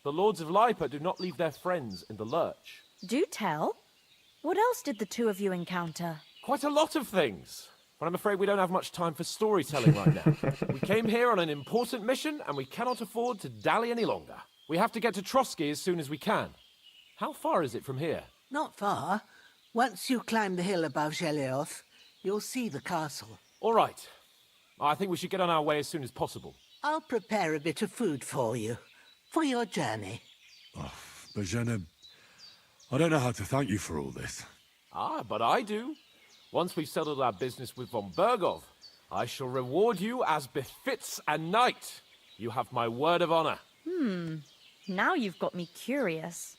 The Lords of Lipa do not leave their friends in the lurch. Do tell. What else did the two of you encounter? Quite a lot of things. But I'm afraid we don't have much time for storytelling right now. We came here on an important mission, and we cannot afford to dally any longer. We have to get to Trotsky as soon as we can. How far is it from here? Not far. Once you climb the hill above Chillhop, you'll see the castle. All right. I think we should get on our way as soon as possible. I'll prepare a bit of food for you, for your journey. Oh, Bajena, I don't know how to thank you for all this. Ah, but I do. Once we've settled our business with von Bergov, I shall reward you as befits a knight. You have my word of honor. Now you've got me curious.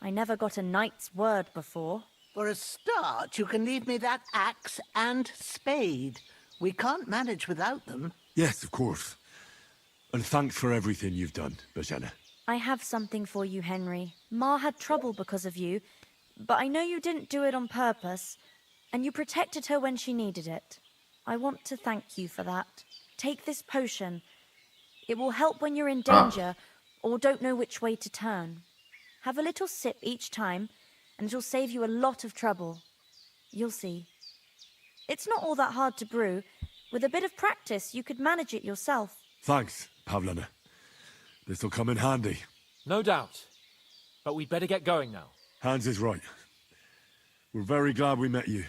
I never got a knight's word before. For a start, you can leave me that axe and spade. We can't manage without them. Yes, of course. And thanks for everything you've done, Bajena. I have something for you, Henry. Ma had trouble because of you, but I know you didn't do it on purpose, and you protected her when she needed it. I want to thank you for that. Take this potion. It will help when you're in danger or don't know which way to turn. Have a little sip each time, and it'll save you a lot of trouble. You'll see. It's not all that hard to brew. With a bit of practice, you could manage it yourself. Thanks, Pavlana. This'll come in handy. No doubt. But we'd better get going now. Hans is right. We're very glad we met you.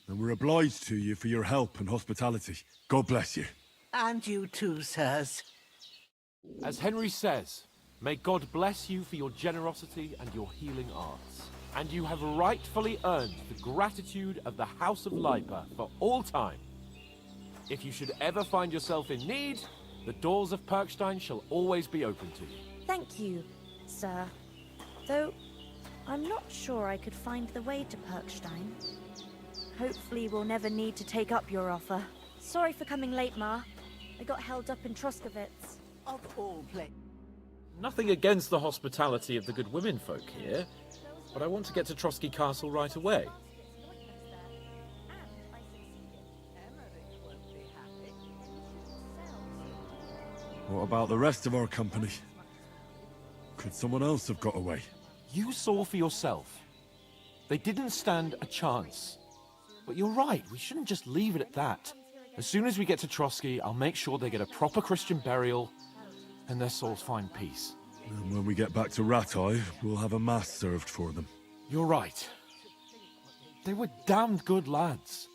And we're obliged to you for your help and hospitality. God bless you. And you too, sirs. As Henry says, may God bless you for your generosity and your healing arts. And you have rightfully earned the gratitude of the House of Lipa for all time. If you should ever find yourself in need, the doors of Perkstein shall always be open to you. Thank you, sir. Though, I'm not sure I could find the way to Perkstein. Hopefully we'll never need to take up your offer. Sorry for coming late, Ma. I got held up in Troskowitz. Of all places. Nothing against the hospitality of the good women folk here, but I want to get to Trotsky Castle right away. What about the rest of our company? Could someone else have got away? You saw for yourself. They didn't stand a chance. But you're right, we shouldn't just leave it at that. As soon as we get to Trotsky, I'll make sure they get a proper Christian burial and their souls find peace. And when we get back to Ratai, we'll have a mass served for them. You're right. They were damned good lads.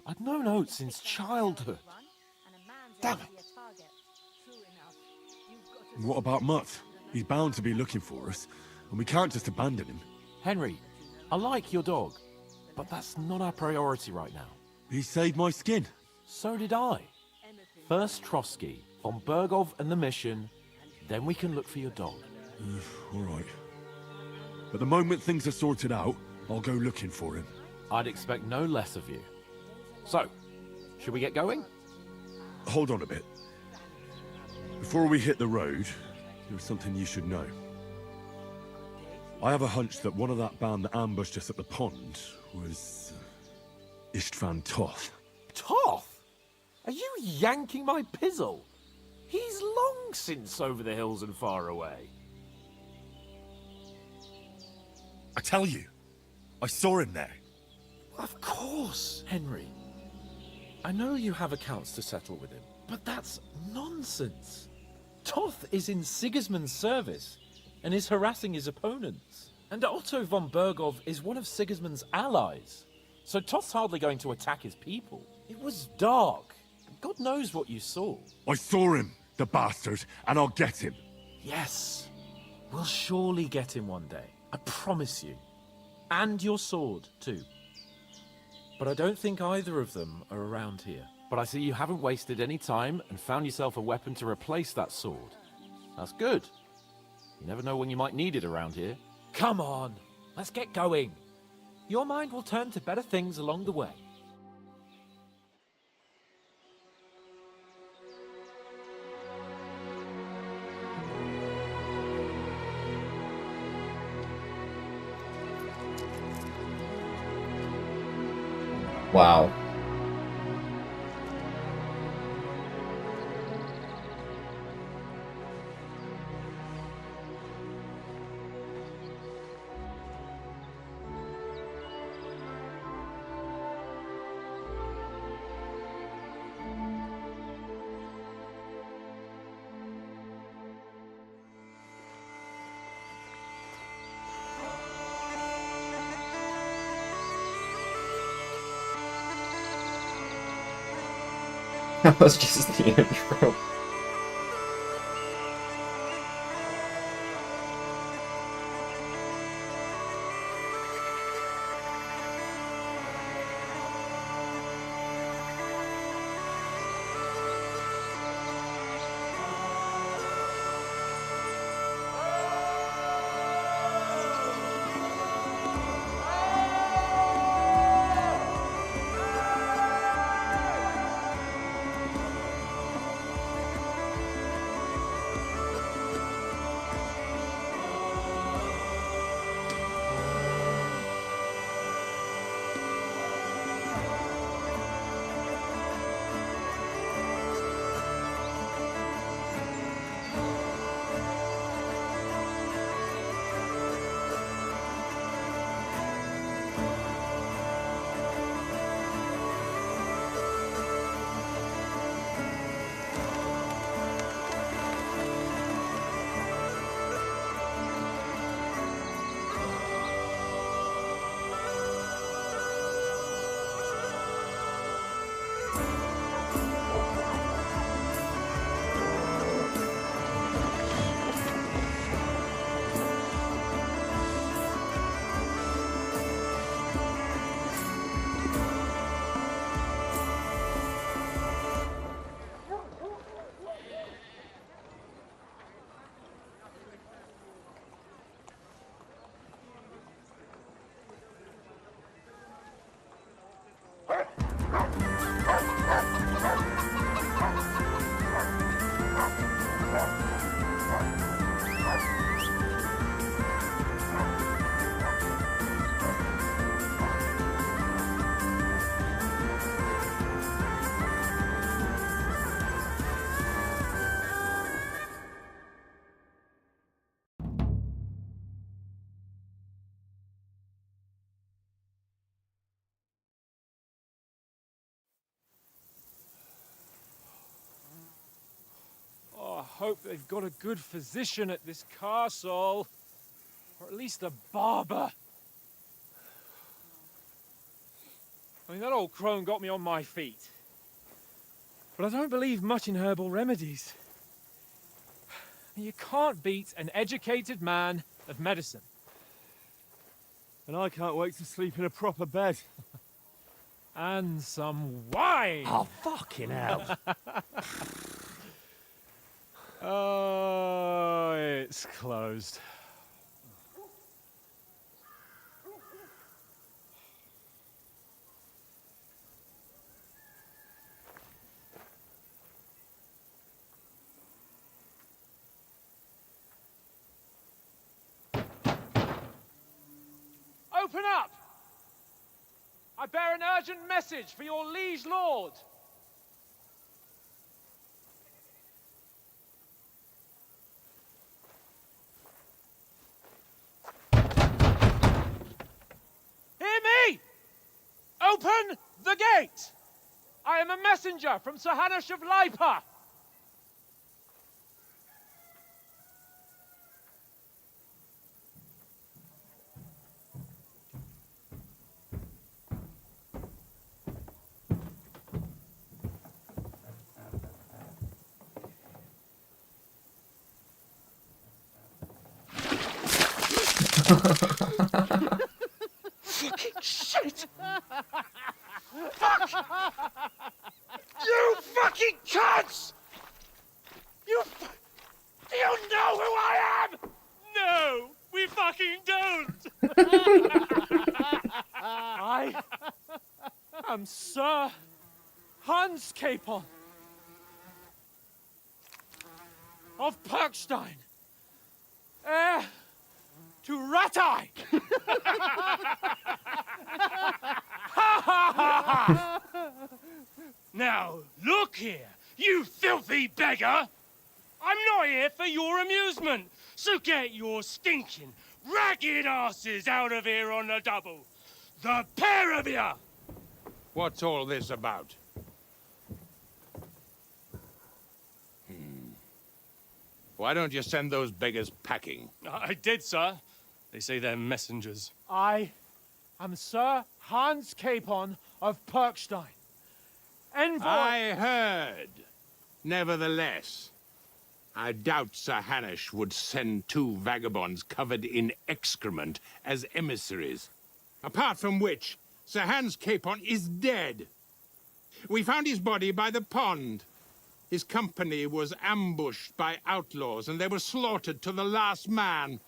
I'd known Oates since childhood. Damn it. What about Mutt? He's bound to be looking for us, and we can't just abandon him. Henry, I like your dog, but that's not our priority right now. He saved my skin. So did I. First Trotsky, von Bergov and the mission, then we can look for your dog. All right. But the moment things are sorted out, I'll go looking for him. I'd expect no less of you. So, should we get going? Hold on a bit. Before we hit the road, there's something you should know. I have a hunch that one of that band that ambushed us at the pond was Istvan Toth. Toth? Are you yanking my pizzle? He's long since over the hills and far away. I tell you, I saw him there. Of course, Henry. I know you have accounts to settle with him, but that's nonsense. Toth is in Sigismund's service and is harassing his opponents. And Otto von Bergov is one of Sigismund's allies. So Toth's hardly going to attack his people. It was dark. God knows what you saw. I saw him, the bastard, and I'll get him. Yes. We'll surely get him one day. I promise you. And your sword, too. But I don't think either of them are around here. But I see you haven't wasted any time and found yourself a weapon to replace that sword. That's good. You never know when you might need it around here. Come on, let's get going. Your mind will turn to better things along the way. Wow. That was just the intro. Oh, I hope they've got a good physician at this castle. Or at least a barber. I mean, that old crone got me on my feet. But I don't believe much in herbal remedies. You can't beat an educated man of medicine. And I can't wait to sleep in a proper bed. And some wine! Oh, fucking hell. Oh, it's closed. Open up! I bear an urgent message for your liege lord. Hear me! Open the gate! I am a messenger from Sir Hanush of Lipa. Fucking shit! Fuck! You fucking cunts! Do you know who I am? No, we fucking don't! I am Sir Hans Capon of Perkstein, heir to Ratai! Now, look here, you filthy beggar! I'm not here for your amusement, so get your stinking, ragged asses out of here on the double. The pair of you! What's all this about? Why don't you send those beggars packing? I did, sir. They say they're messengers. I am Sir Hans Capon of Perkstein. Envoy... I heard. Nevertheless, I doubt Sir Hanush would send two vagabonds covered in excrement as emissaries. Apart from which, Sir Hans Capon is dead. We found his body by the pond. His company was ambushed by outlaws, and they were slaughtered to the last man.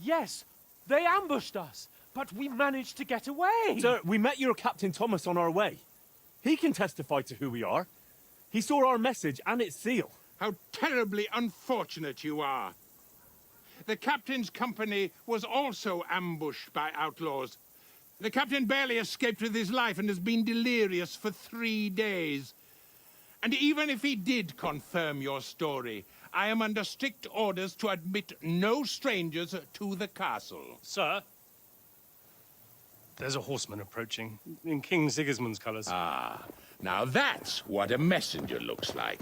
Yes, they ambushed us, but we managed to get away. Sir, we met your Captain Thomas on our way. He can testify to who we are. He saw our message and its seal. How terribly unfortunate you are. The captain's company was also ambushed by outlaws. The captain barely escaped with his life and has been delirious for 3 days. And even if he did confirm your story, I am under strict orders to admit no strangers to the castle. Sir, there's a horseman approaching, in King Sigismund's colours. Ah, now that's what a messenger looks like.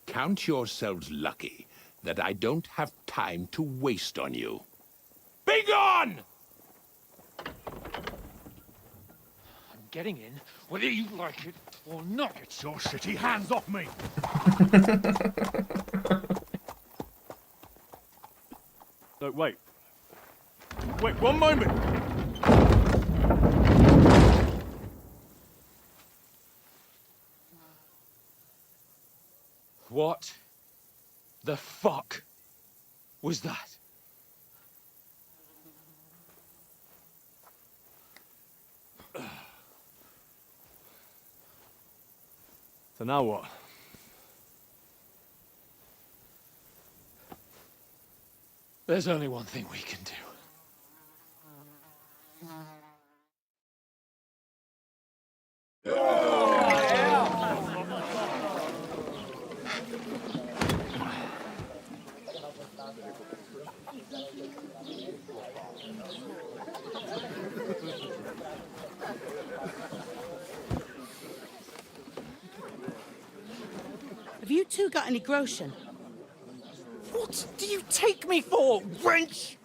Count yourselves lucky that I don't have time to waste on you. Be gone! I'm getting in, whether you like it or not. Get your shitty hands off me! No, wait. Wait, one moment! What the fuck was that? So now what? There's only one thing we can do. Have you two got any groschen? What do you take me for, wench?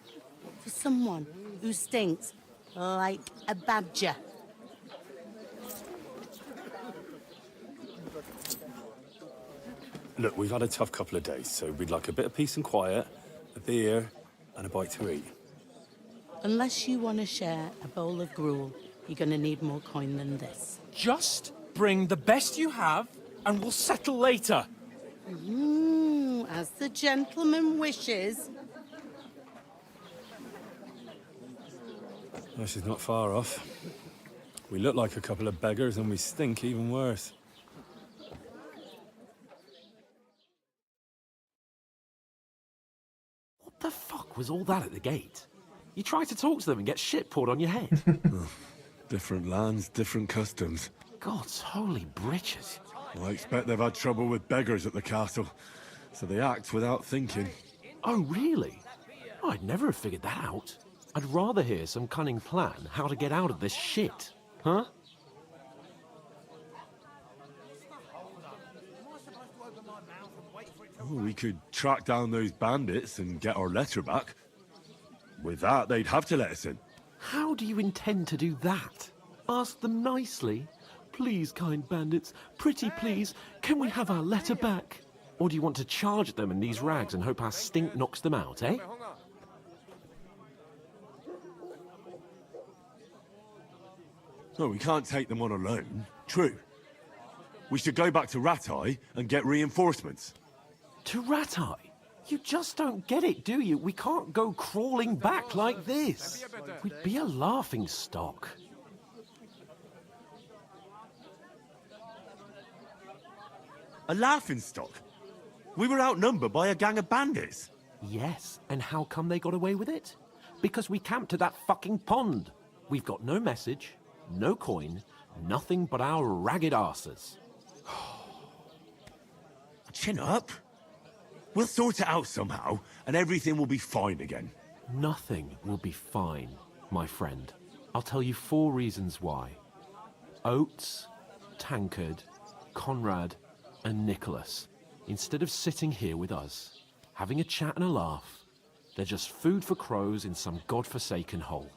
For someone who stinks like a badger. Look, we've had a tough couple of days, so we'd like a bit of peace and quiet, a beer, and a bite to eat. Unless you want to share a bowl of gruel, you're going to need more coin than this. Just bring the best you have, and we'll settle later. As the gentleman wishes. Well, she's not far off. We look like a couple of beggars, and we stink even worse. What the fuck was all that at the gate? You try to talk to them and get shit poured on your head. Different lands, different customs. God's holy britches. I expect they've had trouble with beggars at the castle, so they act without thinking. Oh, really? Oh, I'd never have figured that out. I'd rather hear some cunning plan how to get out of this shit. Huh? Oh, we could track down those bandits and get our letter back. With that, they'd have to let us in. How do you intend to do that? Ask them nicely. Please, kind bandits, pretty please, can we have our letter back? Or do you want to charge at them in these rags and hope our stink knocks them out, eh? No, we can't take them on alone. True. We should go back to Rattay and get reinforcements. To Rattay? You just don't get it, do you? We can't go crawling back like this. We'd be a laughing stock. A laughingstock? We were outnumbered by a gang of bandits. Yes, and how come they got away with it? Because we camped at that fucking pond. We've got no message, no coin, nothing but our ragged arses. Chin up. We'll sort it out somehow, and everything will be fine again. Nothing will be fine, my friend. I'll tell you 4 reasons why. Oates, Tankard, Conrad, and Nicholas, instead of sitting here with us, having a chat and a laugh, they're just food for crows in some godforsaken hole.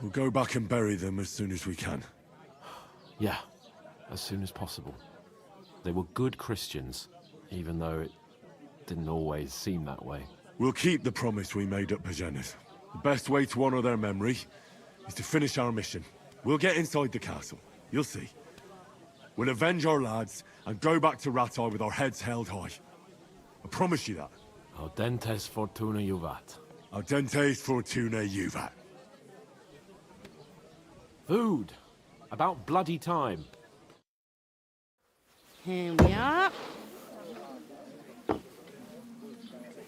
We'll go back and bury them as soon as we can. Yeah, as soon as possible. They were good Christians, even though it didn't always seem that way. We'll keep the promise we made at Pagenes. The best way to honor their memory is to finish our mission. We'll get inside the castle. You'll see. We'll avenge our lads and go back to Rattay with our heads held high. I promise you that. Audentes fortuna juvat. Audentes fortuna juvat. Food. About bloody time. Here we are.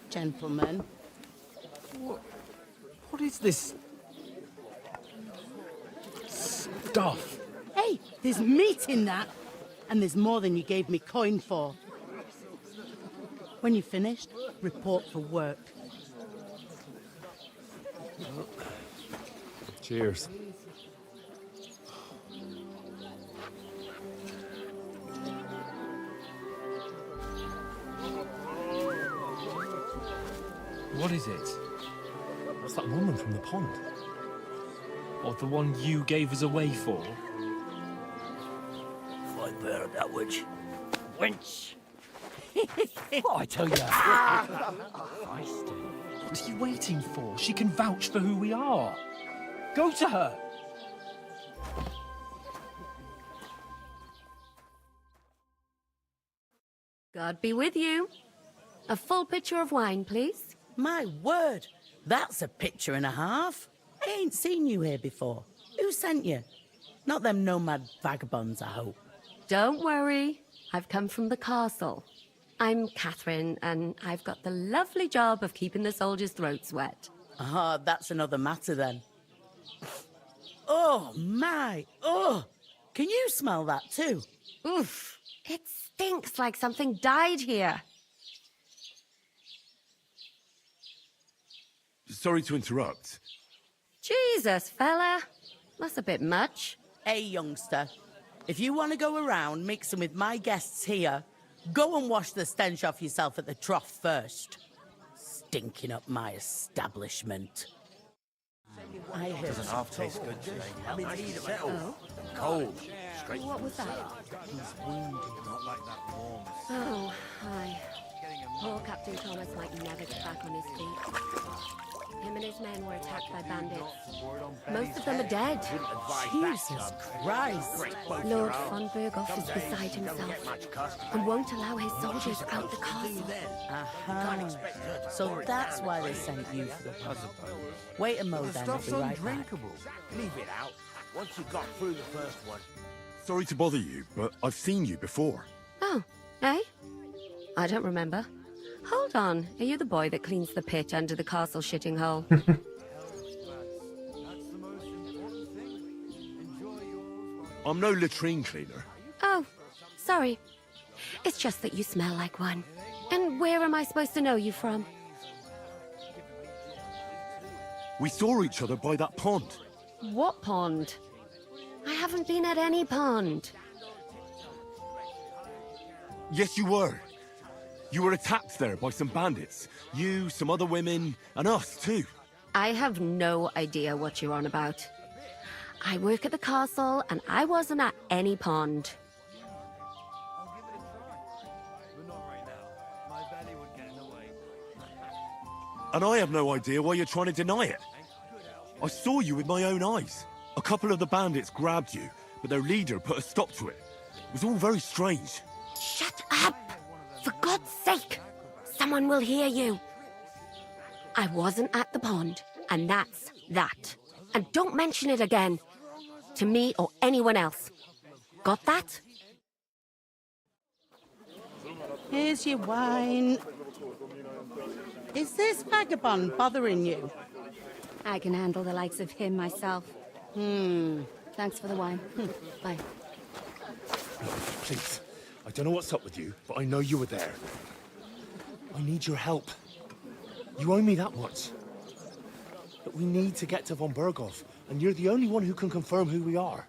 Gentlemen. What is this stuff? Hey, there's meat in that. And there's more than you gave me coin for. When you're finished, report for work. Cheers. What is it? That's that woman from the pond. Or the one you gave us away for? Fight better, that witch. Wench! What I tell you? What are you waiting for? She can vouch for who we are. Go to her. God be with you. A full pitcher of wine, please. My word, that's a picture and a half. I ain't seen you here before. Who sent you? Not them nomad vagabonds, I hope. Don't worry. I've come from the castle. I'm Catherine, and I've got the lovely job of keeping the soldiers' throats wet. Ah, that's another matter then. Oh, my. Oh, can you smell that too? Oof. It stinks like something died here. Sorry to interrupt. Jesus, fella. That's a bit much. Hey, youngster. If you want to go around mixing with my guests here, go and wash the stench off yourself at the trough first. Stinking up my establishment. I heard Doesn't half taste good today. Nice settle. Oh? Cold. Straight What was that? He's wounded. Not like that warm. Oh, hi. Poor Captain Thomas might never get back on his feet. Him and his men were attacked by bandits. Most of them are dead. Jesus Christ. Lord von Berghoff is beside himself and won't allow his soldiers out the castle. Aha. So that's why they sent you for the puzzle. Wait a mo The then, I'll stuff's be right back. undrinkable. Leave it out. Once you got through the first one. Sorry to bother you, but I've seen you before. Oh, eh? I don't remember. Hold on, are you the boy that cleans the pitch under the castle shitting hole? I'm no latrine cleaner. Oh, sorry. It's just that you smell like one. And where am I supposed to know you from? We saw each other by that pond. What pond? I haven't been at any pond. Yes, you were. You were attacked there by some bandits. You, some other women, and us too. I have no idea what you're on about. I work at the castle, and I wasn't at any pond. And I have no idea why you're trying to deny it. I saw you with my own eyes. A couple of the bandits grabbed you, but their leader put a stop to it. It was all very strange. Shut up! For God's sake! Someone will hear you. I wasn't at the pond, and that's that. And don't mention it again. To me or anyone else. Got that? Here's your wine. Is this vagabond bothering you? I can handle the likes of him myself. Thanks for the wine. Bye. Please, I don't know what's up with you, but I know you were there. I need your help. You owe me that much. But we need to get to von Berghoff, and you're the only one who can confirm who we are.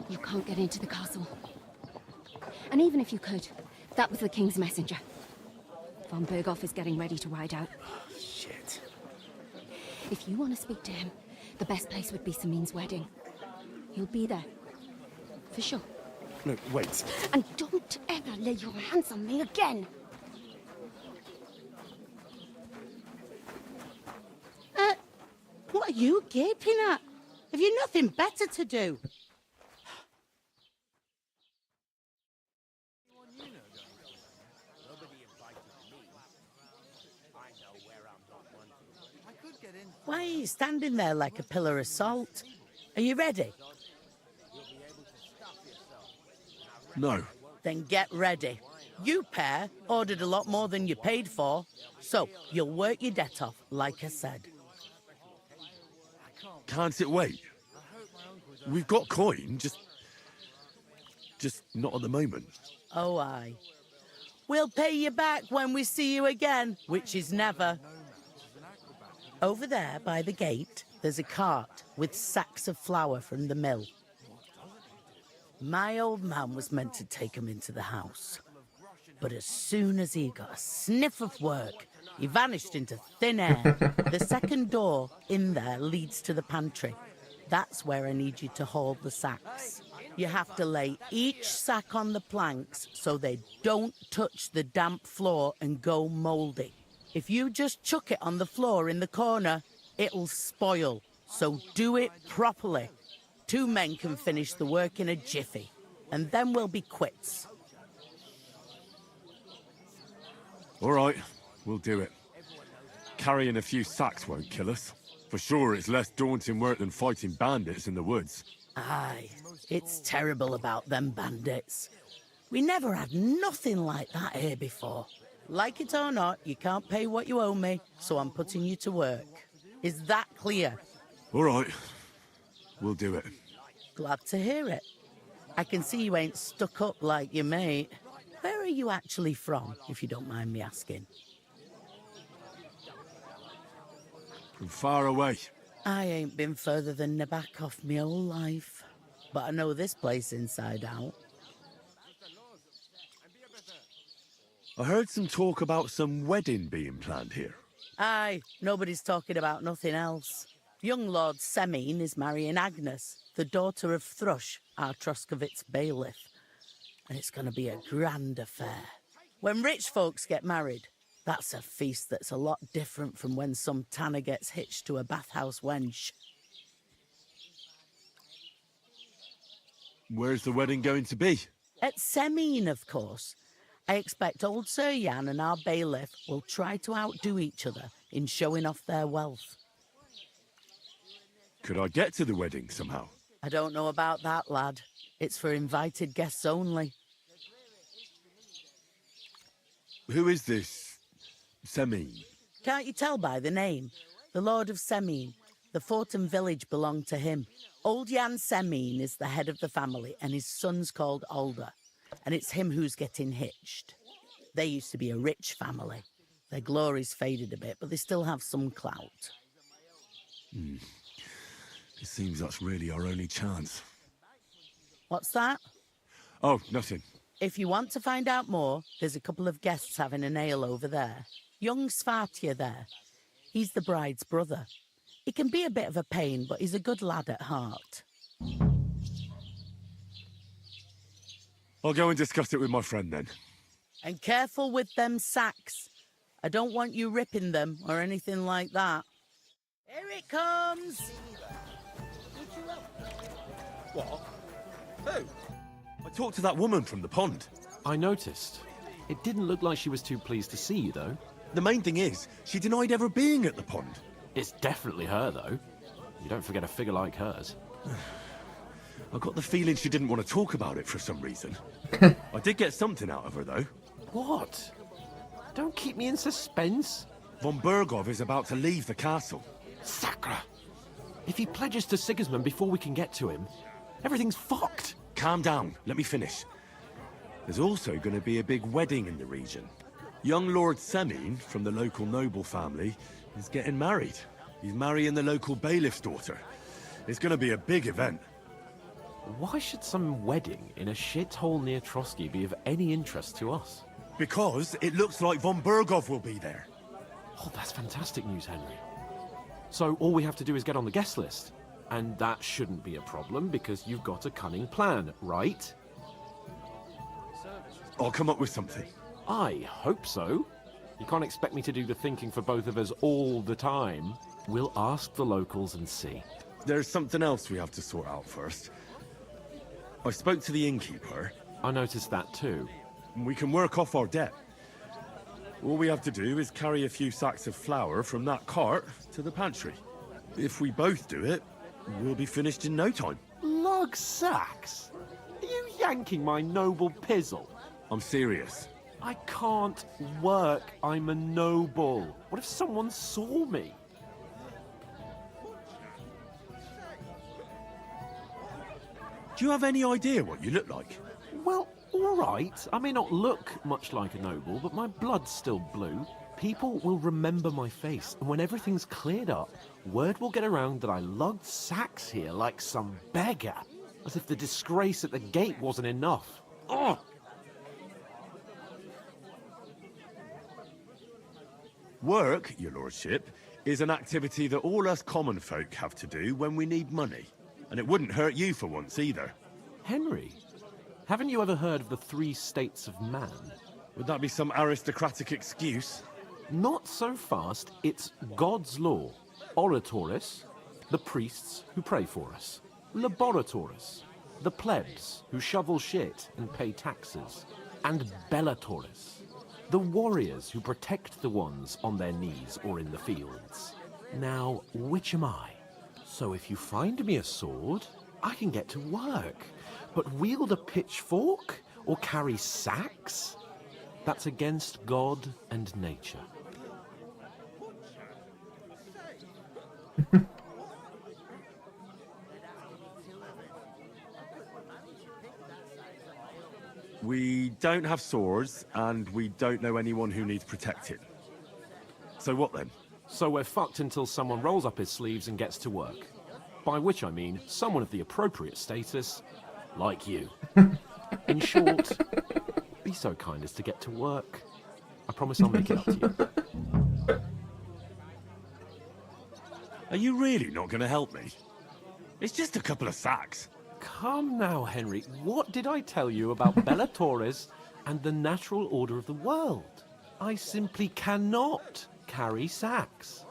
You can't get into the castle. And even if you could, that was the King's messenger. Von Berghoff is getting ready to ride out. Shit. If you want to speak to him, the best place would be Samin's wedding. He'll be there. For sure. No, wait. And don't ever lay your hands on me again! What are you gaping at? Have you nothing better to do? Why are you standing there like a pillar of salt? Are you ready? No. Then get ready. You pair ordered a lot more than you paid for, so you'll work your debt off, like I said. Can't it wait? We've got coin, just not at the moment. Oh, aye. We'll pay you back when we see you again, which is never. Over there, by the gate, there's a cart with sacks of flour from the mill. My old man was meant to take 'em into the house. But as soon as he got a sniff of work, he vanished into thin air. The second door in there leads to the pantry. That's where I need you to hold the sacks. You have to lay each sack on the planks so they don't touch the damp floor and go mouldy. If you just chuck it on the floor in the corner, it'll spoil. So do it properly. 2 men can finish the work in a jiffy, and then we'll be quits. All right, we'll do it. Carrying a few sacks won't kill us. For sure, it's less daunting work than fighting bandits in the woods. Aye, it's terrible about them bandits. We never had nothing like that here before. Like it or not, you can't pay what you owe me, so I'm putting you to work. Is that clear? All right, we'll do it. Glad to hear it. I can see you ain't stuck up like your mate. Where are you actually from, if you don't mind me asking? From far away. I ain't been further than Nabokov my whole life, but I know this place inside out. I heard some talk about some wedding being planned here. Aye, nobody's talking about nothing else. Young Lord Semin is marrying Agnes, the daughter of Thrush, our Troskovitz bailiff. And it's going to be a grand affair. When rich folks get married, that's a feast that's a lot different from when some tanner gets hitched to a bathhouse wench. Where's the wedding going to be? At Semin, of course. I expect old Sir Jan and our bailiff will try to outdo each other in showing off their wealth. Could I get to the wedding somehow? I don't know about that, lad. It's for invited guests only. Who is this Semin? Can't you tell by the name? The Lord of Semin. The fort and village belong to him. Old Jan Semin is the head of the family, and his son's called Alder. And it's him who's getting hitched. They used to be a rich family. Their glory's faded a bit, but they still have some clout. It seems that's really our only chance. What's that? Oh, nothing. If you want to find out more, there's a couple of guests having an ale over there. Young Svartje there. He's the bride's brother. He can be a bit of a pain, but he's a good lad at heart. I'll go and discuss it with my friend then. And careful with them sacks. I don't want you ripping them or anything like that. Here it comes! What? Who? I talked to that woman from the pond. I noticed. It didn't look like she was too pleased to see you, though. The main thing is, she denied ever being at the pond. It's definitely her, though. You don't forget a figure like hers. I got the feeling she didn't want to talk about it for some reason. I did get something out of her, though. What? Don't keep me in suspense. Von Bergov is about to leave the castle. Sacre! If he pledges to Sigismund before we can get to him, everything's fucked. Calm down, let me finish. There's also going to be a big wedding in the region. Young Lord Semin, from the local noble family, is getting married. He's marrying the local bailiff's daughter. It's going to be a big event. Why should some wedding in a shithole near Trotsky be of any interest to us? Because it looks like Von Bergov will be there. Oh, that's fantastic news, Henry. So all we have to do is get on the guest list. And that shouldn't be a problem because you've got a cunning plan, right? I'll come up with something. I hope so. You can't expect me to do the thinking for both of us all the time. We'll ask the locals and see. There's something else we have to sort out first. I spoke to the innkeeper. I noticed that too. We can work off our debt. All we have to do is carry a few sacks of flour from that cart to the pantry. If we both do it, we'll be finished in no time. Lug sacks? Are you yanking my noble pizzle? I'm serious. I can't work. I'm a noble. What if someone saw me? Do you have any idea what you look like? Well, all right. I may not look much like a noble, but my blood's still blue. People will remember my face, and when everything's cleared up, word will get around that I lugged sacks here like some beggar. As if the disgrace at the gate wasn't enough. Ugh! Work, your lordship, is an activity that all us common folk have to do when we need money. And it wouldn't hurt you for once either. Henry, haven't you ever heard of the 3 states of man? Would that be some aristocratic excuse? Not so fast. It's God's law. Oratoris, the priests who pray for us. Laboratoris, the plebs who shovel shit and pay taxes. And Bellatoris, the warriors who protect the ones on their knees or in the fields. Now, which am I? So if you find me a sword, I can get to work. But wield a pitchfork or carry sacks? That's against God and nature. We don't have swords, and we don't know anyone who needs protecting. So what then? So we're fucked until someone rolls up his sleeves and gets to work. By which I mean someone of the appropriate status, like you. In short, be so kind as to get to work. I promise I'll make it up to you. Are you really not going to help me? It's just a couple of sacks. Come now, Henry. What did I tell you about Bellatoris and the natural order of the world? I simply cannot carry sacks.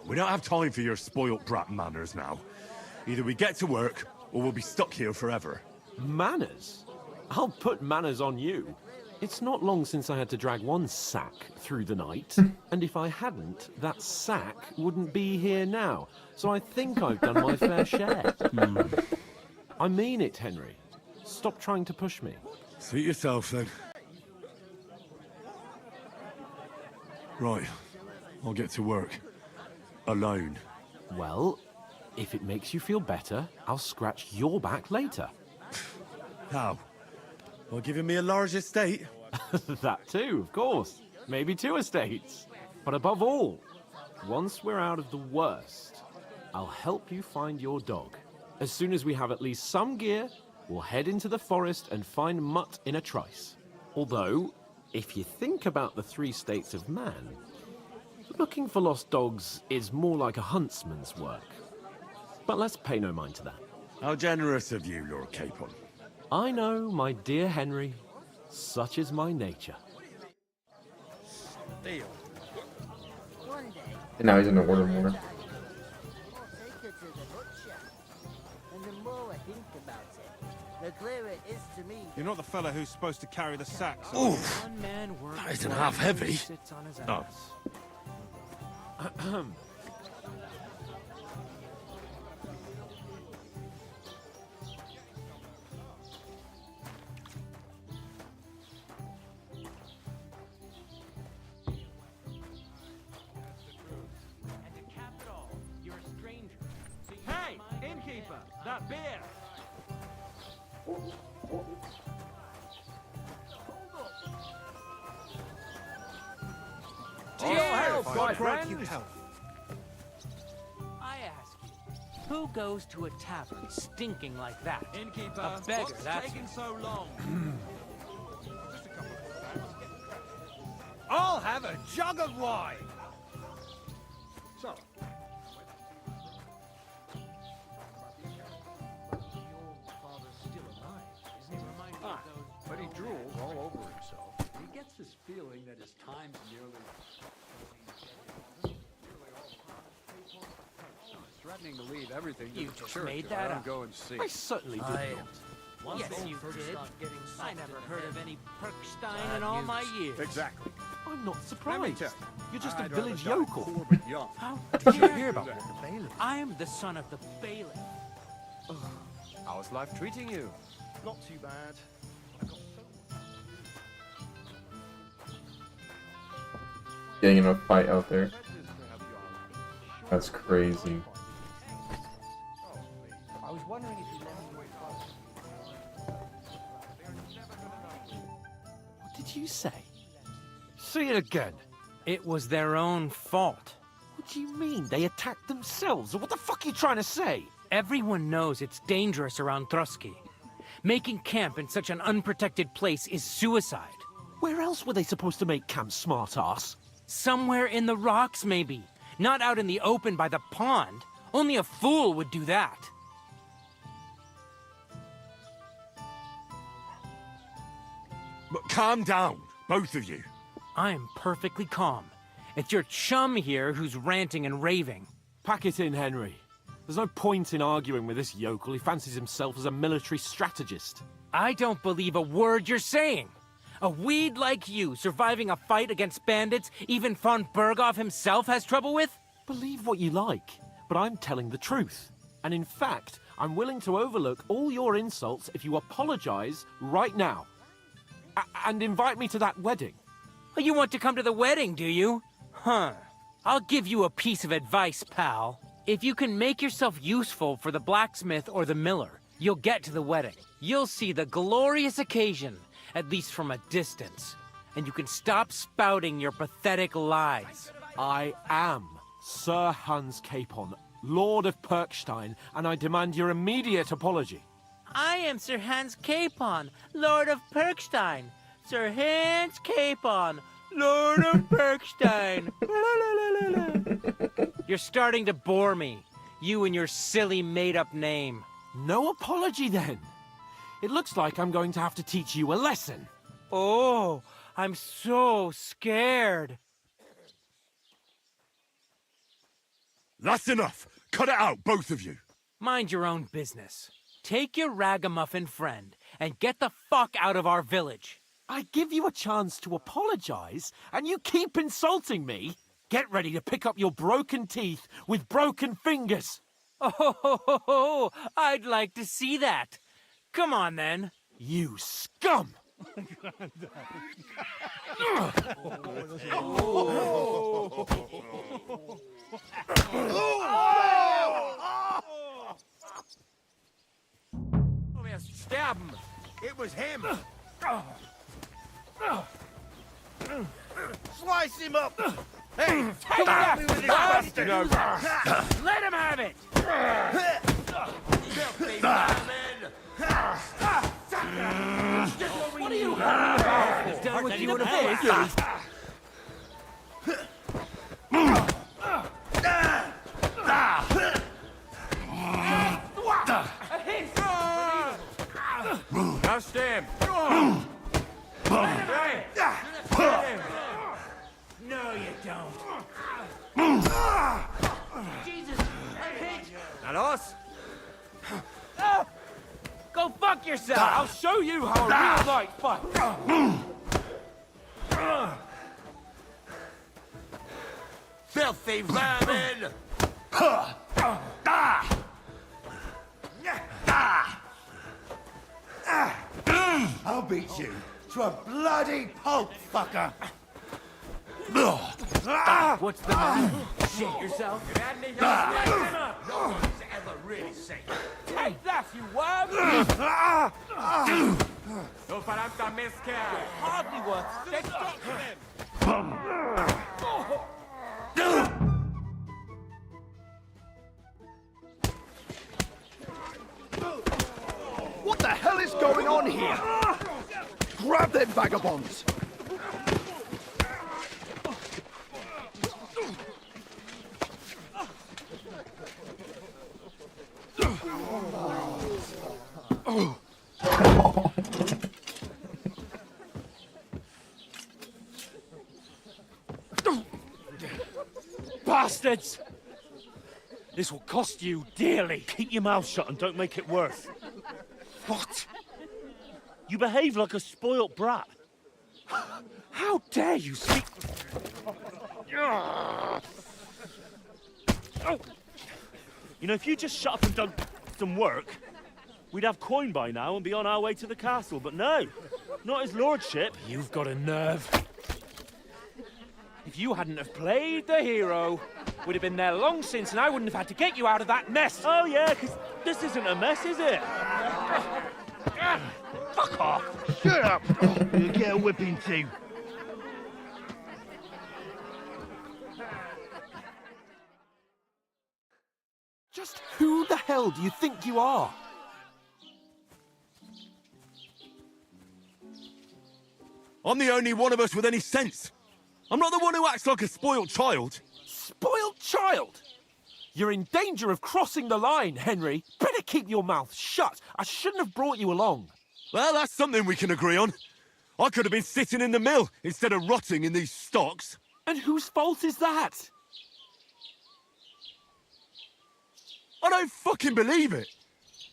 We don't have time for your spoilt brat manners now. Either we get to work, or we'll be stuck here forever. Manners? I'll put manners on you. It's not long since I had to drag one sack through the night, and if I hadn't, that sack wouldn't be here now. So I think I've done my fair share. I mean it, Henry. Stop trying to push me. Suit yourself, then. Right. I'll get to work. Alone. Well, if it makes you feel better, I'll scratch your back later. How? By giving me a large estate? That too, of course. Maybe 2 estates. But above all, once we're out of the worst, I'll help you find your dog. As soon as we have at least some gear, we'll head into the forest and find Mutt in a trice. Although, if you think about the 3 states of man, looking for lost dogs is more like a huntsman's work. But let's pay no mind to that. How generous of you, Lord Capon. I know, my dear Henry. Such is my nature. And now he's gonna order more. You're not the fella who's supposed to carry the sacks. Oof. One man works That isn't while half he heavy. sits on his Oh. ass. Hey, innkeeper, that beer. To your health, my Grant you friend. health. I ask you, who goes to a tavern stinking like that? Innkeeper, A beggar, what's that's taking so long? I'll have a jug of wine. So, But he drools all over himself. He gets this feeling that his time's nearly... Threatening to leave everything to You the just church made if that I don't up. go and see. I certainly did not. Yes, you did. I never heard of any Perkstein in all my years. exactly. I'm not Let me surprised. tell You're just a I'd rather village die yokel. poor but young. How Did you dare hear you? about what the bailiff? I am the son of the bailiff. How's life treating you? Not too bad. Getting in a fight out there. That's crazy. I was wondering if you What did you say? Say it again. It was their own fault. What do you mean? They attacked themselves? What the fuck are you trying to say? Everyone knows it's dangerous around Trusky. Making camp in such an unprotected place is suicide. Where else were they supposed to make camp, smart-ass? Somewhere in the rocks, maybe. Not out in the open by the pond. Only a fool would do that. But calm down, both of you. I'm perfectly calm. It's your chum here who's ranting and raving. Pack it in, Henry. There's no point in arguing with this yokel. He fancies himself as a military strategist. I don't believe a word you're saying. A weed like you surviving a fight against bandits even von Berghoff himself has trouble with? Believe what you like, but I'm telling the truth. And in fact, I'm willing to overlook all your insults if you apologize right now. And invite me to that wedding. Oh, you want to come to the wedding, do you? Huh. I'll give you a piece of advice, pal. If you can make yourself useful for the blacksmith or the miller, you'll get to the wedding. You'll see the glorious occasion, at least from a distance. And you can stop spouting your pathetic lies. I am Sir Hans Capon, Lord of Perkstein, and I demand your immediate apology. I am Sir Hans Capon, Lord of Perkstein. Sir Hans Capon, Lord of Perkstein. You're starting to bore me. You and your silly made-up name. No apology, then. It looks like I'm going to have to teach you a lesson. Oh, I'm so scared. That's enough. Cut it out, both of you. Mind your own business. Take your ragamuffin friend and get the fuck out of our village. I give you a chance to apologize, and you keep insulting me. Get ready to pick up your broken teeth with broken fingers. Oh, I'd like to see that. Come on, then. You scum! Stab him! It was him! Slice him up! Hey, Take help me with this bastard! Let him have it! Filthy madman! What are you hurrying about? He's done with you in a face. Bust him! No, you don't. Jesus, I'm hit. That us? Go fuck yourself. I'll show you how a real knight fights. Filthy vermin! I'll beat you to a bloody pulp, fucker. What's the matter? Shit yourself? No one's ever really safe. Take that, you worm! No faranta mezcla. Hardly worth What the hell is going on here? Grab them vagabonds! Bastards! This will cost you dearly. Keep your mouth shut and don't make it worse. What? You behave like a spoilt brat. How dare you speak... You know, if you just shut up and done some work, we'd have coin by now and be on our way to the castle. But no, not his lordship. You've got a nerve. If you hadn't have played the hero, we'd have been there long since and I wouldn't have had to get you out of that mess. Oh yeah, because this isn't a mess, is it? Fuck off! Shut up! You'll get a whipping too. Just who the hell do you think you are? I'm the only one of us with any sense. I'm not the one who acts like a spoiled child. Spoiled child? You're in danger of crossing the line, Henry. Better keep your mouth shut. I shouldn't have brought you along. Well, that's something we can agree on. I could have been sitting in the mill instead of rotting in these stocks. And whose fault is that? I don't fucking believe it.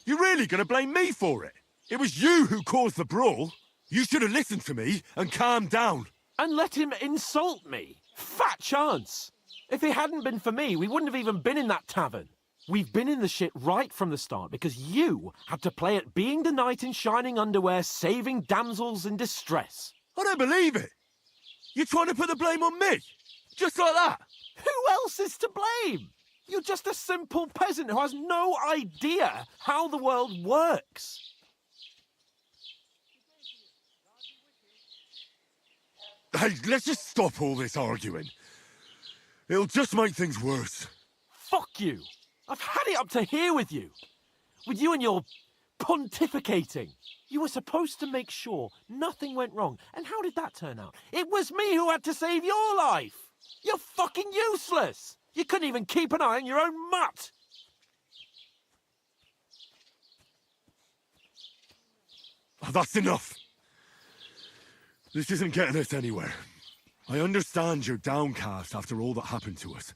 You're really gonna blame me for it? It was you who caused the brawl. You should have listened to me and calmed down. And let him insult me? Fat chance. If it hadn't been for me, we wouldn't have even been in that tavern. We've been in the shit right from the start because you had to play at being the knight in shining underwear, saving damsels in distress. I don't believe it. You're trying to put the blame on me? Just like that? Who else is to blame? You're just a simple peasant who has no idea how the world works. Hey, let's just stop all this arguing. It'll just make things worse. Fuck you. I've had it up to here with you. With you and your pontificating. You were supposed to make sure nothing went wrong. And how did that turn out? It was me who had to save your life. You're fucking useless. You couldn't even keep an eye on your own mutt. Oh, that's enough. This isn't getting us anywhere. I understand you're downcast after all that happened to us.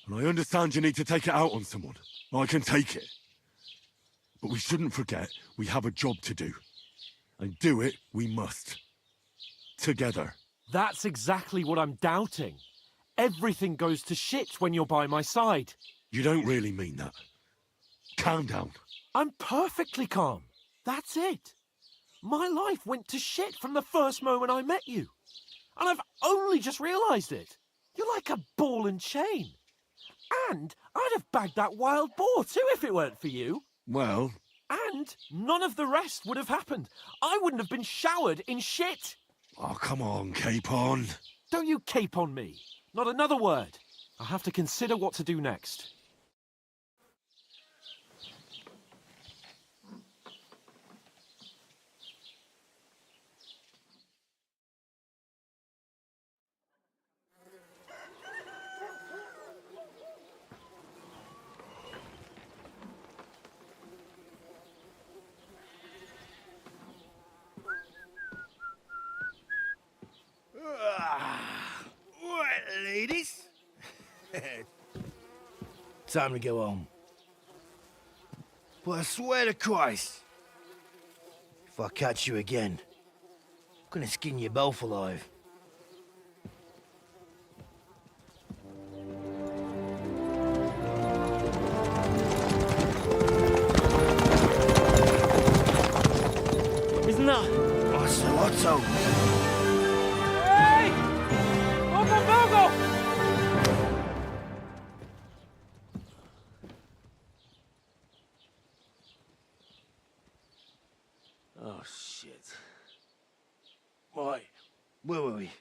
And I understand you need to take it out on someone. I can take it. But we shouldn't forget we have a job to do. And do it we must. Together. That's exactly what I'm doubting. Everything goes to shit when you're by my side. You don't really mean that. Calm down. I'm perfectly calm. That's it. My life went to shit from the first moment I met you. And I've only just realised it. You're like a ball and chain. And I'd have bagged that wild boar too if it weren't for you. Well... And none of the rest would have happened. I wouldn't have been showered in shit. Oh, come on, Capon. Don't you cape on me. Not another word. I'll have to consider what to do next. time to go home. But I swear to Christ, if I catch you again, I'm gonna skin you both alive. Isn't that? Otto! Hey! Bogo! Oh, shit. Right, where were we?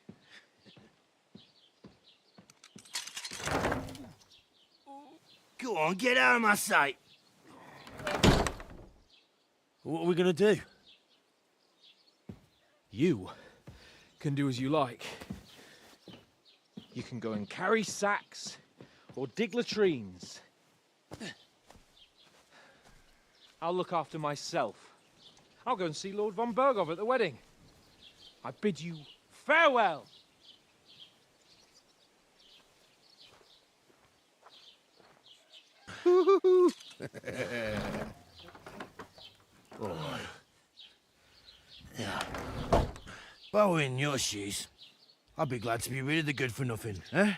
Go on, get out of my sight! What are we gonna do? You can do as you like. You can go and carry sacks or dig latrines. I'll look after myself. I'll go and see Lord von Bergov at the wedding. I bid you farewell. Oh. Yeah. If I were in your shoes, I'd be glad to be rid of the good for nothing, eh?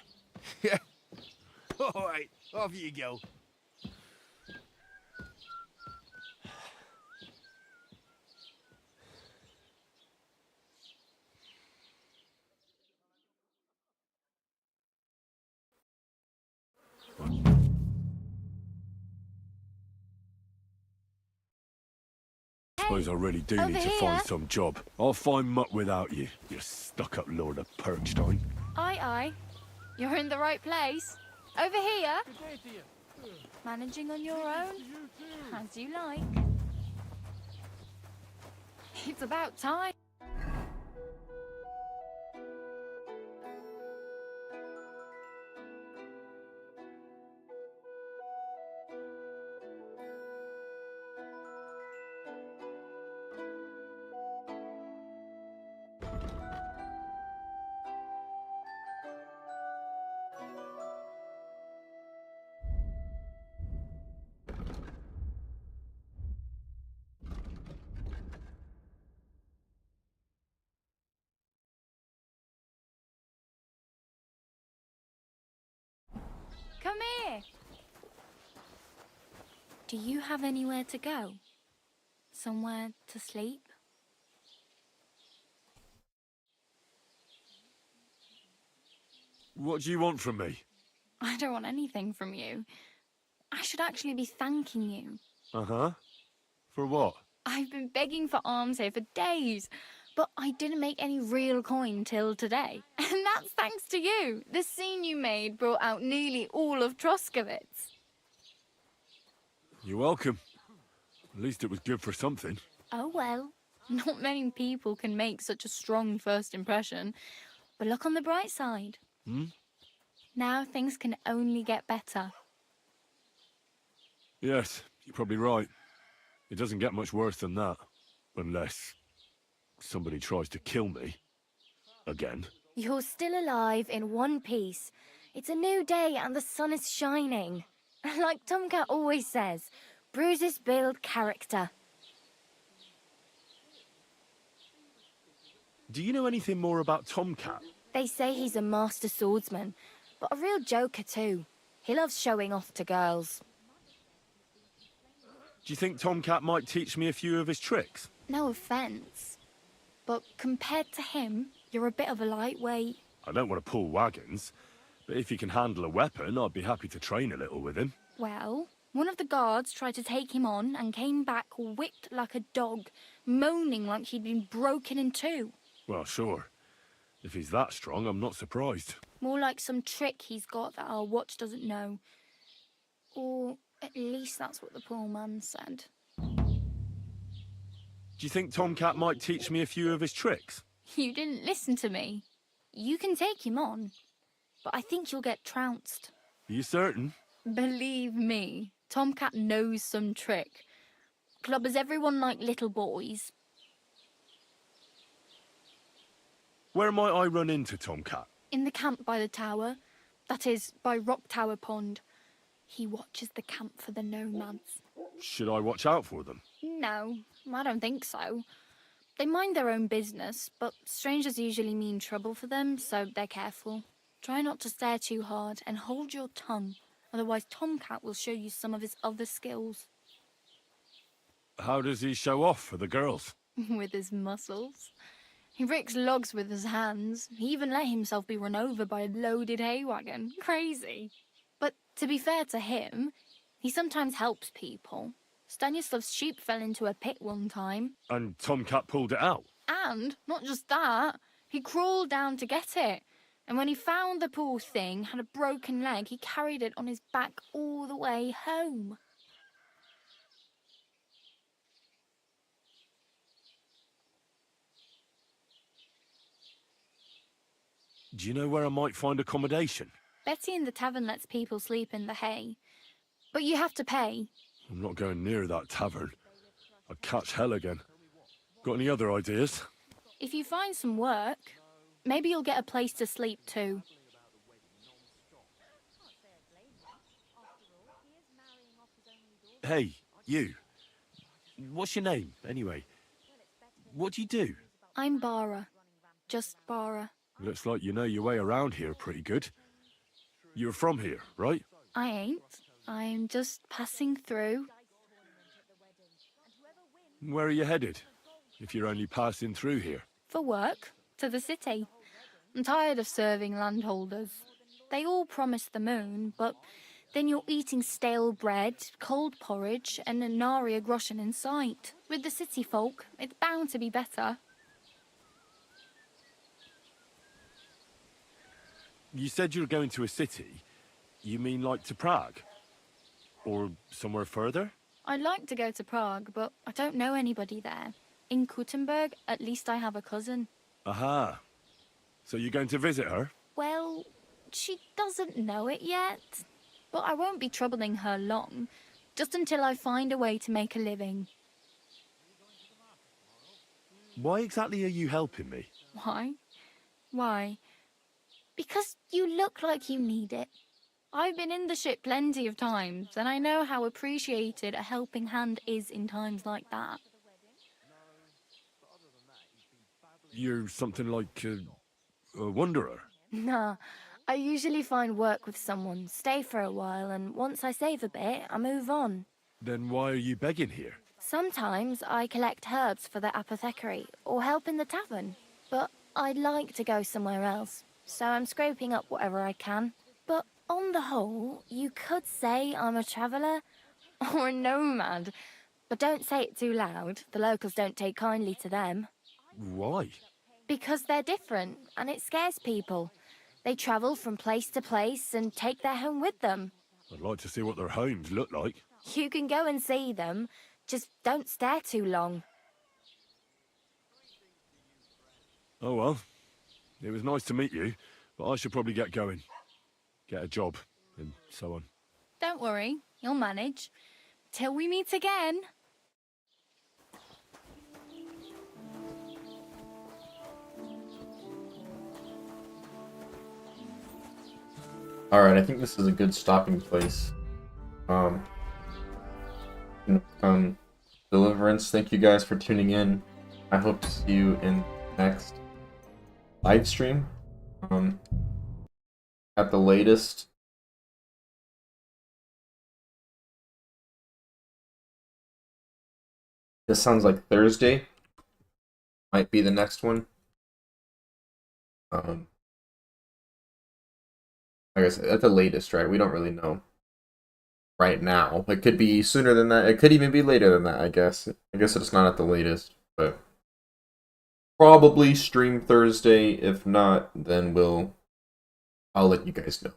Yeah. All right, off you go. Suppose I really do over need to here. find some job. I'll find muck without you, you stuck-up lord of Perkstein. Aye, aye. You're in the right place. Over here. Managing on your own? As you like. It's about time. Come here. Do you have anywhere to go? Somewhere to sleep? What do you want from me? I don't want anything from you. I should actually be thanking you. Uh-huh. For what? I've been begging for alms here for days, but I didn't make any real coin till today. And that's thanks to you. The scene you made brought out nearly all of Troskowitz. You're welcome. At least it was good for something. Oh well, not many people can make such a strong first impression. But look on the bright side. Hmm? Now things can only get better. Yes, you're probably right. It doesn't get much worse than that. Unless somebody tries to kill me. Again. You're still alive in one piece. It's a new day and the sun is shining. Like Tomcat always says, bruises build character. Do you know anything more about Tomcat? They say he's a master swordsman, but a real joker too. He loves showing off to girls. Do you think Tomcat might teach me a few of his tricks? No offence, but compared to him, you're a bit of a lightweight. I don't want to pull wagons, but if he can handle a weapon, I'd be happy to train a little with him. Well, one of the guards tried to take him on and came back whipped like a dog, moaning like he'd been broken in two. Well, sure. If he's that strong, I'm not surprised. More like some trick he's got that our watch doesn't know. Or at least that's what the poor man said. Do you think Tomcat might teach me a few of his tricks? You didn't listen to me. You can take him on, but I think you'll get trounced. Are you certain? Believe me, Tomcat knows some trick. Clubbers everyone like little boys. Where might I run into Tomcat? In the camp by the tower. That is, by Rock Tower Pond. He watches the camp for the nomads. Should I watch out for them? No, I don't think so. They mind their own business, but strangers usually mean trouble for them, so they're careful. Try not to stare too hard and hold your tongue, otherwise Tomcat will show you some of his other skills. How does he show off for the girls? With his muscles. He ricks logs with his hands. He even let himself be run over by a loaded hay wagon. Crazy. But to be fair to him, he sometimes helps people. Stanislav's sheep fell into a pit one time. And Tomcat pulled it out? And, not just that, he crawled down to get it. And when he found the poor thing had a broken leg, he carried it on his back all the way home. Do you know where I might find accommodation? Betty in the tavern lets people sleep in the hay. But you have to pay. I'm not going near that tavern. I'd catch hell again. Got any other ideas? If you find some work, maybe you'll get a place to sleep too. Hey, you. What's your name, anyway? What do you do? I'm Bara. Just Bara. Looks like you know your way around here pretty good. You're from here, right? I ain't. I'm just passing through. Where are you headed, if you're only passing through here? For work. To the city. I'm tired of serving landholders. They all promise the moon, but then you're eating stale bread, cold porridge, and a nary a groschen in sight. With the city folk, it's bound to be better. You said you were going to a city. You mean like to Prague? Or somewhere further? I'd like to go to Prague, but I don't know anybody there. In Kuttenberg, at least I have a cousin. Aha. So you're going to visit her? Well, she doesn't know it yet. But I won't be troubling her long, just until I find a way to make a living. Why exactly are you helping me? Why? Why? Because you look like you need it. I've been in the ship plenty of times, and I know how appreciated a helping hand is in times like that. You're something like a wanderer? Nah, I usually find work with someone, stay for a while, and once I save a bit, I move on. Then why are you begging here? Sometimes I collect herbs for the apothecary, or help in the tavern. But I'd like to go somewhere else, so I'm scraping up whatever I can. But on the whole, you could say I'm a traveller, or a nomad. But don't say it too loud, the locals don't take kindly to them. Why? Because they're different, and it scares people. They travel from place to place and take their home with them. I'd like to see what their homes look like. You can go and see them, just don't stare too long. Oh well, it was nice to meet you, but I should probably get going. Get a job, and so on. Don't worry, you'll manage. Till we meet again. Alright, I think this is a good stopping place. Deliverance, thank you guys for tuning in. I hope to see you in the next live stream. At the latest. This sounds like Thursday. Might be the next one. I guess at the latest, right? We don't really know right now. It could be sooner than that. It could even be later than that, I guess. I guess it's not at the latest, but probably stream Thursday. If not, then I'll let you guys know.